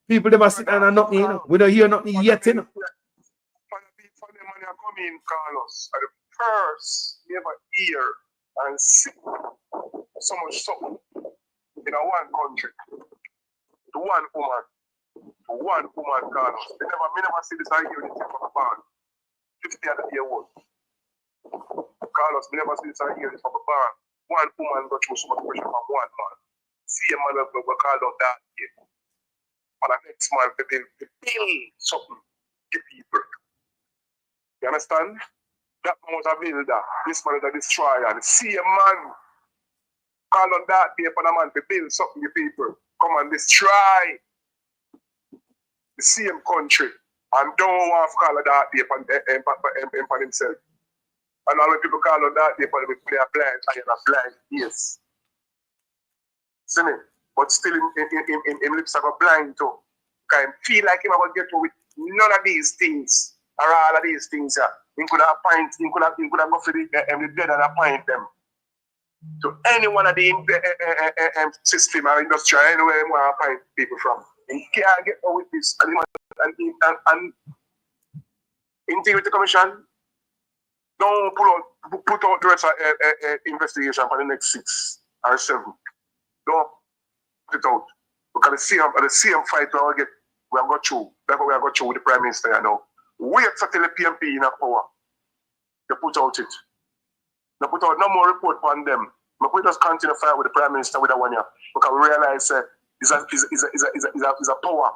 people them are sitting and nothing, you know. We don't hear nothing yet, you know. For the money come in, Carlos, at the first, never hear and see so much something in a one country. To one woman, Carlos. Me never see this unity from a barn. 50 other year old. Carlos, me never see this unity from a barn. One woman got through so much pressure from one man. See a man will call out that year. And the next man to build something to people. You understand? That man was a builder. This man is a destroyer. And see a man call on that day for the man to build something to people. Come and destroy the same country. And don't want to call on that day for himself. And all the people call on that day for them to play a blind, I am a blind, yes. See me? But still in lips of a blind too. Because I feel like him about to get with none of these things. Or all of these things. He could have appointed, he could have go for the dead and appoint them. To any one of the system or industry, anywhere he want to appoint people from. He can't get out with this. And Integrity Commission, don't put out the rest of investigation for the next 6 or 7. Don't put it out. Because the same fight we have got through. That's what we have got through with the Prime Minister now. Wait until the PMP in power. They put out it. They put out no more report on them. But we just continue to fight with the Prime Minister with that one year. Because we realize it's a power.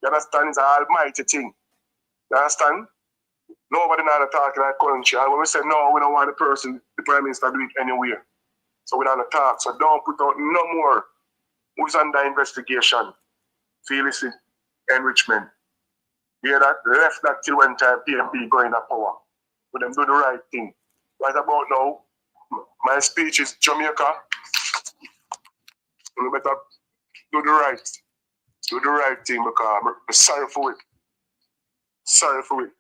You understand? It's an almighty thing. You understand? Nobody now talk in that country. And when we say no, we don't want the Prime Minister do it anywhere. So we don't talk. So don't put out no more who's under investigation. Illicit enrichment. You hear that? Left that till when time PMP going to power. But them do the right thing. Right about now, my speech is Jamaica. You better do the right thing because I'm sorry for it. Sorry for it.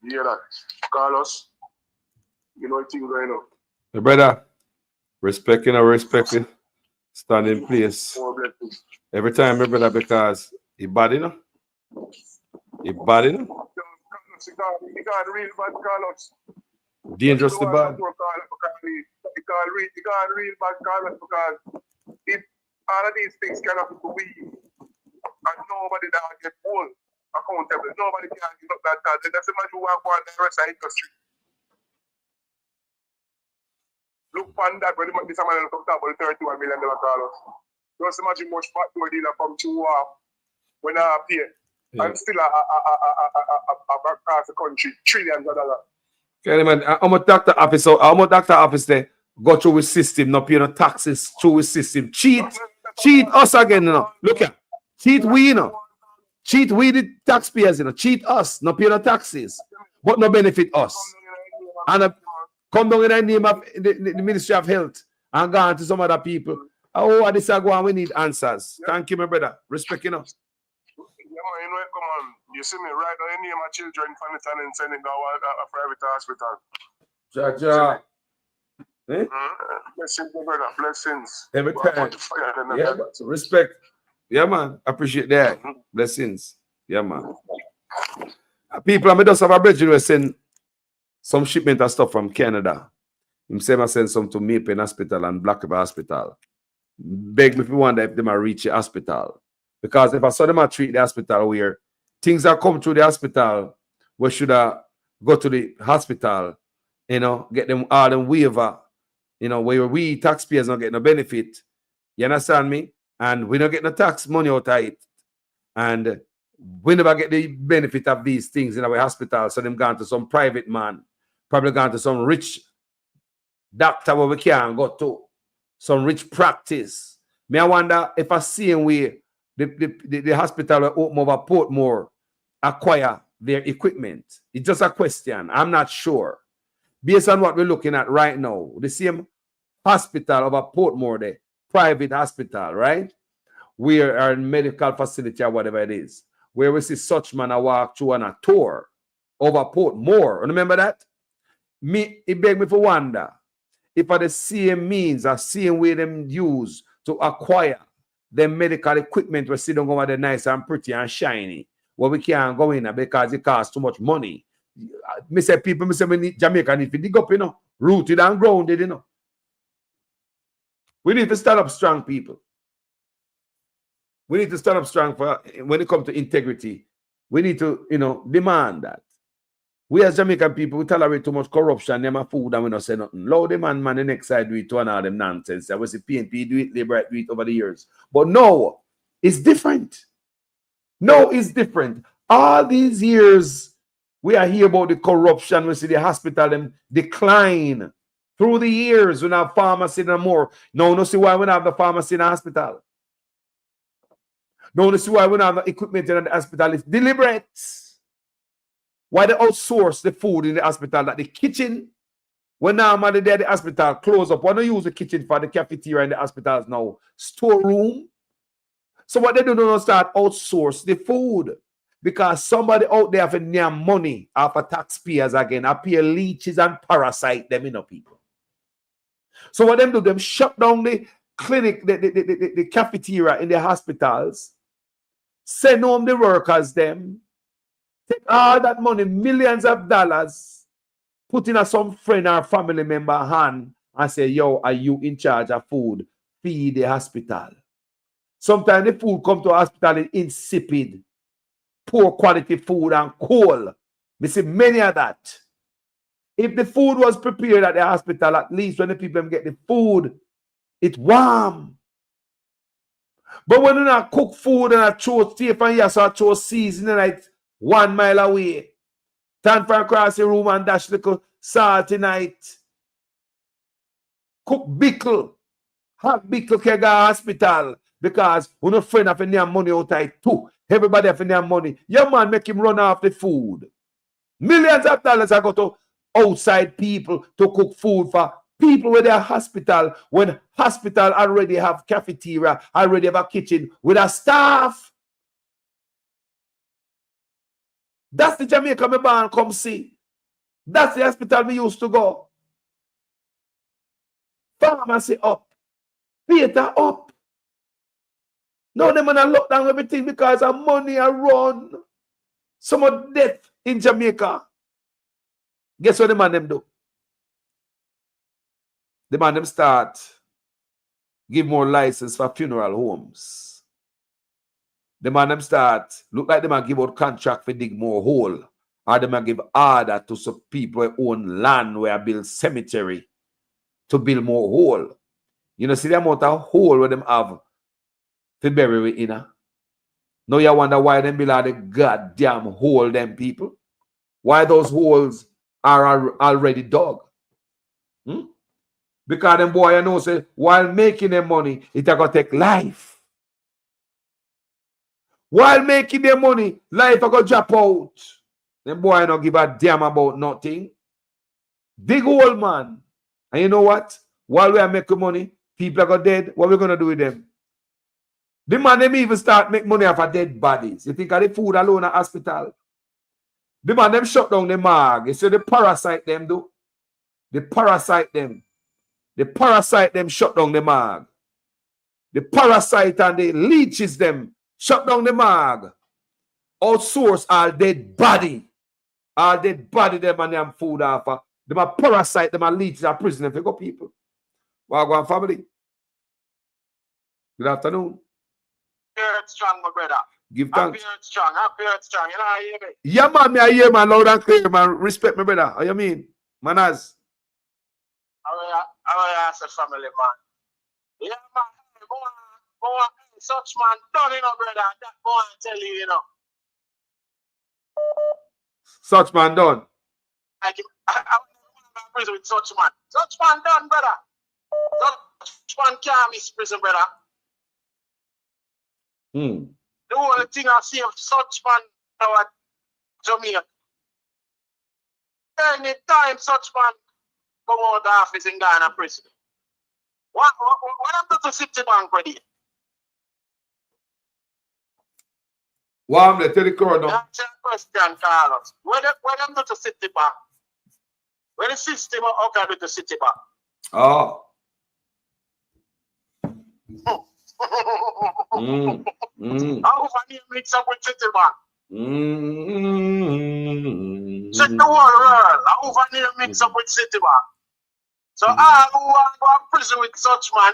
You hear that? Carlos, you know what thing going on. My brother, respecting or respecting, stand in place. Every time, my brother, because he bad, you know? He bad, you know? He got real bad, Carlos. Dangerously bad. He got real bad, Carlos, because if all of these things cannot be believed and nobody that get hold accountable, nobody can give up that task. That's imagine who are going the rest of the industry. Look on that when this man will come talk about $31 million, Carlos. Just imagine much fat door dealer come to when I appear. And still across the country, trillions of dollars. Okay, man, I'm a doctor office there. Go through with system, not pay no taxes through with system. Cheat us again, you know. Look at cheat we, you know. Cheat we the taxpayers, you know. Cheat us, not pay no taxes, but no benefit us. And come down in the name of the Ministry of Health and go on to some other people. Oh, this is going. We need answers. Thank you, my brother. Respect, you know. Yeah, you know, come on. You see me right now, you name my children from it and send it to a private hospital. Ja. Blessings, my brother. Blessings. Every time. Yeah, so respect. Yeah, man. Appreciate that. Blessings. Yeah, man. People, I just have a bridge who send some shipment of stuff from Canada. Him say I send some to Maple Hospital and Black River Hospital. Beg me if you wonder if they might reach the hospital. Because if I saw them treat the hospital where things that come through the hospital, we should go to the hospital, you know, get them all them waiver, you know, where we taxpayers don't get no benefit. You understand me? And we don't get no tax money out of it. And we never get the benefit of these things in our hospital. So them gone to some private man, probably gone to some rich doctor where we can't go to, some rich practice. Me, I wonder if I see way the hospital will open over Portmore acquire their equipment. It's just a question. I'm not sure. Based on what we're looking at right now, the same hospital over Portmore, the private hospital, right? We are in medical facility or whatever it is, where we see such man I walk through on a tour over Portmore. Remember that? It begged me for wonder if are the same means or same way them use to acquire the medical equipment we see them over there nice and pretty and shiny. Well, we can't go in there because it costs too much money. Me say people, we need Jamaica need to dig up, you know, rooted and grounded, you know. We need to stand up strong, people. We need to stand up strong for when it comes to integrity. We need to, you know, demand that. We as Jamaican people, we tolerate too much corruption, them have food and we don't say nothing. Low the man the next side do it to all them nonsense. I was the PNP do it, Labour do it over the years. But no, it's different. No, it's different. All these years, we are hear about the corruption. We see the hospital them decline. Through the years, we have pharmacy no more. No see why we don't have the pharmacy in the hospital. No see why we don't have the equipment in the hospital. It's deliberate. Why they outsource the food in the hospital? That the kitchen, when normally they're the hospital close up, why don't use the kitchen for the cafeteria in the hospitals now? Storeroom. So what they do, they start outsource the food. Because somebody out there for near money after taxpayers again, appear leeches and parasite them, you know, people. So what them do, them shut down the clinic, the cafeteria in the hospitals, send home the workers them, take all that money, millions of dollars, put in some friend or family member hand and say, yo, are you in charge of food? Feed the hospital. Sometimes the food come to the hospital is insipid, poor quality food and cold. We see many of that. If the food was prepared at the hospital, at least when the people get the food, it's warm. But when you not cook food and I throw safe and yes, I throw seasoning like 1 mile away, turn from across the room and dash little salt tonight. Cook bickle. Hot bickle can go to hospital because we're not friend of any money out of it too. Everybody have any money. Your man make him run off the food. Millions of dollars are go to outside people to cook food for people with their hospital, when hospital already have cafeteria, already have a kitchen with a staff. That's the Jamaica me born come see. That's the hospital we used to go. Pharmacy up. Theater up. Now them gonna lock down everything because of money and run. Some of death in Jamaica. Guess what the man them do? The man them start give more license for funeral homes. The man them start look like they man give out contract for dig more hole. Or they man give order to some people who own land where build cemetery to build more hole. You know, see the amount of hole where them have to bury in. Now you wonder why them build all the goddamn hole them people. Why those holes are already dug. Because them boy, you know, say, while making them money, it gonna take life. While making them money, life gonna drop out. Them boy don't give a damn about nothing. Big old man. And you know what? While we are making money, people are gonna dead. What we gonna do with them? The man them even start make money off of dead bodies. You think of the food alone at hospital? The man them shut down the morgue. You see the parasite them do? The parasite them. The parasite them shut down the morgue. The parasite and the leeches them shut down the morgue. Outsource all dead body. All dead body them and them food offer. Them a parasite, them a leeches are prison if you go people. Wagwan family. Good afternoon. Happy Earth strong, my brother. Give thanks. Happy Earth strong, happy Earth strong. You know how you hear me? Yeah, man, me I hear man loud and clear, man. Respect me, brother. How you mean? Manas. I say family, man. Yeah, man. Go on, such man done, you know, brother. That boy I tell you, you know. Such man done. I prison with such man. Such man done, brother. Such man can't miss prison, brother. The only thing I see of such man now at Jamaica. Anytime such man come out of the office in Ghana prison. What happened to Citibank already? What I'm tell the crowd now? That's your question, Carlos. What them do to Citibank? Where the system okay with the Citibank? Oh. How over here mix up with Citibank? Check the whole world. How over here mix up with Citibank? So all who want to go to prison with such man,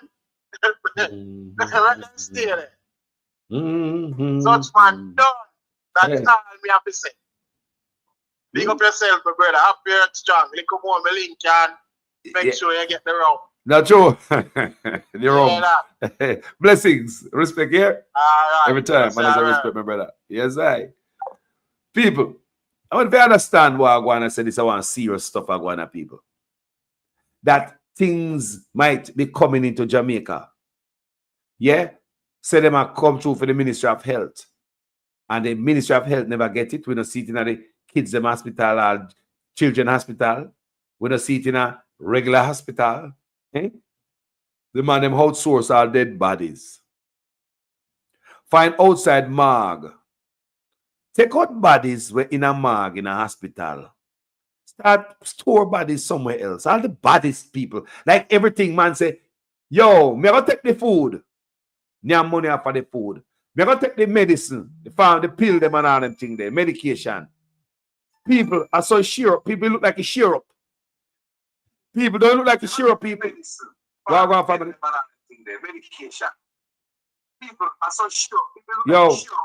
let them stay there. Such man done. That's all me have to say. Big up yourself, my brother. Happy Earth strong. Look more my link and make sure you get the round. Not true. The blessings. Respect here. Right. Every time. Man, I respect my brother. Yes, I. People, I want to understand why I want to say this. I want serious stuff I want to people. That things might be coming into Jamaica. Yeah? Say them are come through for the Ministry of Health. And the Ministry of Health never get it. We don't see it in the kids them hospital or children hospital. We don't see it in a regular hospital. Eh? The man them outsource all dead bodies. Find outside morgue. Take out bodies were in a morgue in a hospital. Start store bodies somewhere else. All the bodies people. Like everything man say, yo, me gonna take the food. Me have money for the food. Me gonna take the medicine, the pill them and all them thing there, medication. People are so sure. People look like a syrup. People don't look like a syrup people. Go on, family. Medication. People are so sure. People look Yo, like syrup.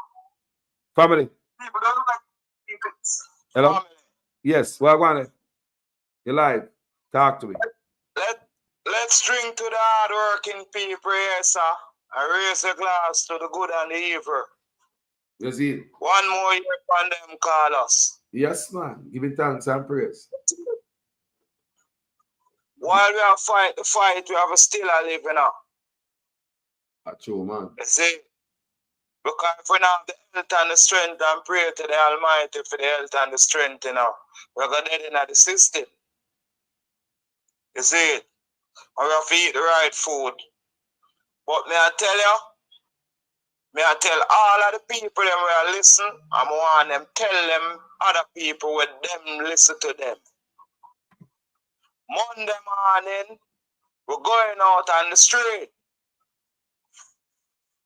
family. People don't look like people. Hello? Family. Yes, well, go on. You're live. Talk to me. Let's drink to the hard-working people here, sir. And raise a glass to the good and the evil. You see? One more year from them call us. Yes, man. Giving thanks and praise. While we are fight the fight, we have still a living up. That's true, man. You see? Because if we don't have the health and the strength and pray to the Almighty for the health and the strength, you know, we're going to dead in the system. You see it? Or we have to eat the right food. But may I tell you, may I tell all of the people that will listen, I want them tell them other people with them listen to them. Monday morning, we're going out on the street.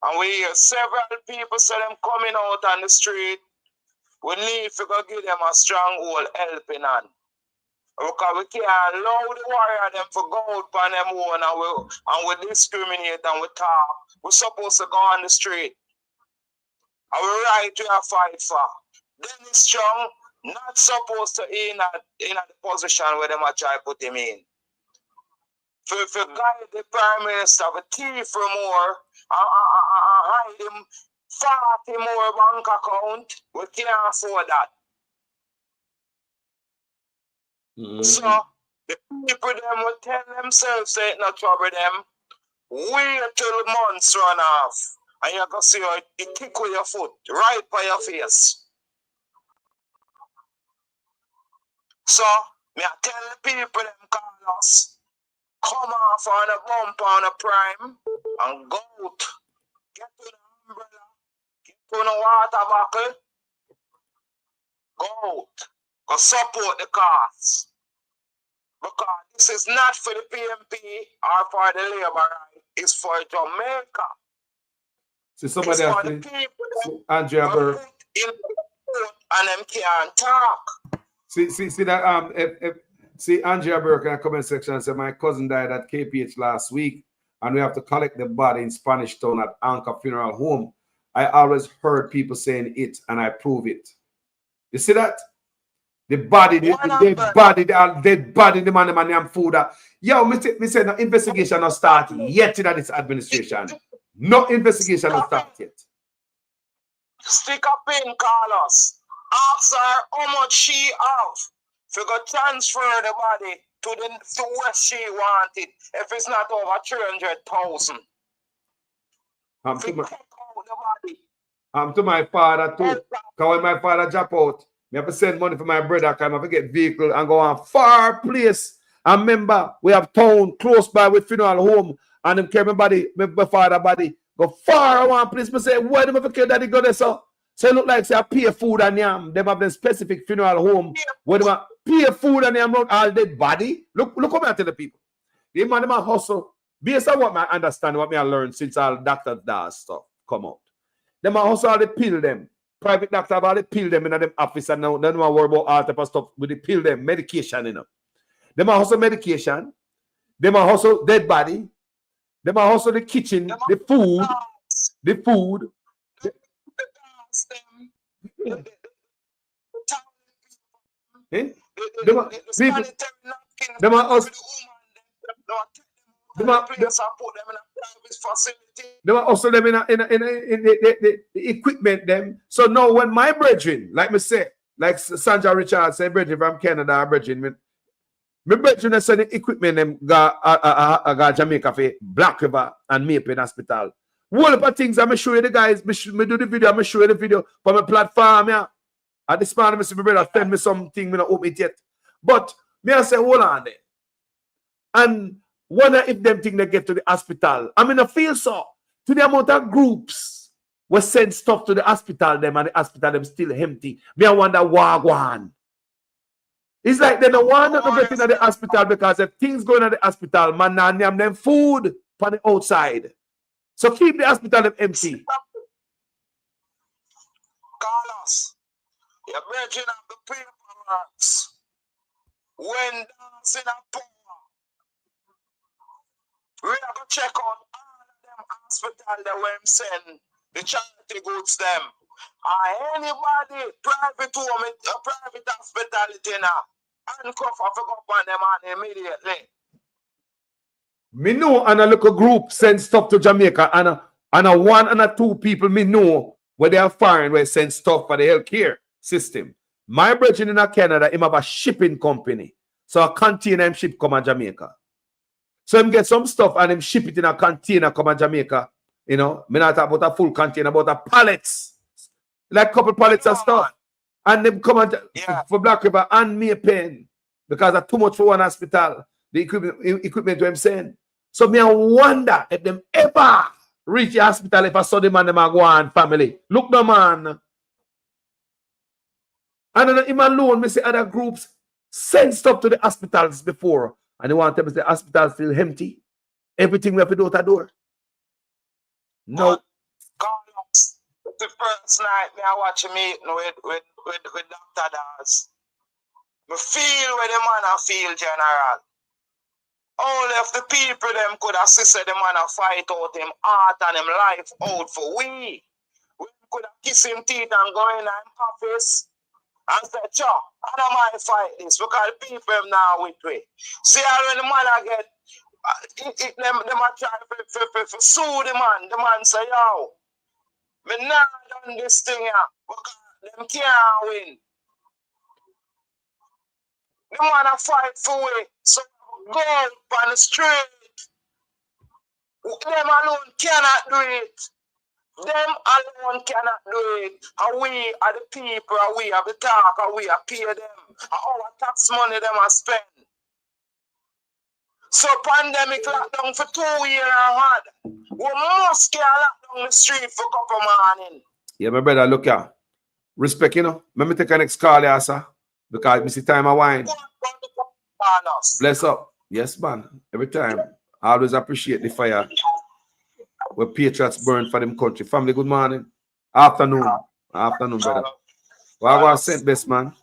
And we hear several people say them coming out on the street. We need to go give them a stronghold helping hand. Because we can't allow the warrior them to go out on them own and we discriminate and we talk. We're supposed to go on the street. And we right to fight for. Dennis Strong not supposed to be in the position where they might try to put him in. For guide the Prime Minister, for thief for more, hide him 40 more bank account, we can't afford that. So, the people them will tell themselves say it's not trouble them. Wait till the months run off. And you're going to see how it kick with your foot, right by your face. So, me I tell the people them call us, come off on a bump on a Prime and go out. Get to the umbrella, get to the water bottle, go out. Go support the cause. Because this is not for the PMP or for the Labour right, it's for Jamaica. See, somebody it's has for the to, people Andrea Burr. in the and them can't talk. See that see Andrea Burke in the comment section said my cousin died at KPH last week and we have to collect the body in Spanish Town at Anchor Funeral Home. I always heard people saying it and I prove it. You see that? The body, the dead body, the man food. Yo, me say no investigation not start yet in this administration. No investigation not start yet. Stick up in, Carlos. Ask her how much she have. If you go transfer the body to where she wanted, if it's not over 300,000. To my father too. Because when my father drop out, I have to send money for my brother because I have to get vehicle and go on far place. And remember, we have town close by with funeral home and them carry my body, my father body, go far one place. I say, why do I care that he go there so? So it look like say I pay food and yam. They have the specific funeral home where they pay food and yam not all dead body. Look how I tell the people. The man them hustle. Based on what I understand, what I learned since all Dr. Dawez stuff come out. Them hustle all the pill them. Private doctor have all the pill them in them office and now they don't worry about all type of stuff with the pill them, medication in them. Them hustle medication. Them hustle dead body. Them hustle the kitchen, the food. They were also them in the equipment them. So now when my brethren, like me say, like Sandra Richards say, brethren from Canada, brethren, my brethren send the equipment them got Jamaica for Black River and Maple Hospital. Whole of things I'm show you the guys, me do the video, I'm show you the video from my platform. Yeah. At this point, I see my brother send me something, me not open it yet. But me I say, hold on there. And wonder if them think they get to the hospital. I mean, I feel so. To the amount of groups we send stuff to the hospital, them and the hospital them still empty. Me I wonder wagwan. It's like they don't want to get into the hospital because if things going at the hospital, man, nah name them food from the outside. So keep the hospital empty. Carlos, your brethren of the paperworks. When dancing a power, we are going to check out all of them hospitals that we send the charity goods them. Anybody private home, a private hospitality now, handcuff off on them on immediately. Me know and a little group send stuff to Jamaica and a one and a two people me know where they are foreign where send stuff for the healthcare system. My brethren in Canada, him have a shipping company. So a container him ship come to Jamaica. So him get some stuff and him ship it in a container come to Jamaica. You know, me not talk about a full container, about a pallets. Like couple pallets of stuff. And them come and for Black River and me paying because that's too much for one hospital. The equipment to them saying. So me I wonder if them ever reach the hospital if I saw them and them go on family. Look no man. And then him alone, me say other groups send stuff to the hospitals before. And they want them to say the hospitals still empty. Everything we have to do at the door. No. Carlos, the first night me I watch a meeting with Dr. Dawez. Me feel where the man I feel, General. Only if the people them could assist the man a fight out him heart and him life out for we. We could have kiss him teeth and go in office and say, Cho, I don't mind fight this because the people them now with we. See how when the man I get them a try to sue the man. The man say, yo, me not done this thing here because them can't win. The man a fight for it. So go on the street. Them alone cannot do it. Them alone cannot do it. And we are the people, and we are the talk, and we are pay them. And our tax money them are spend. So pandemic lockdown for 2 years and hard. We must get locked down the street for a couple morning. Yeah, my brother, look here. Respect, you know. Let me take a next call here, sir. Because it's the time I wine. Bless up. Yes, man. Every time. I always appreciate the fire. Where patriots burn for them country. Family, good morning. Afternoon. Afternoon, brother. Well, I was sent best, man.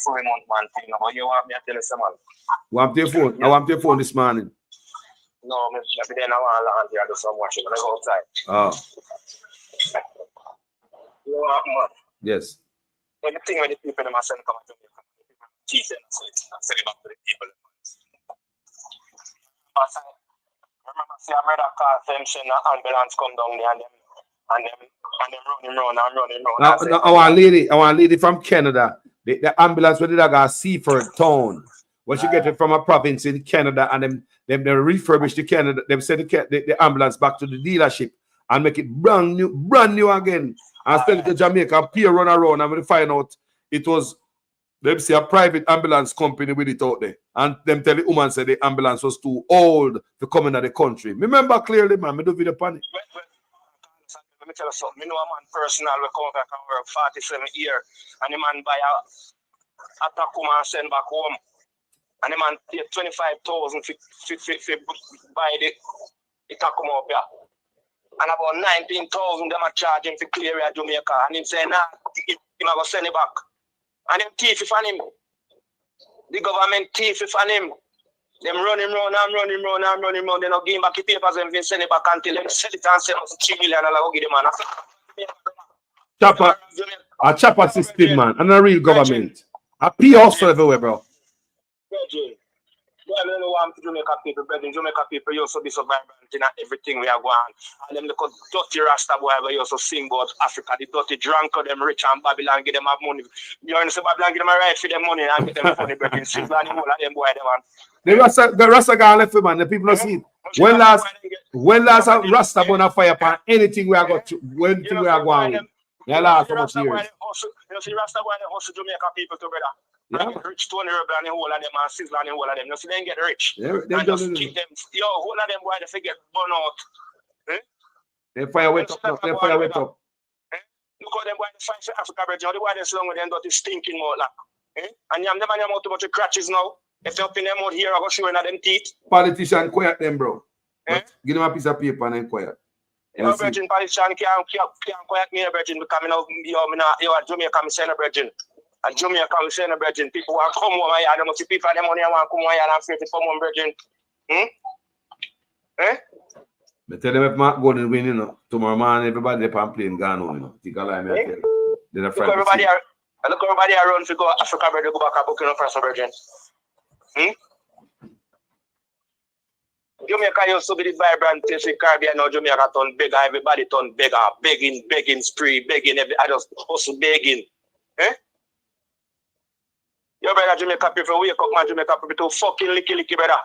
You want me to tell you something? Want your phone? I want your phone this morning. No, maybe then I want to land here do some watching. I go outside. Oh. You want man? Yes. Anything when the people them send come to me, teach them and send it back to the people. Remember, see, I made a call for them saying the ambulance come down there and them running around. I want a lady from Canada. The ambulance where did I go Seaford town. When she get it from a province in Canada and them they refurbish the Canada, them send the ambulance back to the dealership and make it brand new again. And send it to Jamaica, peer run around and we find out it was them see a private ambulance company with it out there. And them tell the woman said the ambulance was too old to come into the country. Remember clearly, man, me do video upon it. Let me tell you something. I know a man personal we come back and work 47 years and the man buy a Tacoma and send back home. And the man pay 25,000 for buy the Tacoma up here. And about 19,000 them are charging for clear at Jamaica. And him say, nah, him going to send it back. And them thief on him. The government thief on him. Them running round. They not give him back the papers and send it back until them sell it and sell us $3 million go give them man. A chopper system, man, and a real government. A P also everywhere, bro. Well, I don't know what Jamaica people, but in Jamaica people, you also be so vibrant in everything we are going. And them look at dirty Rasta boy, we also sing about Africa, the dirty drunk, them rich and Babylon, get them have money. You understand, Babylon give them a right for them money and get them funny, but in Switzerland, all of them boy, them man. The Rasta guy left, man, the people don't see it. When last a Rasta burn a fire upon anything we are going to, anything we are going. Yeah, last so much years. You see, Rasta boy, they hustle Jamaica people to brother. Yeah. Rich Tony Rebel and the whole of them and Sizzler and the whole of them. You see, they get rich. Yeah, and just keep them. Yo, whole of them boy, they forget burn out. Eh? They fire went up. They fire went up. Look how them boy they fight for Africa, bro. The boy they so long with them dirty stinking mouth like. Eh? And them out too much crutches now. If you up in them out here, I go show in them teeth. Politician quiet them, bro. Eh? Give them a piece of paper and then quiet. You know, Virgin politician can't quiet me, Virgin, because you're a Jamaica, I'm saying a Virgin. And Jamaica, I'm saying a Virgin. People want to come home here, they must see people them money and want to come home here and free to come home, Virgin. Eh? But tell them if Mark Gordon win, you know, tomorrow morning, everybody they playing gone home, you know. Think a lie, me tell you. Look everybody around to go Africa, brother, go back and book in for Virgin. Jamaica used to be the vibrant place in Caribbean. Now Jamaica turn bigger, everybody turn bigger, begging spree, begging, I just also begging. Eh? Your brother Jamaica people wake up, man, Jamaica people to fucking licky, brother.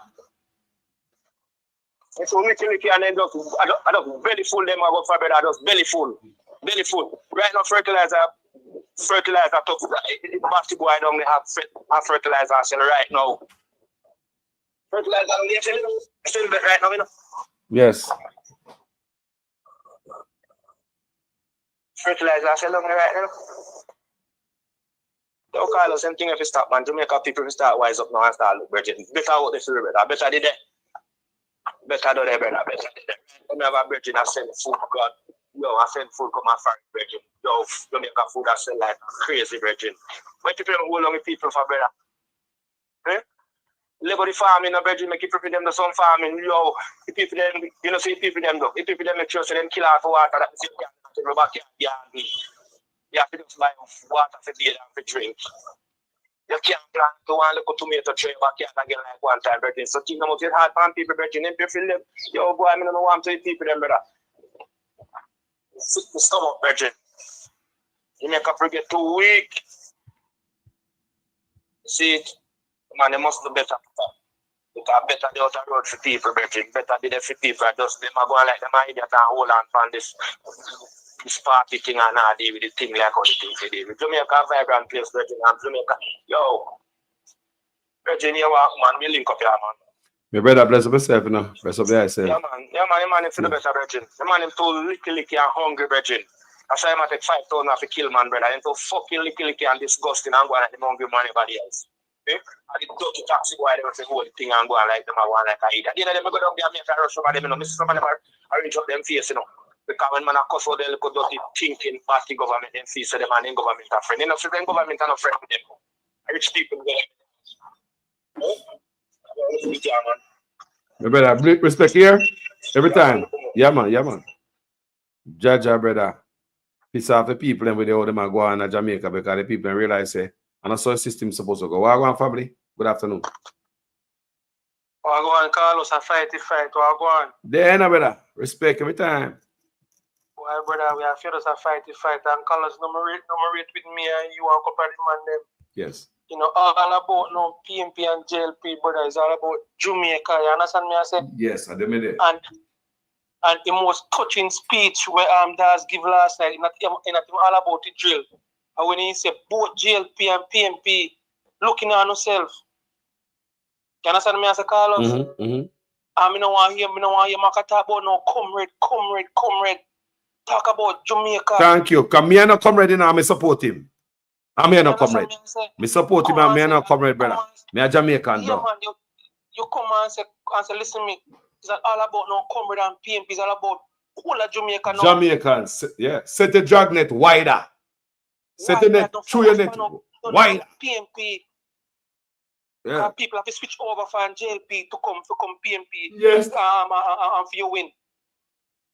So licky and then I just belly full them about for brother. I just belly full. Belly full. Right now fertilizer tough. Basketball I don't have fertilizer sell right now. Fertilizer still right now, you know. Yes. Fertilizer sell right now. Don't call us anything if you stop, man. Jamaica people start wise up now and start look better. Better out the field, brother. Better did it. Better do that, brother. Better did it. When I have a brethren, I send food, God. Yo, I send food come and find brethren. Yo, Jamaica food I sell like crazy, brethren. When people hold on with people for brother. Eh? Labor the farming, brethren, make people them do some farming. Yo, the people them, you know, see people them do. The people them make sure so them kill out for water that they can't go back here. You have to just buy water for beer and for drink. You can't plant to one little tomato tree back here again like one time, brethren. So think about it hard on people, brethren. If you feel them, yo, boy, I don't want to eat people, them, brother. Sit the stomach, brethren. You make up get 2 weeks. See it? Man, they must do better. Because better the outer road for people, brethren. Better be there for people. Just them are going like them idiot and hold on from this party thing and not deal with the thing like how the thing they deal with. Jamaica a vibrant place, brethren. And Jamaica, yo, brethren, you walk, man, we link up here, man. My brother, bless up yourself, you know. Bless up yourself. Yeah, man, him for the better, brethren. The man, him too licky and hungry, brethren. That's why I take 5,000 to kill, man, brother. Him too fucking licky and disgusting and going like the hungry man, anybody else. Eh? And the dirty taxi boy, they say whole thing and go like them, I want like I eat. At the end of them, I go down there and make a rush over them, you know. Miss some of them arrange up them face, you know. Because when man a cuss out, they look dirty thinking past the government, them face them and then government are friend. You know, so then government are not friend with them. Rich people go like them. Man. My brother, respect here every time. Yeah, man. Jaja, brother. Piss off the people and with the other man go on to Jamaica because the people realize say, and that's how the system is supposed to go. Wagwan family, good afternoon. Wagwan Carlos, a fight. Wagwan. Then, brother, respect every time. Well, brother, we have feathers a fight. And Carlos, number rate with me and you and couple of man them. Yes. You know, all about no PMP and JLP, brother, is all about Jamaica. You understand me? I say? Yes, I admit it. And the most touching speech where Dawez give last night, not all about the drill. And when he said both JLP and PMP looking at themselves. You understand me? I say, Carlos? I don't want to hear Maka talk about no comrade. Talk about Jamaica. Thank you. Because me and no comrade, I support him. I'm here no comrade. Me support him and me and no comrade, brother. Me a Jamaican, bro. Man, you come and say, listen to me. It's not all about no comrade and PMP. It's all about whole of Jamaica now. Jamaicans, yeah. Set the dragnet wider. Set the net through your net wider. PMP. Yeah. People have to switch over from JLP to come PMP. Yes. And for you win.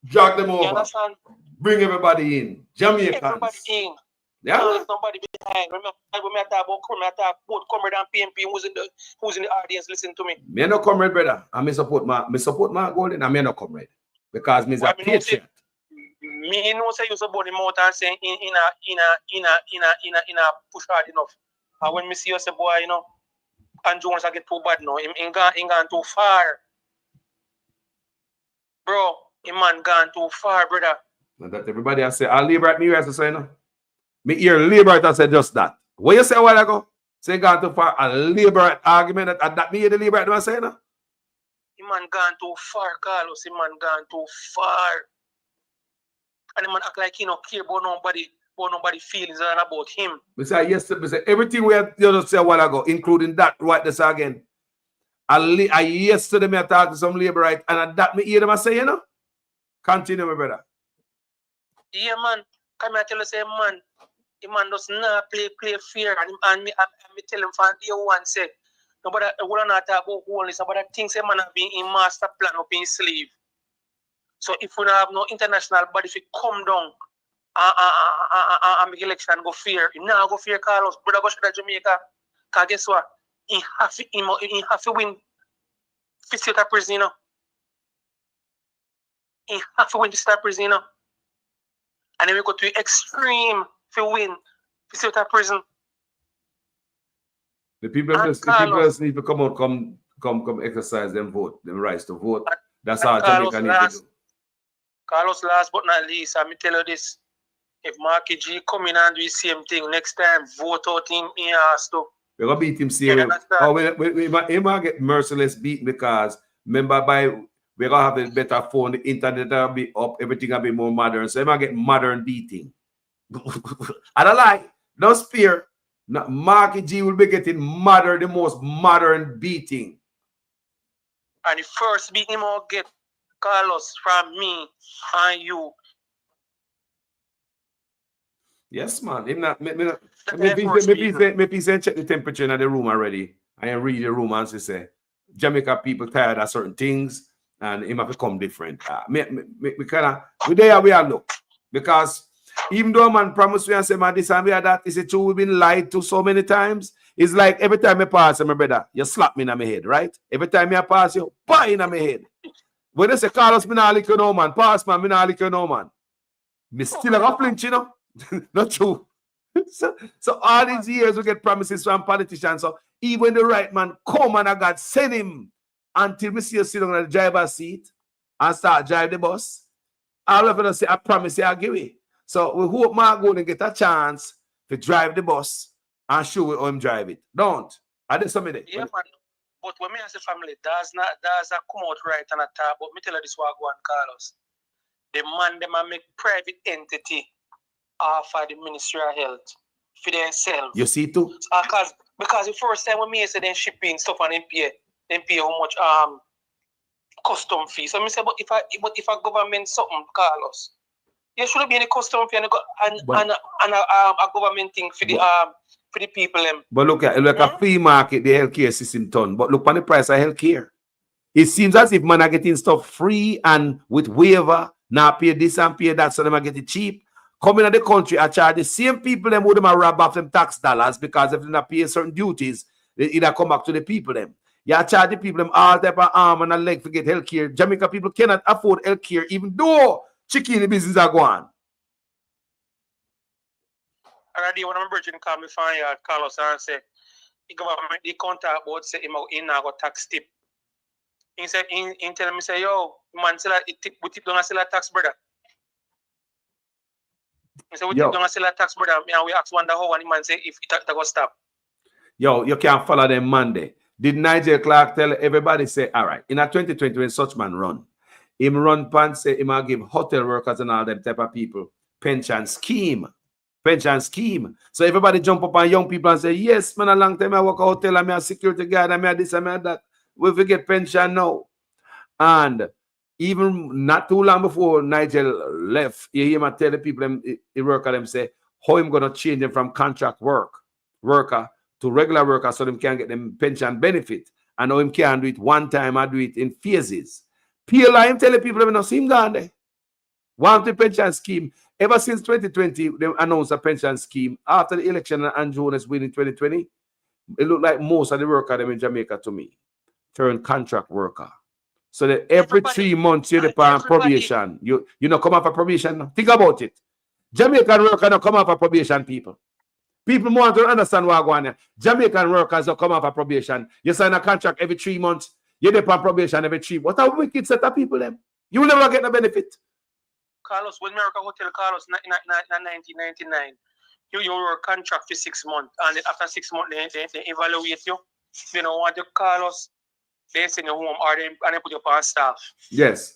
Drag them over. You understand? Bring everybody in. Jamaicans. Everybody in. Yeah. There's nobody behind. Remember, when I talk about comrade, I talk both comrade and PMP. Who's in the audience? Listen to me. Me no comrade, brother. I support my golden. I no comrade because me a patriot. Me no say you support him out and say in a push hard enough. And when me see you say boy, you know, and Jones I get too bad now. He gone too far, bro. Him man gone too far, brother. And that everybody I say, I'll liberate me. As I say no. Me hear liberate. I said just that. What you say a while ago? Say gone too far. A liberate argument that me hear the liberate. I say no. Him man gone too far, Carlos. Him man gone too far. And him man act like he don't care about nobody feelings and about him. Me say yesterday, everything we had just say a while ago, including that right this again. I yesterday me talk to some liberate and that me hear them I say, you know. Continue, my brother. Yeah, man. Come here tell you say, man, the man does not play fair. And me tell him from day one, say, nobody will not talk about wholeness, but I think say man have been in master plan up in sleeve. So if we don't have no international body, if it come down and make election go fair, you now go fair, Carlos, brother go to Jamaica. Because guess what? He have to win 50 prison, you know. He have to win the star prison, you know. And then we go to extreme to win 50 prison. The people just need to come out, come exercise them vote, them rights to vote. That's all Jamaica need to do. Carlos, last but not least, I'm tell you this. If Marky G come in and do the same thing, next time, vote out him in ass too. We're going to beat him serious. Oh, we might get merciless beat because, remember, we're going to have a better phone, the internet will be up, everything will be more modern. So we might get modern beating. I don't lie. No spear. Marky G will be getting the most modern beating. And the first beating will get Carlos from me and you. Yes, man. Me check the temperature in the room already. I read the room and say, Jamaica people tired of certain things and it might become different. We there we are look. Because even though man promise we and say, man, this and we are that, is it true we've been lied to so many times? It's like every time I pass my brother, you slap me in my head, right? Every time I pass you, bang in my head. When they say, Carlos, me not like you no man, pass man, me not like you no man. Me still a flinch, you know? Not true. So all these years we get promises from politicians. So even the right man come and God send him until we see you sit on the driver's seat and start drive the bus. All of us say, I promise you, I'll give it. So we hope Mark going to get a chance to drive the bus and show you how him drive it. Don't. I did something there. Yeah, man. But when me as a family, does a come out right and a talk, but me tell you this what go on, Carlos. The man them a make private entity off of the Ministry of Health for themselves. You see too? Because the first time when me say them shipping stuff and them pay how much custom fee. So me say, but if a government something, Carlos, there should be any custom fee and a government thing for the people them. But look at a free market, the healthcare system done. But look on the price of healthcare. It seems as if man are getting stuff free and with waiver, now pay this and pay that, so them are getting cheap. Coming to the country, I charge the same people them who them are rob off them tax dollars because if they not pay certain duties, they either come back to the people them. You charge the people them all type of arm and a leg to get healthcare. Jamaica people cannot afford healthcare even though chicken business are going. Already when I'm virgin call me find Carlos and say the government the contact board say him now got tax tip. He said in tell me say yo man sell we tip don't sell a tax brother. He said we tip don't sell a tax brother and we ask wonder how and the man say if it go stop. Yo, you can't follow them Monday. Did Nigel Clark tell everybody say all right in a 2020 when such man run? Him run pan say him give hotel workers and all them type of people pension scheme. So everybody jump up on young people and say, yes, man, a long time I work a hotel, I'm a security guard, I'm a this, I'm a that. We forget pension now. And even not too long before Nigel left, you hear him tell the people, the worker, them say, how him going to change them from contract worker to regular worker so them can get them pension benefit. And how him can't do it one time, I do it in phases. PLI, him tell the people, them not see him gone there. Want the pension scheme. Ever since 2020, they announced a pension scheme. After the election and Andrew Jones win in 2020, it looked like most of the workers in Jamaica to me turn contract worker. So that every 3 months you're on probation. You know come off a probation now. Think about it. Jamaican workers don't come off a probation, people. People want to understand what going on. Jamaican workers don't come off a probation. You sign a contract every 3 months. You're on probation every 3 months. What a wicked set of people them. You will never get the benefit. Carlos, when America Hotel Carlos in 1999, you were a contract for 6 months, and after 6 months they evaluate you. They don't want you, Carlos. They send you home or they put you on staff. Yes.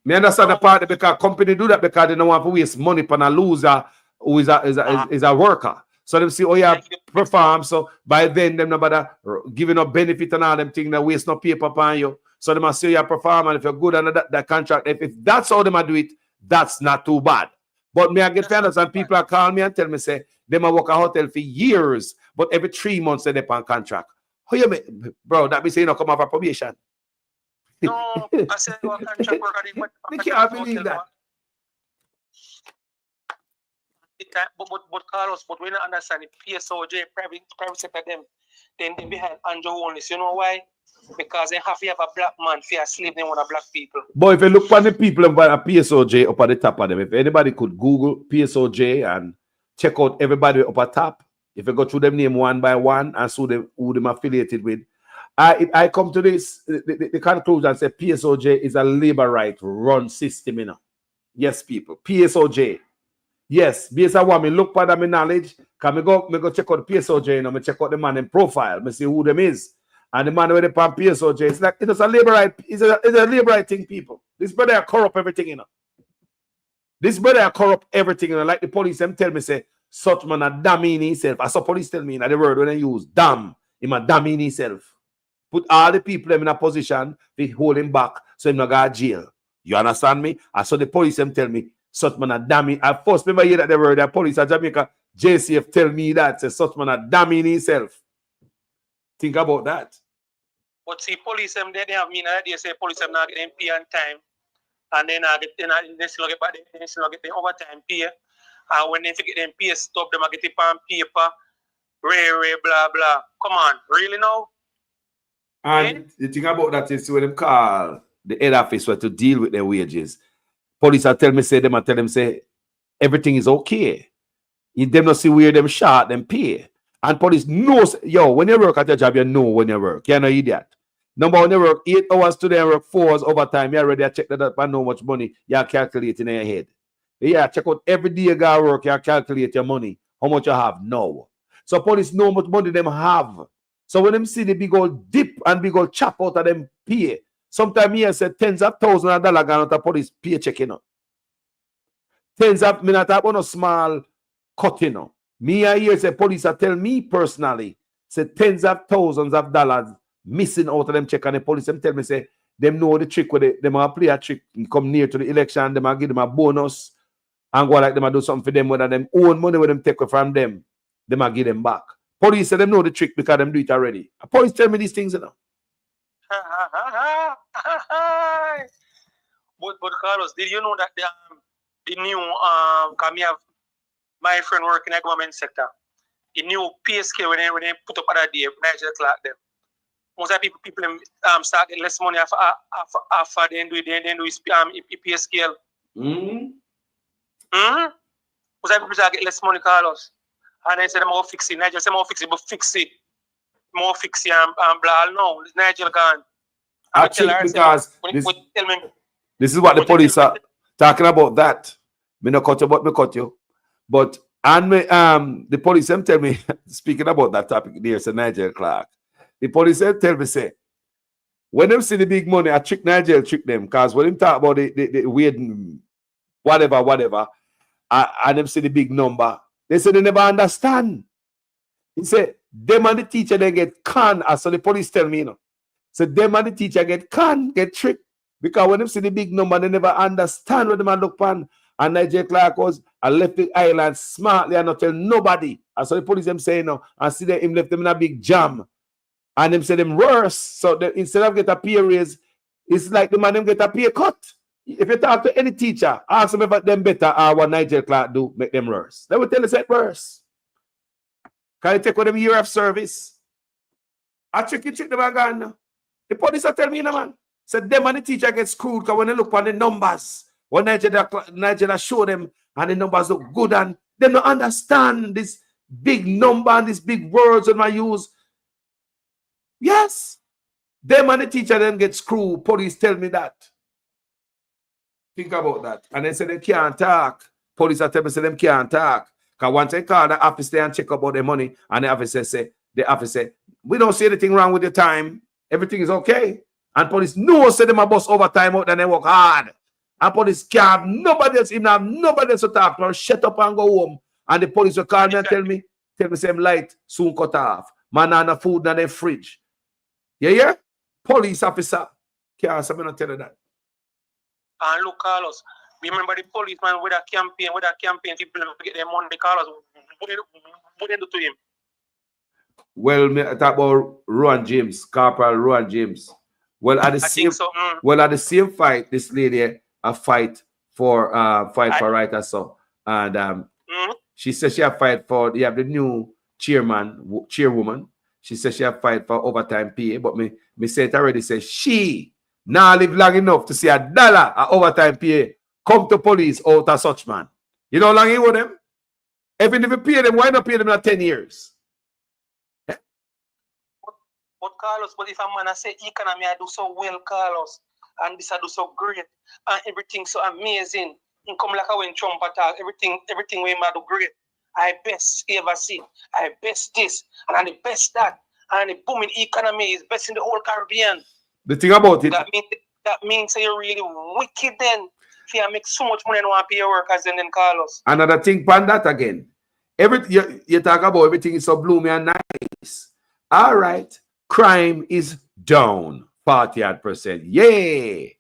Me understand the part because company do that because they don't want to waste money on a loser who is a worker. So they see, oh yeah, perform. So by then them no bother giving up benefit and all them things that waste no paper upon you. So they must say you perform, and if you're good under that contract, if that's how they might do it, that's not too bad. But me I get fairness and people are calling me and tell me say they might work a hotel for years, but every 3 months they're on contract. How you mean, bro? That means you come off a probation. No, I said you contract worker. They can't believe that. But Carlos, but we don't understand the PSOJ private sector them. Then they behind Andrew Jones. You know why? Because they have to have a black man for a slave, they want a black people. But if you look at the people about a PSOJ up at the top of them, if anybody could Google PSOJ and check out everybody up at top, if you go through them name one by one and see them who them affiliated with, I come to this the conclusion and say PSOJ is a labor right run system, you know. Yes, people. PSOJ. Yes, based on what me look for my knowledge, can me go check out the PSOJ, you know, me check out the man in profile, me see who them is. And the man with the PSOJ, it's like it's a labor right, it's a labor right thing, people. This brother corrupt everything, you know. This brother corrupt everything, you know. Like the police them tell me say, such man a damn in himself. I saw police tell me in the word when I use damn, him a damn in himself. Put all the people in a position, they hold him back, so him not go to jail. You understand me? I saw the police them tell me, such man a damn. I first remember hear that the word the police at Jamaica, JCF tell me that, say such man a damn in himself. Think about that. But see, police them they have me that they say police them not getting pay on time, and then they still get back, they still get the overtime pay. And when they get them pay stop, them get it on paper, blah blah. Come on, really now? And the thing about that is when them call the head office to deal with their wages, police are tell me say them and tell them say everything is okay. You them not see where them shot them pay. And police knows, yo, when you work at your job, you know when you work. You're no idiot. Number one, you work 8 hours today and work 4 hours overtime. You already check that up and know how much money you're calculating in your head. Yeah, check out every day you go work, you calculate your money, how much you have now. So police know how much money them have. So when them see the big old dip and big old chop out of them pay, sometimes here say tens of thousands of dollars gone out of police paycheck, you know. Tens of, me not talk about no small cut, you know. Me I hear say police are tell me personally, say tens of thousands of dollars missing out of them check, and the police them tell me say them know the trick with it, them are play a trick and come near to the election, them are give them a bonus and go like them a do something for them, whether them own money with them take from them are give them back. Police say them know the trick because them do it already. Police tell me these things, you know. But Carlos, did you know that the new cause me have my friend working in the government sector, the new pay scale when they put up other day, Niger Clark them. Most of the people start getting less money after they do pay scale. Most of the people start getting less money, Carlos. And they say them all fix it. Nigel say more fix it, but fix it. More fix it and blah. No, Nigel gone. Actually, because this is what the police are talking about that. Me no cut you, but me cut you. But and me, the police them tell me, speaking about that topic, there's a Nigel Clark. The police them tell me say, when them see the big money, I trick Nigel, trick them. Because when them talk about the weird whatever, and them see the big number, they say they never understand. He said, them and the teacher, they get conned. As so the police tell me, you know. So them and the teacher get conned, get tricked. Because when they see the big number, they never understand what the man look upon. And Nigel Clark was, I left the island smartly and not tell nobody. And so the police them say, you know, and see that him left them in a big jam. And them say them worse. So instead of get a pay raise, it's like the man them get a pay cut. If you talk to any teacher, ask them if them better or what Nigel Clark do, make them worse. They will tell us it's worse. Can you take with them year of service? I check them again. The police are telling me, man. So them and the teacher get screwed because when they look on the numbers, when Nigel show them and the numbers look good and they don't understand this big number and these big words that I use. Yes. Them and the teacher then get screwed. Police tell me that. Think about that. And they say they can't talk. Police are telling me say them can't talk. Because once they call the office there and check about their money, and the officer say, we don't see anything wrong with your time. Everything is okay. And police know say them a bus overtime out and they work hard. And police can't have nobody else, even have nobody else to talk to. Shut up and go home. And the police will call me and tell me same light soon cut off. Man and the food in the fridge. Yeah? Police officer. Can't say me not tell you that. And look, Carlos, remember the policeman with a campaign, people get their money, Carlos, what they do to him? Well, I talk about Rowan James, Corporal Rowan James. Well, at the same fight, this lady a fight for right so. And she says she a fight for the new chairwoman. She says she a fight for overtime pay, but me say it already say she now live long enough to see $1 of overtime pay come to police out of such man. You know how long he with them? Even if you pay them, why not pay them in 10 years? But Carlos, but if a man say economy I do so well, Carlos, and this I do so great, and everything so amazing. In come like when Trump attack, everything we might do great. I best ever see. I best this, and I the best that. And the booming economy is best in the whole Caribbean. The thing about it. That means you're really wicked then. If you make so much money and want to pay your workers then Carlos. Another thing pan that again. You talk about everything is so bloomy and nice. All right. Crime is down 40%. Yay.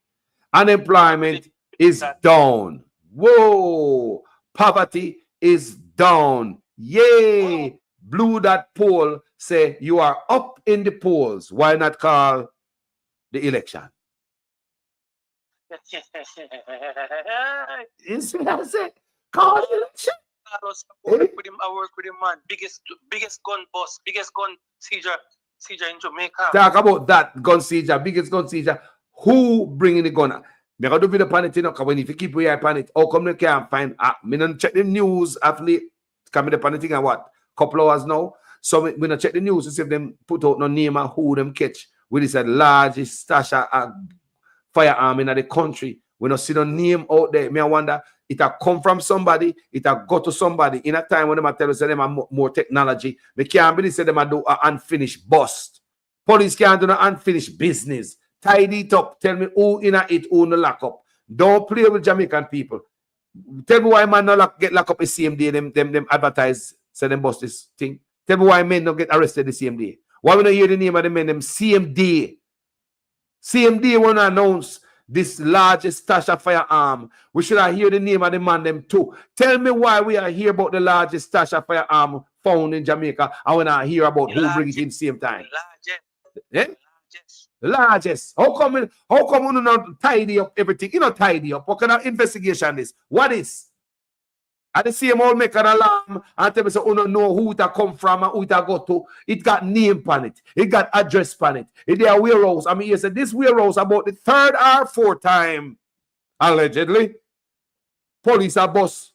Unemployment is down. Whoa. Poverty is down. Yay. Blue that poll say you are up in the polls. Why not call the election? You see what I say? Call the election. I work with him, man. Biggest gun boss, biggest gun seizure in Jamaica. Talk about that gun seizure, biggest gun seizure. Who bringing the gun? Me gonna do video pan it, you know, because when if you keep your eye on it, how come they can't find? Me don't check the news after coming up on the thing and what? Couple hours now. So we don't check the news to see if them put out no name of who them catch with this largest stash of firearm in the country. We don't see no name out there. Me I wonder, it have come from somebody, it have go to somebody in a time when them tell us them have more technology. They can't believe say them do an unfinished bust. Police can't do no unfinished business. Tidy it up. Tell me who in it, who no lock up. Don't play with Jamaican people. Tell me why man no get lock up the same day. Them advertise, say them bust this thing. Tell me why men don't get arrested the same day. Why we don't hear the name of the men them same day? Same day when I announce this largest stash of firearm, we should have hear the name of the man them too. Tell me why we are here about the largest stash of firearm found in Jamaica and when I hear about who bring it in the same time. Largest. How come we not tidy up everything? You know, tidy up. What kind of investigation is? What is? At the same all make an alarm and tell me so you don't know who it come from and who it go to. It got name on it. It got address on it. It there warehouse. I mean, you said this warehouse about the third or fourth time, allegedly, police are bust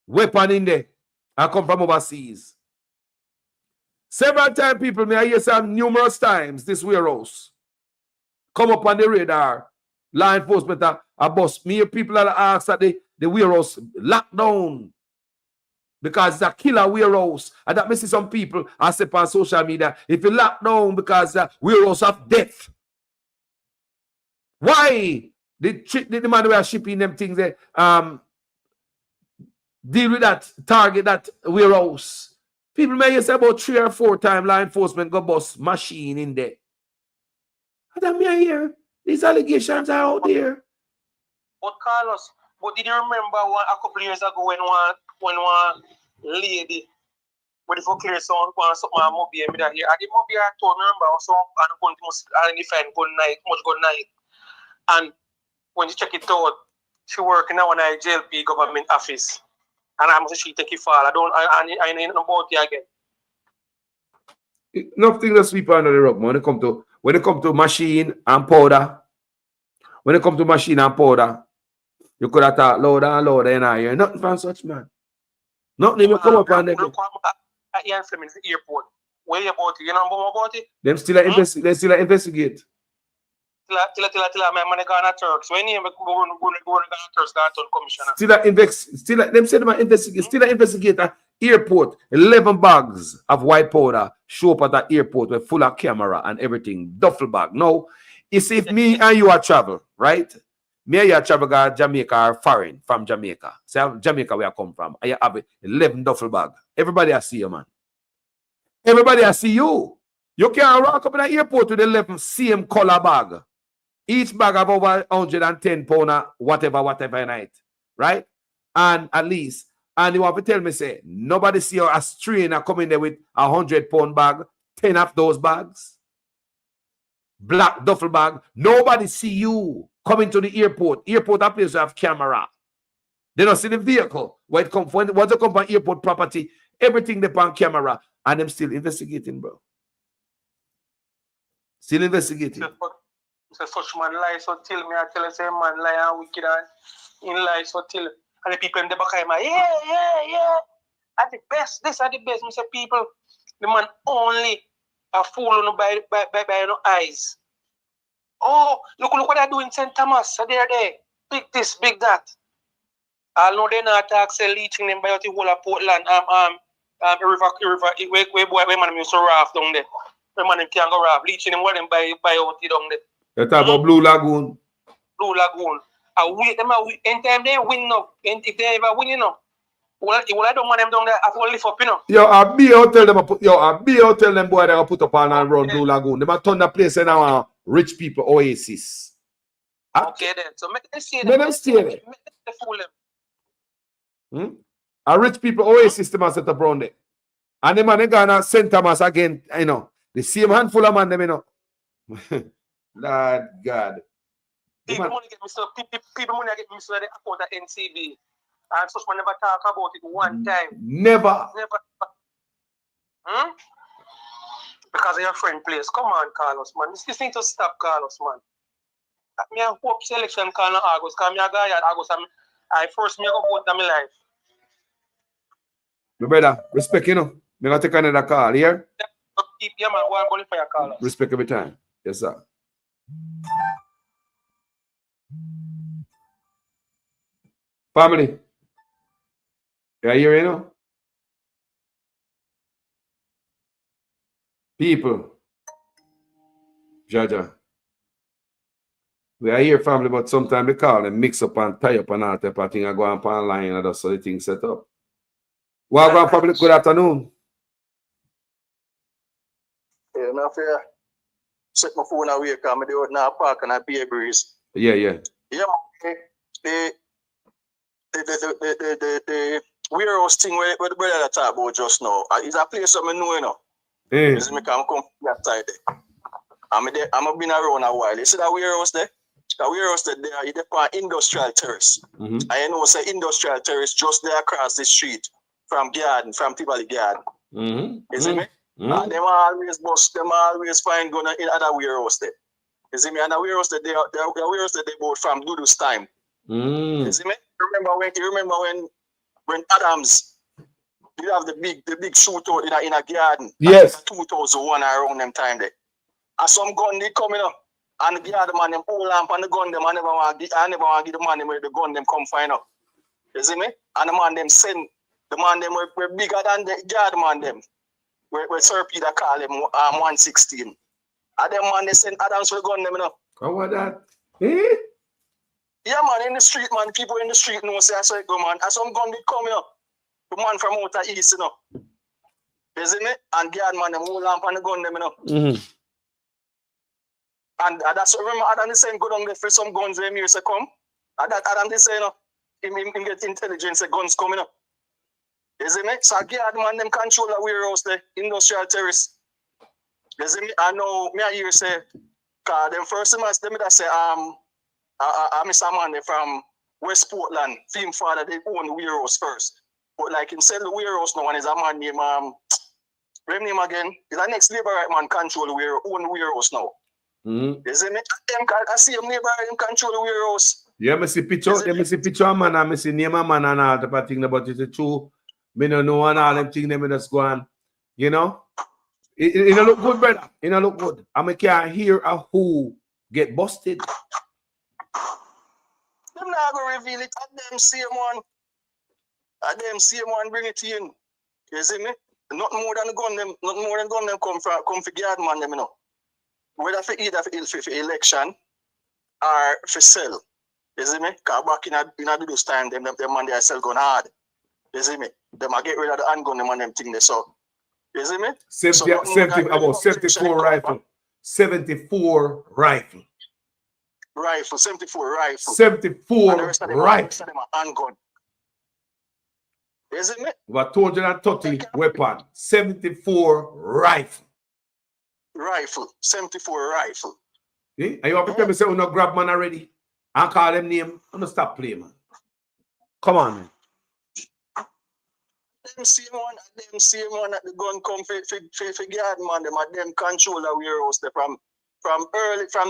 weapon in there and come from overseas. Several times people may hear some numerous times this warehouse come up on the radar. Law enforcement are bust. Me people are asked that the warehouse locked down because it's a killer warehouse. And that makes some people I say on social media, if you lock down because warehouse of death. Why? The man who are shipping them things there, deal with that, target that warehouse. People may say about 3 or 4 times law enforcement go bust machine in there. And then me here. These allegations are out there. But Carlos, but did you remember a couple of years ago when one lady with the clear sound on something mobile here? And the mobile told me remember also and going to identify good night, much good night. And when you check it out, she working now in a JLP government office. And I'm she take it fall. I know about it again. Nothing to sweep under the rug, man. When it come to machine and powder, you could have thought louder and louder and I hear nothing from such man. Nothing even come up on them. Look at Ian Fleming's airport. Where about it? You know about it? Them still investigate. Till my money gone at Turks. When you go to Turks, go to commissioner. Them say them investigate. Still investigate at airport. 11 bags of white powder show up at that airport with full of camera and everything. Duffel bag. Now, you see, if me and you are travel, right? Me and you are travel to Jamaica or foreign from Jamaica. Say Jamaica where I come from. I have 11 duffel bag. Everybody I see you, man. Everybody I see you. You can't rock up in the airport with 11 same color bag. Each bag of over 110 pounds, whatever night, right? And at least, and you want to tell me, say, nobody see a strainer coming there with 100-pound bag, 10 of those bags, black duffel bag. Nobody see you coming to the airport. Airport appears to have camera. They don't see the vehicle. When it come, once they come from airport property, everything they on camera, and them still investigating, bro. Still investigating. So such man lie so till me I tell you say man lie and wicked and in lie so till and the people in the back of my yeah at the best this are the best. Me say people the man only A fool on by no eyes. Oh, look what they do in St. Thomas. So they're there. Big this, big that. I know they not attack say leeching them by out the whole of Portland. River, where man used to raft down there. Where man can't go raft. Leeching them where them by out down there. You talk about Blue Lagoon. Blue Lagoon. I wait them out. Anytime they win now. And if they ever win, you know. Well, I don't want them down there. I will lift up, you know. Yo, a B hotel them tell them boy they put up on and run Blue Lagoon. They turn the place in our rich people oasis. Okay then. So make them stay Let there. them stay there. Make them fool them. A rich people oasis them set up around there. And them man they gonna St. Thomas again, you know. The same handful of man them, you know. Lord God. People money get me so people money get me so they account at NCB. And such man never talk about it one time. Never. Because of your friend place. Come on, Carlos, man. This need to stop, Carlos, man. Me I hope selection can August. Because me a guy at August. I first me go vote in my life. My brother, respect, you know. Me gonna take another call here. Yeah, man. Go and go for your Carlos. Respect every time. Yes, sir. Family. Yeah, you know? People. Jaja. We are here, family, but sometimes we call and mix up and tie up and all type of thing and go on online and that's how the thing set up. Well, family, good afternoon. Yeah, no fear. Set my phone away, come do it now park and I be a breeze. Yeah, yeah. Yeah, the warehouse thing where the brother talk about just now. It's a place that I know, you know. Because I come from that side there. I'm been around a while. You see that warehouse there? The warehouse there, it's on Industrial Terrace. I know say Industrial Terrace just there across the street from Garden, from Tivoli Garden. You see me? And them always find gun in other warehouse there. You see me? And the warehouse there, the warehouse there they bought from Dudu's time. You see me? Remember when Adams did have the big shootout in a garden? Yes. 2001 around them time there. And some gun they coming up. And the other man them pull lamp and the gun them. I never want to give the man them where the gun them come find out. You see me? And the man them send the man them were bigger than the guard man them. Where Sir Peter call them 116. And them man they send Adams with gun them, you know. How about that? Yeah, man, in the street, man, people in the street know say I saw it go, man. And some gun they coming up. The man from outer east, you know. You see me? And guard man them hold lamp and the gun them, you know. And that's remember Adam they saying go down there for some guns when you say come. And that Adam they say, you know, him get intelligence, say guns coming up. You see me? So guard man them control the warehouse there, Industrial Terrace. You see me? I know me I hear say, cause them first semester them that say Mr. Man from West Portland, film father they own the warehouse first. But like him sell the warehouse now and is a man named name again. Is a next labor right man control the warehouse, own the warehouse now. You see me? I see him neighbor him control the warehouse. Yeah, I see picture of man and I see name of man and all type of thing about it too. Me no know and all them things them just go on. You know? It don't look good, brother. It don't look good. I mean, can't hear a who get busted. Them not gonna reveal it. And them same one bring it in. You see me? Not more than gun them come for guard man them, you know. Whether for either for election or for sell. You see me? Cause back in those time, them man they sell gun hard. You see me? Them I get rid of the handgun them and them thing they saw. You see me? About 74 rifle. 74 rifle. Rifle, 74 rifle. 74 and the rest of them rifle. handgun. You see me? About 230 weapon. 74 rifle. Rifle, 74 rifle. And you have to tell me say we no grab man already. And call them name. I'm gonna stop playing, man. Come on, man. Them same one at the gun come for guard man, them at them control the warehouse there from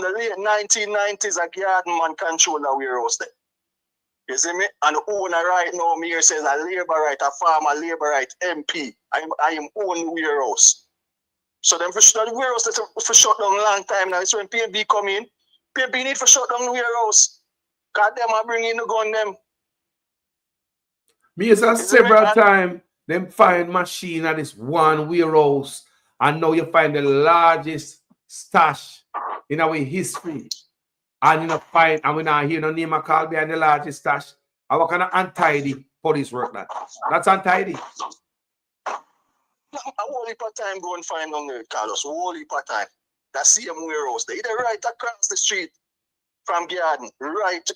the late 1990s a guard man control the warehouse there. You see me? And the owner right now, me here says a labor right, a farmer labor right, MP. I am own the warehouse. So them for the warehouse that for shut down a long time now. So when PNB come in, PNB need for shut down the warehouse. Cause them are bringing the gun them. Me is a several times them find machine at this one warehouse, and now you find the largest stash in our history. And you know find, and we not hear no name of call behind the largest stash. And what kind of untidy police work that? That's untidy. A whole heap of time go and find on there, Carlos. A whole heap of time. That same warehouse. They either right across the street from Garden, right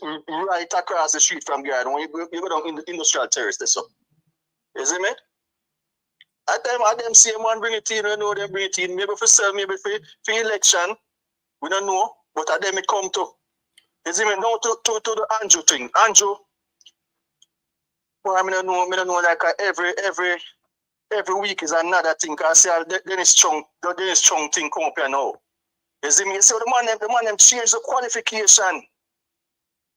across the street from Garden. When you go down in the industrial terrace, that's up. You see me? At them same one bring it in, we know them bring it in. Maybe for sell, maybe for election. We don't know. But at them it come to. You see me? Now to the Andrew thing. Andrew. Well, I don't know like every week is another thing. Cause see Dennis Chung thing come up here now. You see me? So the man them change the qualification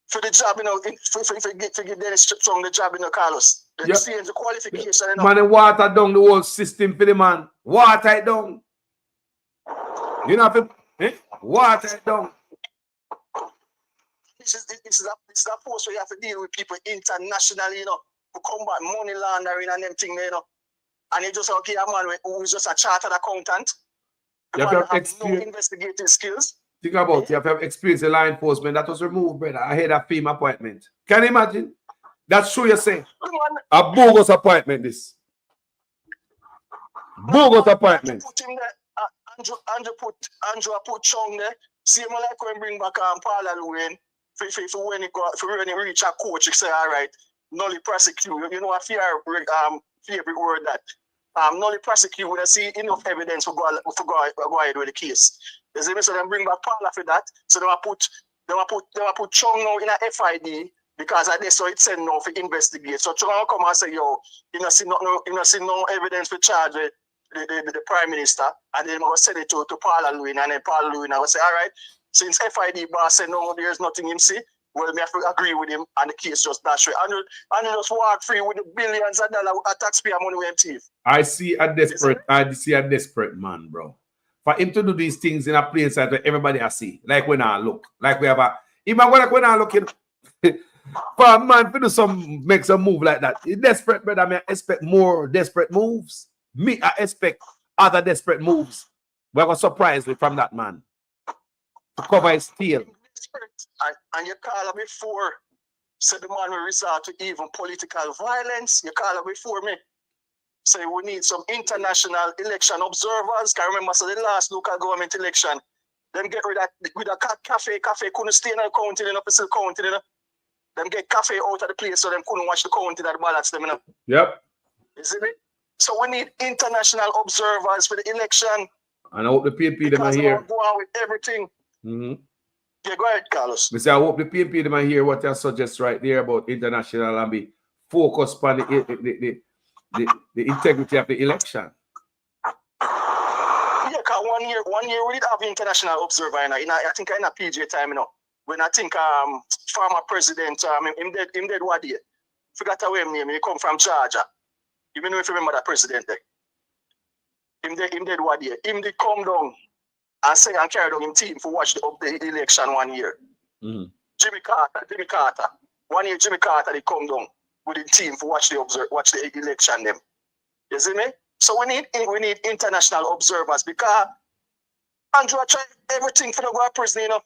for the job, you know, for give Dennis Chung the job, you know, Carlos. They change the qualification, you know. Man, they water down the whole system for the man. Water it down. You know, water it down. This is a post where you have to deal with people internationally, you know, to combat money laundering and them things, you know. And you just okay, a man who is just a chartered accountant. You have no investigative skills. Think about it. You have to have experience in law enforcement. That was removed, brother. I had a film appointment. Can you imagine? That's true, you say. A bogus appointment, this. Bogus appointment. Put him there. Andrew put Chung there. See him like when bring back Paula Lewin. For when he reach a coach, he say, all right, nully prosecute. You know, a favorite word that. Nully prosecute when I see enough evidence for go ahead with the case. You see me? So then bring back Paula for that. So they put Chung now in a FID because I so it said no for investigate. So Chung come and say, yo, you know see no evidence for charge the Prime Minister, and then I send it to Paula Lewin, and then Paula Lewin I will say, all right, since FID boss said no, there's nothing him see. Well, me have to agree with him, and the case just dash away. And just walk free with the billions of dollars of taxpayer money we thief. I see a desperate man, bro. For him to do these things in a place that everybody I see, like when I look, like we have a, even when I look in, for a man to do make some move like that, it's desperate, brother. I mean, I expect more desperate moves. Me, I expect other desperate moves. We're going to surprise me from that man to cover his tail. And you call her before, so the man will resort to even political violence. You call her before me. Say we need some international election observers. Can remember, so the last local government election, them get rid of cafe couldn't stay in the county, you know, still counting, you know. Them get cafe out of the place so them couldn't watch the counting of the ballots, them, you know. Yep. You see me? So we need international observers for the election. And I hope the PNP them are here. Go on with everything. Yeah, go ahead, Carlos. I hope the PNP them are here what I suggest right there about international and be focused on the integrity of the election. Yeah, because one year we did have international observer, I think in a PJ time, you know, when I think former president, him dead what year? Forgot away his name, he come from Georgia. You know if you remember that president there. Him dead what year? Him did come down and say and carry down him team for watch the election 1 year. Jimmy Carter. 1 year Jimmy Carter they come down with the team for watch the election them. You see me? So we need international observers because Andrew try everything for the go to prison, you know.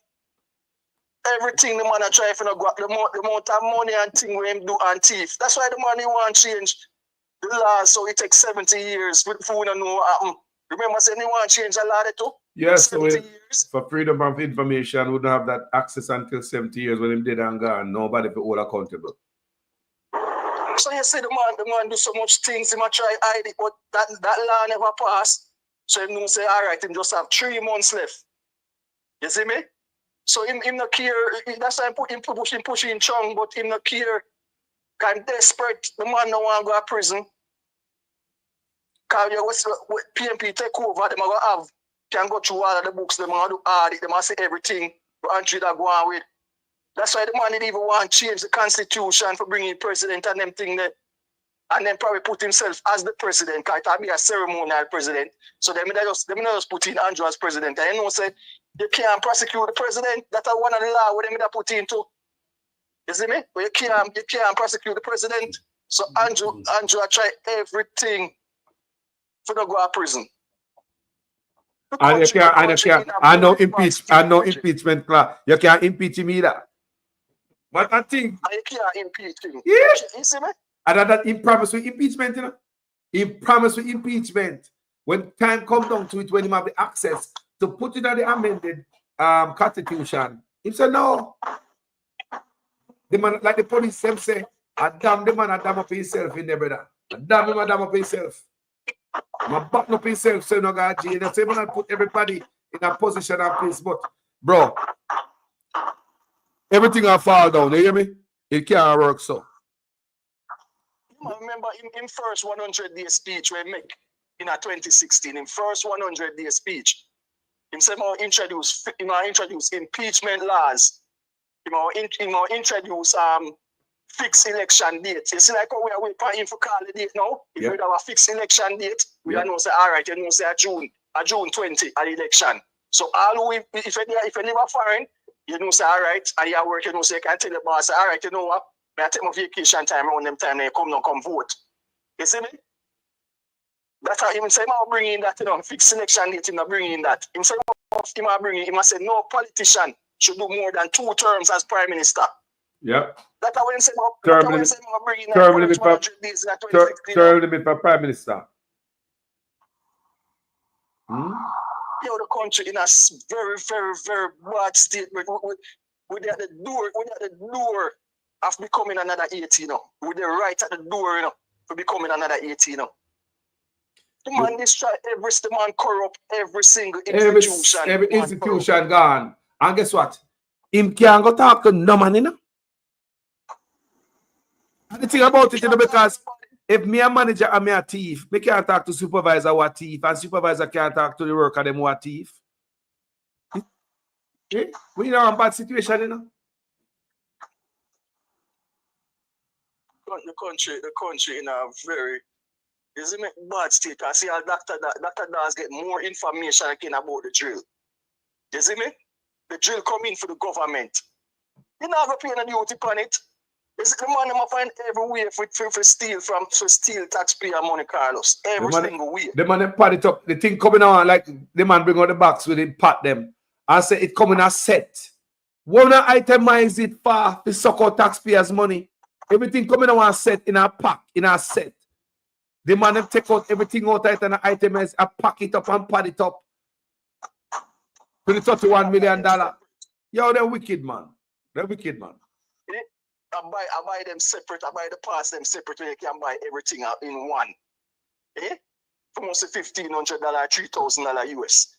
Everything the man try for the go the amount of money and thing we him do and thief. That's why the money want change the law, so it takes 70 years before we don't know what happened. Remember saying they want to change the law too? Yes, so for freedom of information, we don't have that access until 70 years when him dead and gone. Nobody be all accountable. So you say the man do so much things, he might try hide it, but that law never passed. So him don't say, all right, him just have 3 months left. You see me? So him not care, that's why him pushing Chung, but him not care. Because I'm desperate, the man don't want to go to prison. Because PNP take over, them going to have, can go through all of the books, them going to do audit, them going to say everything, Andrew that go on with. That's why the man didn't even want to change the constitution for bringing president and them thing there. and then probably put himself as the president, because it'll be a ceremonial president. So they may just put in Andrew as president. And you know, say, you can't prosecute the president. That's one of the law where they put into. You see me? But you can't prosecute the president. So Andrew try everything for to go to prison. And you can't, I know impeachment class. You can't impeach him either. But I think you can't impeach him. Yeah. You see me? And that he promised with impeachment, you know. He promised with impeachment. When time comes down to it, when he have the access to put it on the amended constitution, he said no. The man, like the police them say, I damn the man, I damn up himself in there, brother. I damn him, I damn up himself. My button up himself, so no got jail. That's even I put everybody in a position and place. But bro, everything will fall down. You hear me? It can't work so. I remember in first 100-day speech we make in 2016, in first 100-day speech, he said introduce impeachment laws. Introduce fixed election dates. You see, like how we are waiting for call the date now. If we have a fixed election date, we don't know say all right, you know say June 20 at election. So all we if you live foreign, you know say all right, and you work, you know say you can tell the boss, all right, you know what? I take my vacation time around them time they come vote. You see me? That's how even say I bring in that, you know, fixed selection date, him bring in that. Him say him say no politician should do more than 2 terms as prime minister. Yep. That's how he say term limit for prime minister. Yo, the country in a very, very, very bad state. We're at the door of becoming another 18 now. With the right at the door, you know, for becoming another 18 now. The man destroy the man corrupt every single institution. Every institution gone. And guess what? Him can't go talk to no man, you know. And the thing about it, you know, because if me a manager and me a thief, me can't talk to supervisor who a thief, and supervisor can't talk to the worker them who a thief. Yeah? We in a bad situation, you know. The country in a very bad state. I see how Dr. Dawez get more information again about the drill. You see me? The drill come in for the government. You not going to pay no duty on it. It's the man them find every way for steal taxpayer money, Carlos. Every single way. The man them pat it up. The thing coming on like the man bring out the box with him, pat them. I say it coming a set. Wanna itemize it for the suck out taxpayers' money. Everything coming on a set in a pack, in a set. The man them take out everything out of it and itemize, I pack it up and pad it up. To the $31 million. Yo, they're wicked, man. They're wicked, man. I buy them separate. I buy the parts them separate. You can buy everything out in one. Eh? For almost $1,500, $3,000 US.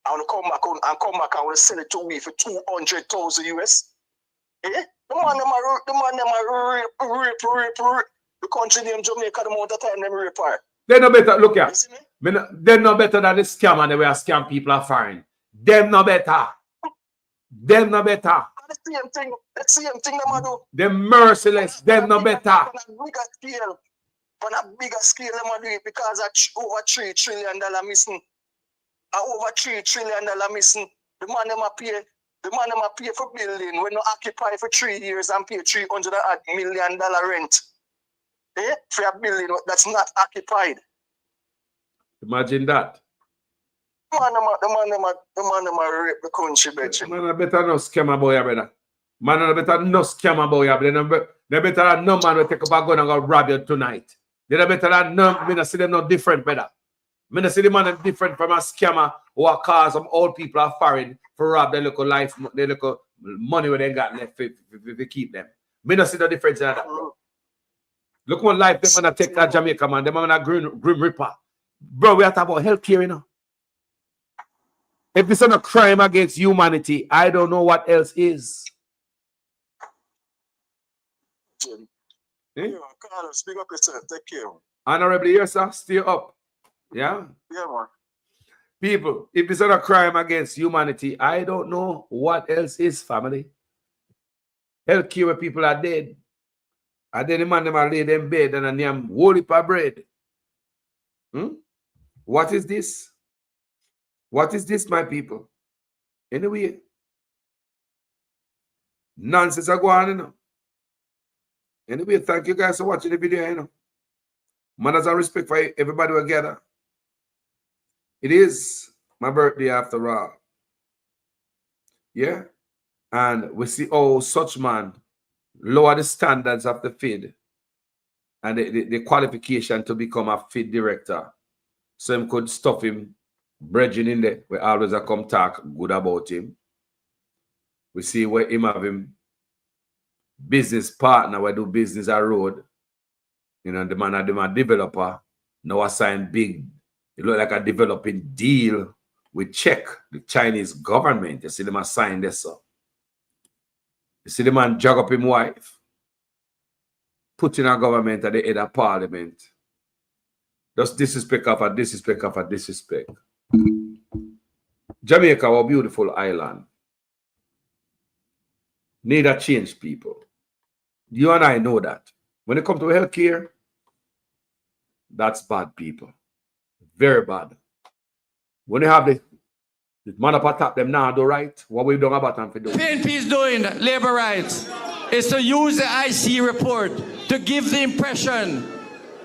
I want to come back and want to sell it to me for $200,000 US. Eh? The man them rape. The country named Jamaica, the amount of time them rape her. They're no better. Look here. They're no better than the scam and the way a scam people are fine. Them no better. Them no better. The same thing them do. They're merciless. Them no better. On a bigger scale, them do it because of over $3 trillion missing. Over $3 trillion missing. The man them pay for building when you occupy for 3 years and pay $300 million rent. Eh? For a building that's not occupied. Imagine that. The man them rape the country, bitch. Man, better no scam boy, brother. Man, better no scam boy, brother. They better than no man will take up a gun and go rob you tonight. They better than no. Me not see them no different, brother. Me not see the man different from a scammer who are cause some old people are foreign for rob their local life, their local money where they got left if they keep them. Me not see the difference in that, bro. Look what life them man take that Jamaica man. Them man a grim ripper. Bro, we are talking about healthcare, you know. If this is a crime against humanity, I don't know what else is. Yeah, Carlos, speak up yourself. Take care. Honorably, yes, sir. Stay up. Yeah? Yeah, man. People, if this is a crime against humanity, I don't know what else is, family. Healthcare where people are dead. And then the man them a lay them bed and a name whole heap of bread. What is this? What is this, my people? Anyway, nonsense are going on, you know. Anyway, thank you guys for watching the video, you know. Manners and respect for everybody together. It is my birthday after all. Yeah? And we see how such man lower the standards of the FID and the qualification to become a FID director. So him could stuff him bridging in there. We always a come talk good about him. We see where him have him business partner, we do business a road. You know, the man a developer. Now assign big, it look like a developing deal with Czech, the Chinese government. You see them assign this up. You see the man jog up his wife, put in a government at the head of parliament. Just disrespect after disrespect after disrespect. Jamaica, our beautiful island, need a change, people. You and I know that. When it comes to healthcare, that's bad, people. Very bad. When you have the man up on top, them now do right. What we've done about them for doing. PNP is doing, labor rights, is to use the IC report to give the impression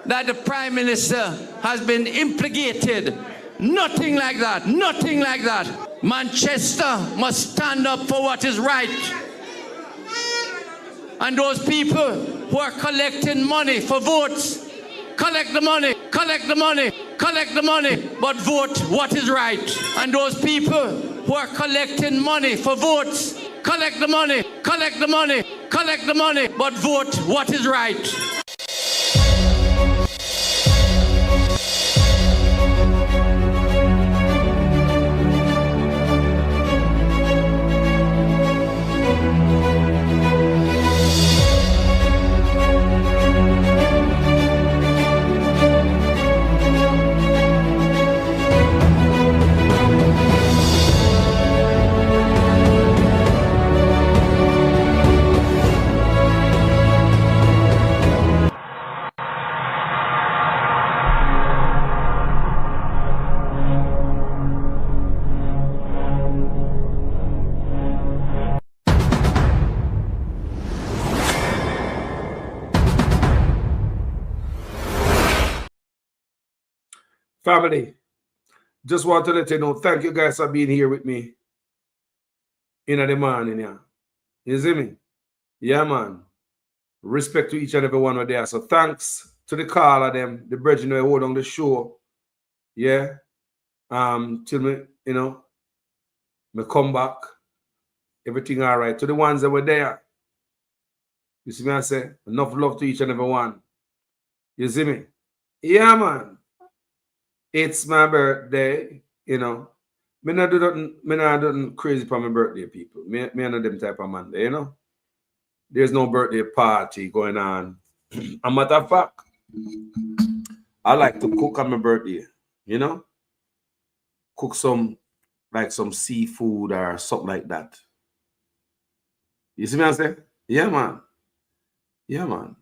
that the Prime Minister has been implicated. Nothing like that. Nothing like that. Manchester must stand up for what is right. And those people who are collecting money for votes, collect the money, collect the money, collect the money, but vote what is right. And those people who are collecting money for votes, collect the money, collect the money, collect the money, but vote what is right. Family, just want to let you know, thank you guys for being here with me in the morning. Yeah. You see me? Yeah, man. Respect to each and every one of there. So thanks to the call of them, the brethren who hold on the show. Yeah. Till me, you know, me come back. Everything all right. To the ones that were there. You see me, I say, enough love to each and every one. You see me? Yeah, man. It's my birthday, you know. Me not do nothing crazy for my birthday, people. Me not them type of man, you know. There's no birthday party going on. A matter of fact, I like to cook on my birthday, you know. Cook some seafood or something like that. You see me, I say? Yeah, man. Yeah, man.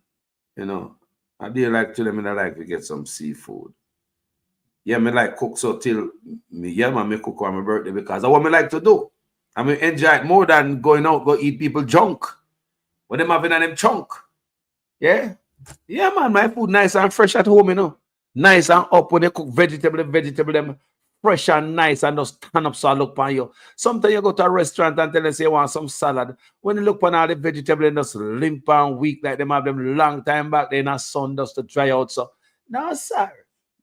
You know, I do like to them, I like to get some seafood. Yeah, me like cook so till me, yeah, man, me cook on my birthday because that's what me like to do. I mean, enjoy it more than going out, go eat people junk. When them having them chunk. Yeah? Yeah, man, my food nice and fresh at home, you know. Nice and up when they cook vegetable, them fresh and nice and just stand up so I look on you. Sometimes you go to a restaurant and tell them say you want some salad. When you look on all the vegetable and just limp and weak like them have them long time back, they in a sun just to dry out. So, no, sir.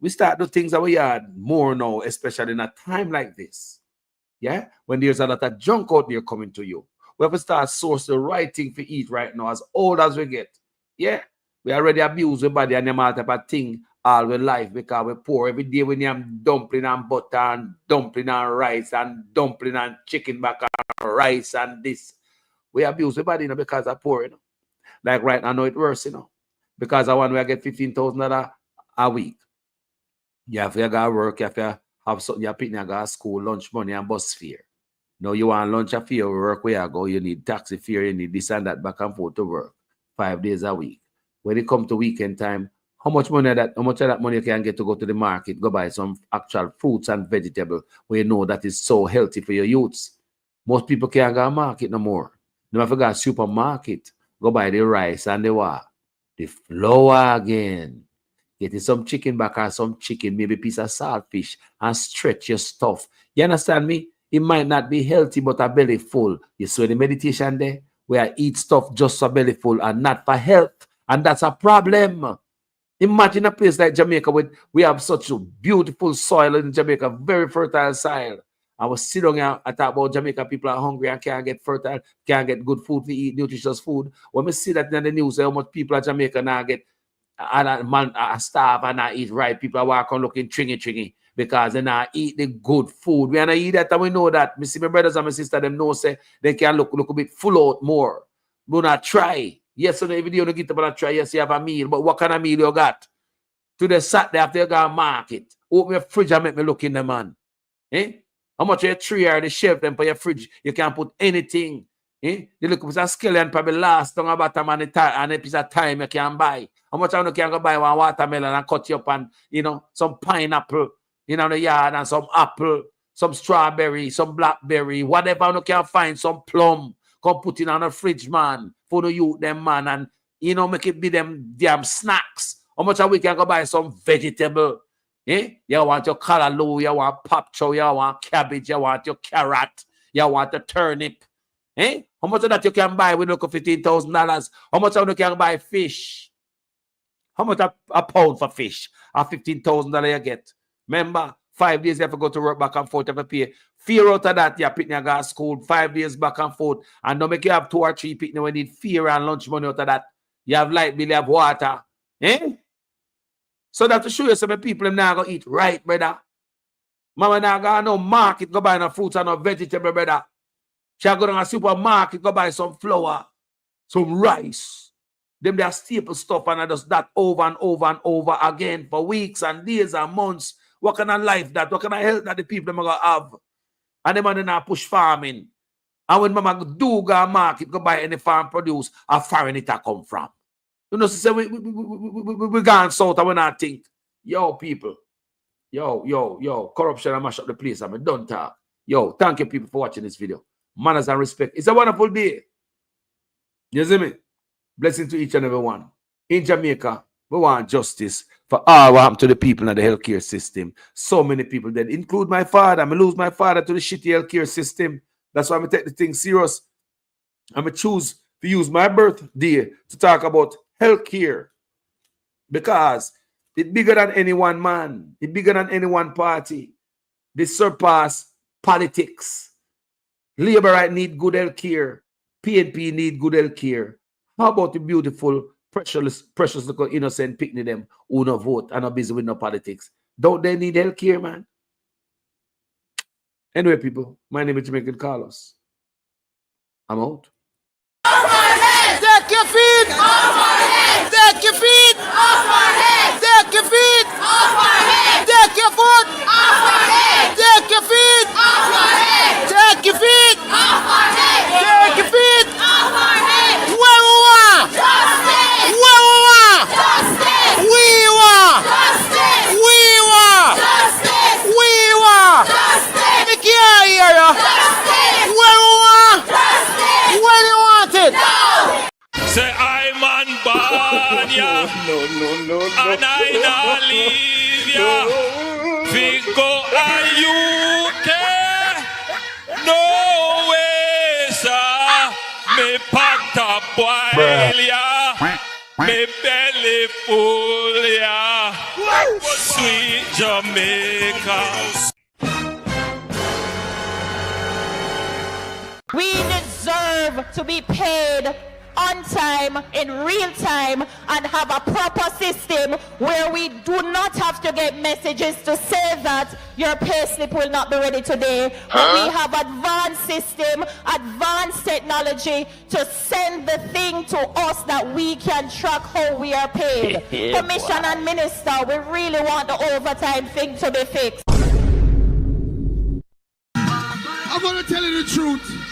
We start do things that we yard more now, especially in a time like this. Yeah? When there's a lot of junk out there coming to you. We have to start source the right thing to eat right now, as old as we get. Yeah? We already abuse the body and them all type of thing all we life because we're poor. Every day we have dumpling and butter and dumpling and rice and dumpling and chicken back and rice and this. We abuse the body, you know, because we're poor, you know. Like right now, I know it worse, you know. Because I want to get $15,000 a week. You have to go work, you have to have something, you're picking go school, lunch money, and bus fare. Now you want lunch a fare, work where you go, you need taxi fare, you need this and that back and forth to work 5 days a week. when it comes to weekend time, how much of that money you can get to go to the market, go buy some actual fruits and vegetables where you know that is so healthy for your youths. Most people can't go to market no more. They have to go to supermarket, go buy the rice and the flour again. Getting some chicken back or some chicken, maybe a piece of saltfish, and stretch your stuff. You understand me? It might not be healthy, but a belly full. You saw the meditation there? Where I eat stuff just for belly full and not for health. And that's a problem. Imagine a place like Jamaica with we have such a beautiful soil in Jamaica, very fertile soil. I was sitting here, I talk about Jamaica, people are hungry and can't get fertile, can't get good food to eat, nutritious food. When we see that in the news, how much people in Jamaica now get starve and not eat right. People are walking looking tringy because they not eat the good food. We are not eat that and we know that. Me see my brothers and my sisters, them know say they can look a bit full out more. Do not try. Yes, on the video you get up and try, yes, you have a meal, but what kind of meal you got? To the Saturday after you go to market. Open your fridge and make me look in the man. Eh? How much your tree or the shelf them for your fridge? You can't put anything. Eh? You look at a skeleton probably last on about and a piece of time you can buy. How much you can go buy one watermelon and cut you up and some pineapple in the yard and some apple, some strawberry, some blackberry, whatever you can find, some plum. Come put it on a fridge, man, for the youth, them, man, and, make it be them damn snacks. How much we can go buy some vegetable? Eh? You want your callaloo, you want pop chow, you want cabbage, you want your carrot, you want the turnip. Eh? How much of that you can buy with $15,000? How much of you can buy fish? How much a pound for fish? A $15,000 you get. Remember, 5 days you have to go to work back and forth, you have to pay. Fear out of that, you pick your go to school 5 days back and forth. And don't make you have 2 or 3 picnic when you need fear and lunch money out of that. You have light bill, you have water. Eh? So that to show you some people them now go eat right, brother. Mama now go no market, go buy no fruits and no vegetable, brother. She go to a supermarket, go buy some flour, some rice. Them they are staple stuff and I just that over and over and over again for weeks and days and months. What kind of life that? What kind of health that the people them gonna have? And them are now push farming. And when mama do go market, go buy any farm produce, how foreign it come from. You know, so we gone south and we not think. Yo, people. Yo, corruption and mash up the place. I'm done talk. Yo, thank you people for watching this video. Manners and respect. It's a wonderful day. You see me? Blessing to each and every one. In Jamaica, we want justice for all what happened to the people in the healthcare system. So many people that include my father. I lose my father to the shitty healthcare system. That's why I take the thing serious. I'm going to choose to use my birthday to talk about healthcare. Because it's bigger than any one man. It's bigger than any one party. They surpass politics. Labor right need good healthcare. PNP need good healthcare. How about the beautiful, precious little innocent picnic them who no vote and not busy with no politics? Don't they need healthcare, man? Anyway, people, my name is Jamaican Carlos. I'm out. Take your feet off our head. Take your feet off our head. Take your feet off our head. Take your foot off our head. Take your feet off our head. Take your feet off our head. Take your feet off our head. Where we want justice. Where we want justice. We want justice. We want justice. We want justice. I can't hear you. Justice. Where we want justice. Where do you want it? No. Say I'm on board, yeah. No. And I not leave ya. Figo and UK. No way, sir. Me panta boil ya. Me belly full ya. Sweet Jamaica. We deserve to be paid on time, in real time, and have a proper system where we do not have to get messages to say that your pay slip will not be ready today. But we have advanced system, advanced technology to send the thing to us that we can track how we are paid. Commission and Minister, we really want the overtime thing to be fixed. I'm going to tell you the truth.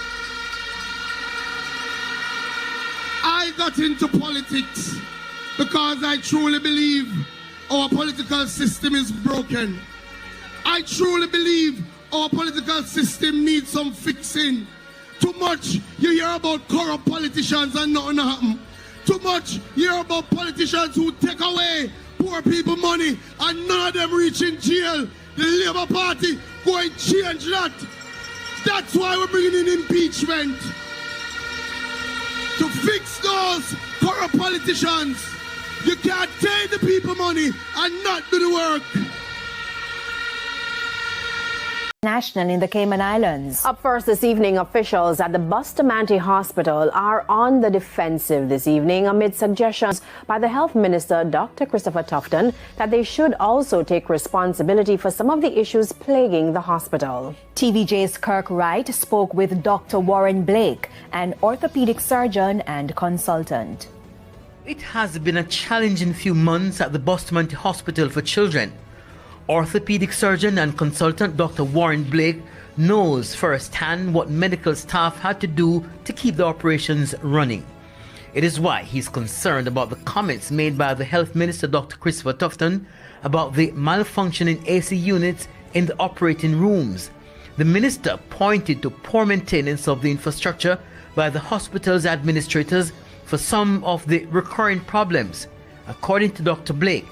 I got into politics because I truly believe our political system is broken. I truly believe our political system needs some fixing. Too much you hear about corrupt politicians and nothing happen. Too much you hear about politicians who take away poor people money and none of them reach in jail. The Labour Party go and change that. That's why we're bringing in impeachment. To fix those corrupt politicians. You can't take the people money and not do the work. National in the Cayman Islands. Up first this evening, officials at the Bustamante Hospital are on the defensive this evening amid suggestions by the Health Minister, Dr. Christopher Tufton, that they should also take responsibility for some of the issues plaguing the hospital. TVJ's Kirk Wright spoke with Dr. Warren Blake, an orthopedic surgeon and consultant. It has been a challenging few months at the Bustamante Hospital for Children. Orthopedic surgeon and consultant Dr. Warren Blake knows firsthand what medical staff had to do to keep the operations running. It is why he's concerned about the comments made by the Health Minister Dr. Christopher Tufton about the malfunctioning AC units in the operating rooms. The minister pointed to poor maintenance of the infrastructure by the hospital's administrators for some of the recurring problems. According to Dr. Blake,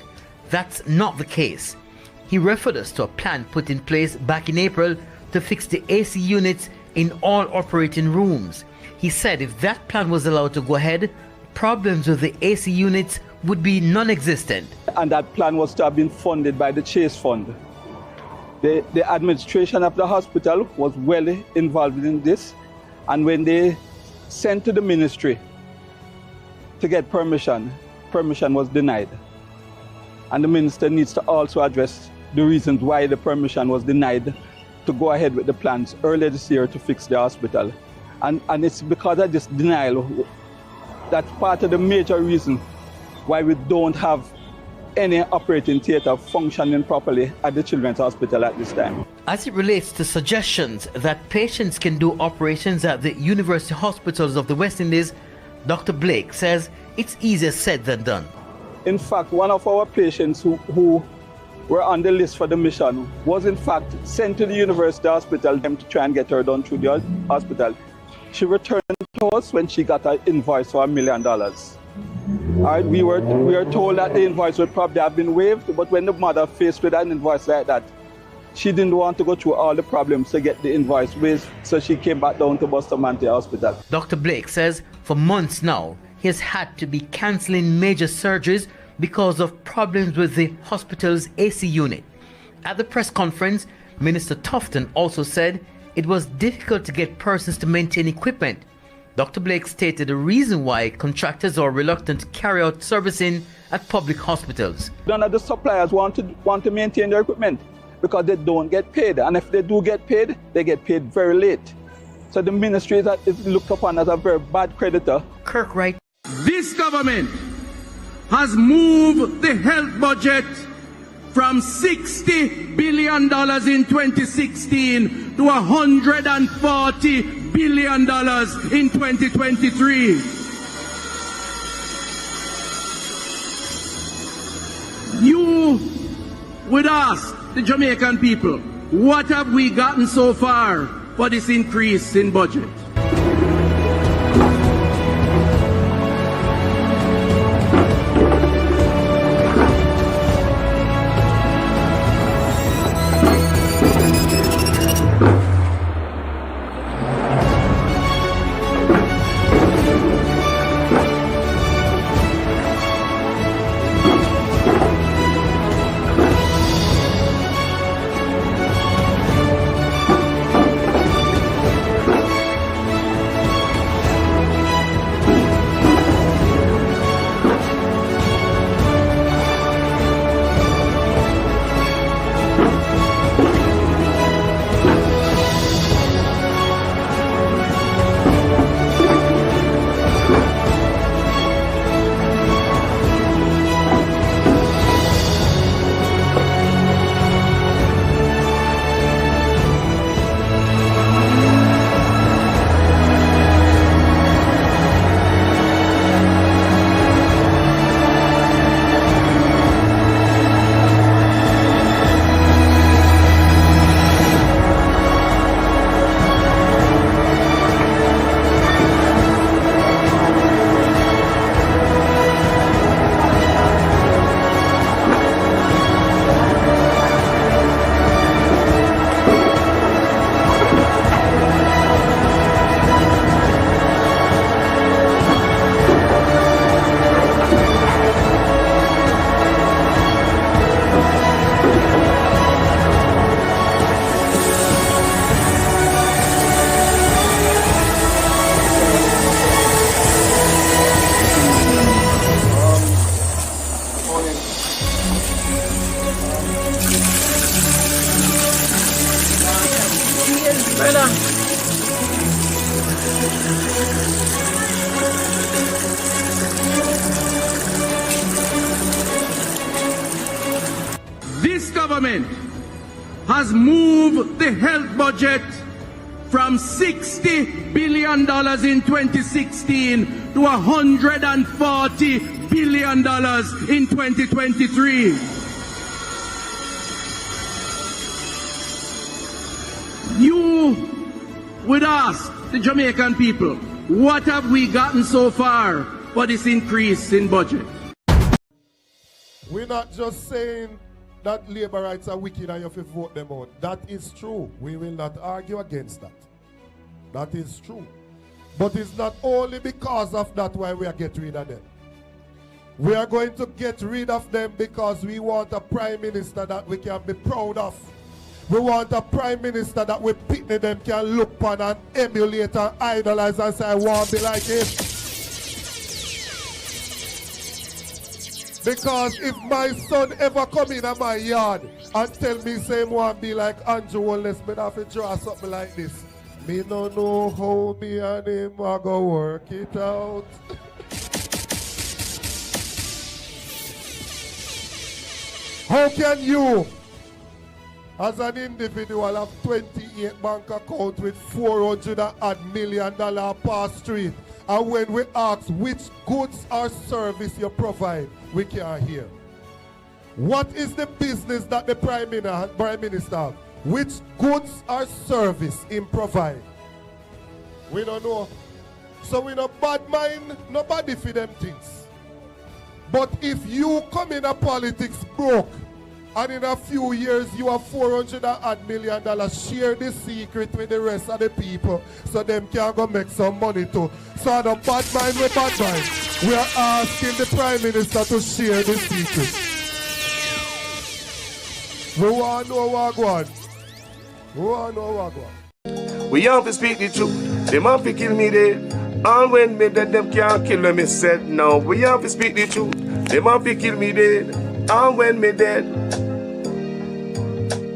that's not the case. He referred us to a plan put in place back in April to fix the AC units in all operating rooms. He said if that plan was allowed to go ahead, problems with the AC units would be non-existent. And that plan was to have been funded by the Chase Fund. The administration of the hospital was well involved in this, and when they sent to the ministry to get permission was denied. And the minister needs to also address the reasons why the permission was denied to go ahead with the plans earlier this year to fix the hospital. And it's because of this denial that's part of the major reason why we don't have any operating theatre functioning properly at the Children's Hospital at this time. As it relates to suggestions that patients can do operations at the university hospitals of the West Indies, Dr. Blake says it's easier said than done. In fact, one of our patients who were on the list for the mission was in fact sent to the university hospital to try and get her done through the hospital. She returned to us when she got an invoice for $1 million. All right, we were told that the invoice would probably have been waived, but when the mother faced with an invoice like that, she didn't want to go through all the problems to get the invoice waived, so she came back down to Bustamante Hospital. Dr. Blake says for months now, he has had to be cancelling major surgeries because of problems with the hospital's AC unit. At the press conference, Minister Tufton also said it was difficult to get persons to maintain equipment. Dr. Blake stated the reason why contractors are reluctant to carry out servicing at public hospitals. None of the suppliers want to maintain their equipment because they don't get paid. And if they do get paid, they get paid very late. So the ministry is looked upon as a very bad creditor. Kirk Wright. This government has moved the health budget from $60 billion in 2016 to $140 billion in 2023. You would ask the Jamaican people, what have we gotten so far for this increase in budget? Brother. This government has moved the health budget from $60 billion in 2016 to $140 billion in 2023. You would ask the Jamaican people, what have we gotten so far for this increase in budget? We're not just saying that labor rights are wicked and you have to vote them out. That is true. We will not argue against that. That is true. But it's not only because of that why we are getting rid of them. We are going to get rid of them because we want a prime minister that we can be proud of. We want a prime minister that we picnic them can look upon and emulate and idolize and say, I want to be like him. Because if my son ever come in my yard and tell me same want to be like Andrew Wallace, me have to draw something like this. Me no know how me and him are go work it out. How can you, as an individual, have 28 bank account with $400 million per street, and when we ask which goods or service you provide, we can't hear? What is the business that the Prime Minister has? Which goods or service him provide? We don't know. So we no bad mind nobody for them things. But if you come in a politics broke, and in a few years you have $400 million, share the secret with the rest of the people so them can go make some money too. So the bad mind with bad mind. We are asking the Prime Minister to share the secret. We want to know what going. We want to know what going. We have to speak the truth. Them have to kill me dead. And when me dead, them can't kill me said. No, we have to speak the truth. Them have to kill me dead. And when me dead.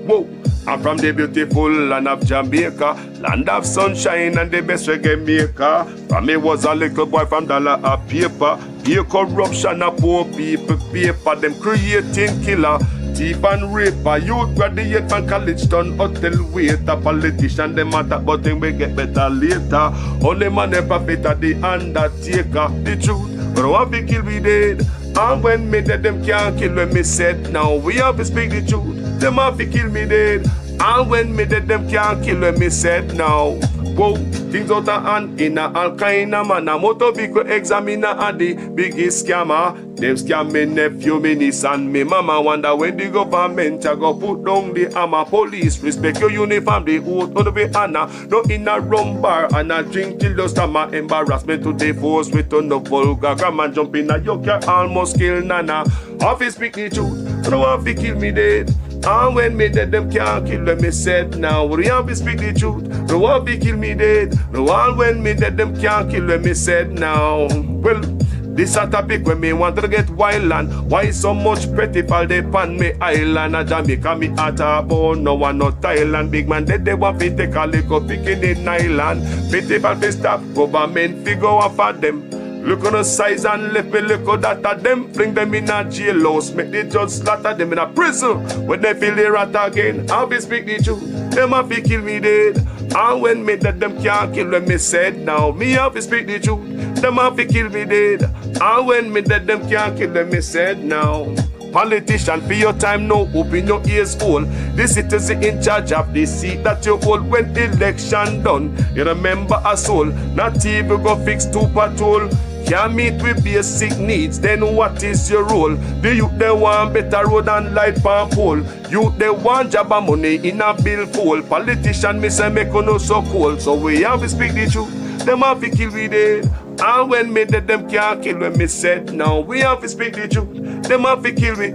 Whoa. I'm from the beautiful land of Jamaica, land of sunshine and the best reggae maker. From me was a little boy from dollar a paper. Pure corruption of poor people paper. Them creating killer, thief and raper. Youth graduate from college done hotel waiter. Politician them matter but them will get better later. Only man and prophet are the undertaker. The truth, but I want to kill me dead. And when me dead them can't kill when me said. Now we have to speak the truth. Them have to kill me dead. And when me dead, them can't kill when me said now. Whoa, things out of hand in a all kind of man. A motor vehicle examiner and the biggest scammer. Them scam me nephew, me niece and me mama. Wonder when the government a go put down the hammer. Police respect your uniform, the oath on the honor. No in a rum bar and a drink till the stomach. Embarrassment to the force with on the vulgar grammar. Jump in a yoke, almost kill nana. Office speak the truth, no one fi kill me dead. And when me dead, them can't kill when me said. Now we have to speak the truth. No one fi kill me dead. No one when me dead, them can't kill when me said. Now, well, this a topic when me want to get wild and why so much pretty fall they pan me island. A Jamaica me at a bone, no one no Thailand. Big man dead, they want to take a little picking in island. Pity for the stop, government figure off for them. Look on the size and left me look at that of them. Bring them in a jail house, make the judge slaughter them in a prison. When they feel the rat again, I'll be speak the truth. Them have to kill me dead. And when me dead, them can't kill when me said. Now me have to speak the truth. Them have to kill me dead. And when me dead, them can't kill when me said. Now politician, for your time now, open your ears all. The citizen in charge of the seat that you hold when election done. You remember a soul, not even go fix two patrol. Can't meet with basic needs, then what is your role? The youth they want better road and light pan pole. Youth they want job and money in a bill full. Politician me say make no so cold. So we have to speak the truth. Them have to kill we dead. And when me dead, them can't kill when me said. Now we have to speak the truth. Them have to kill me.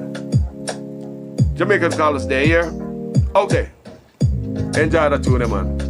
Jamaicans call us there, yeah? Okay. Enjoy the tune, man.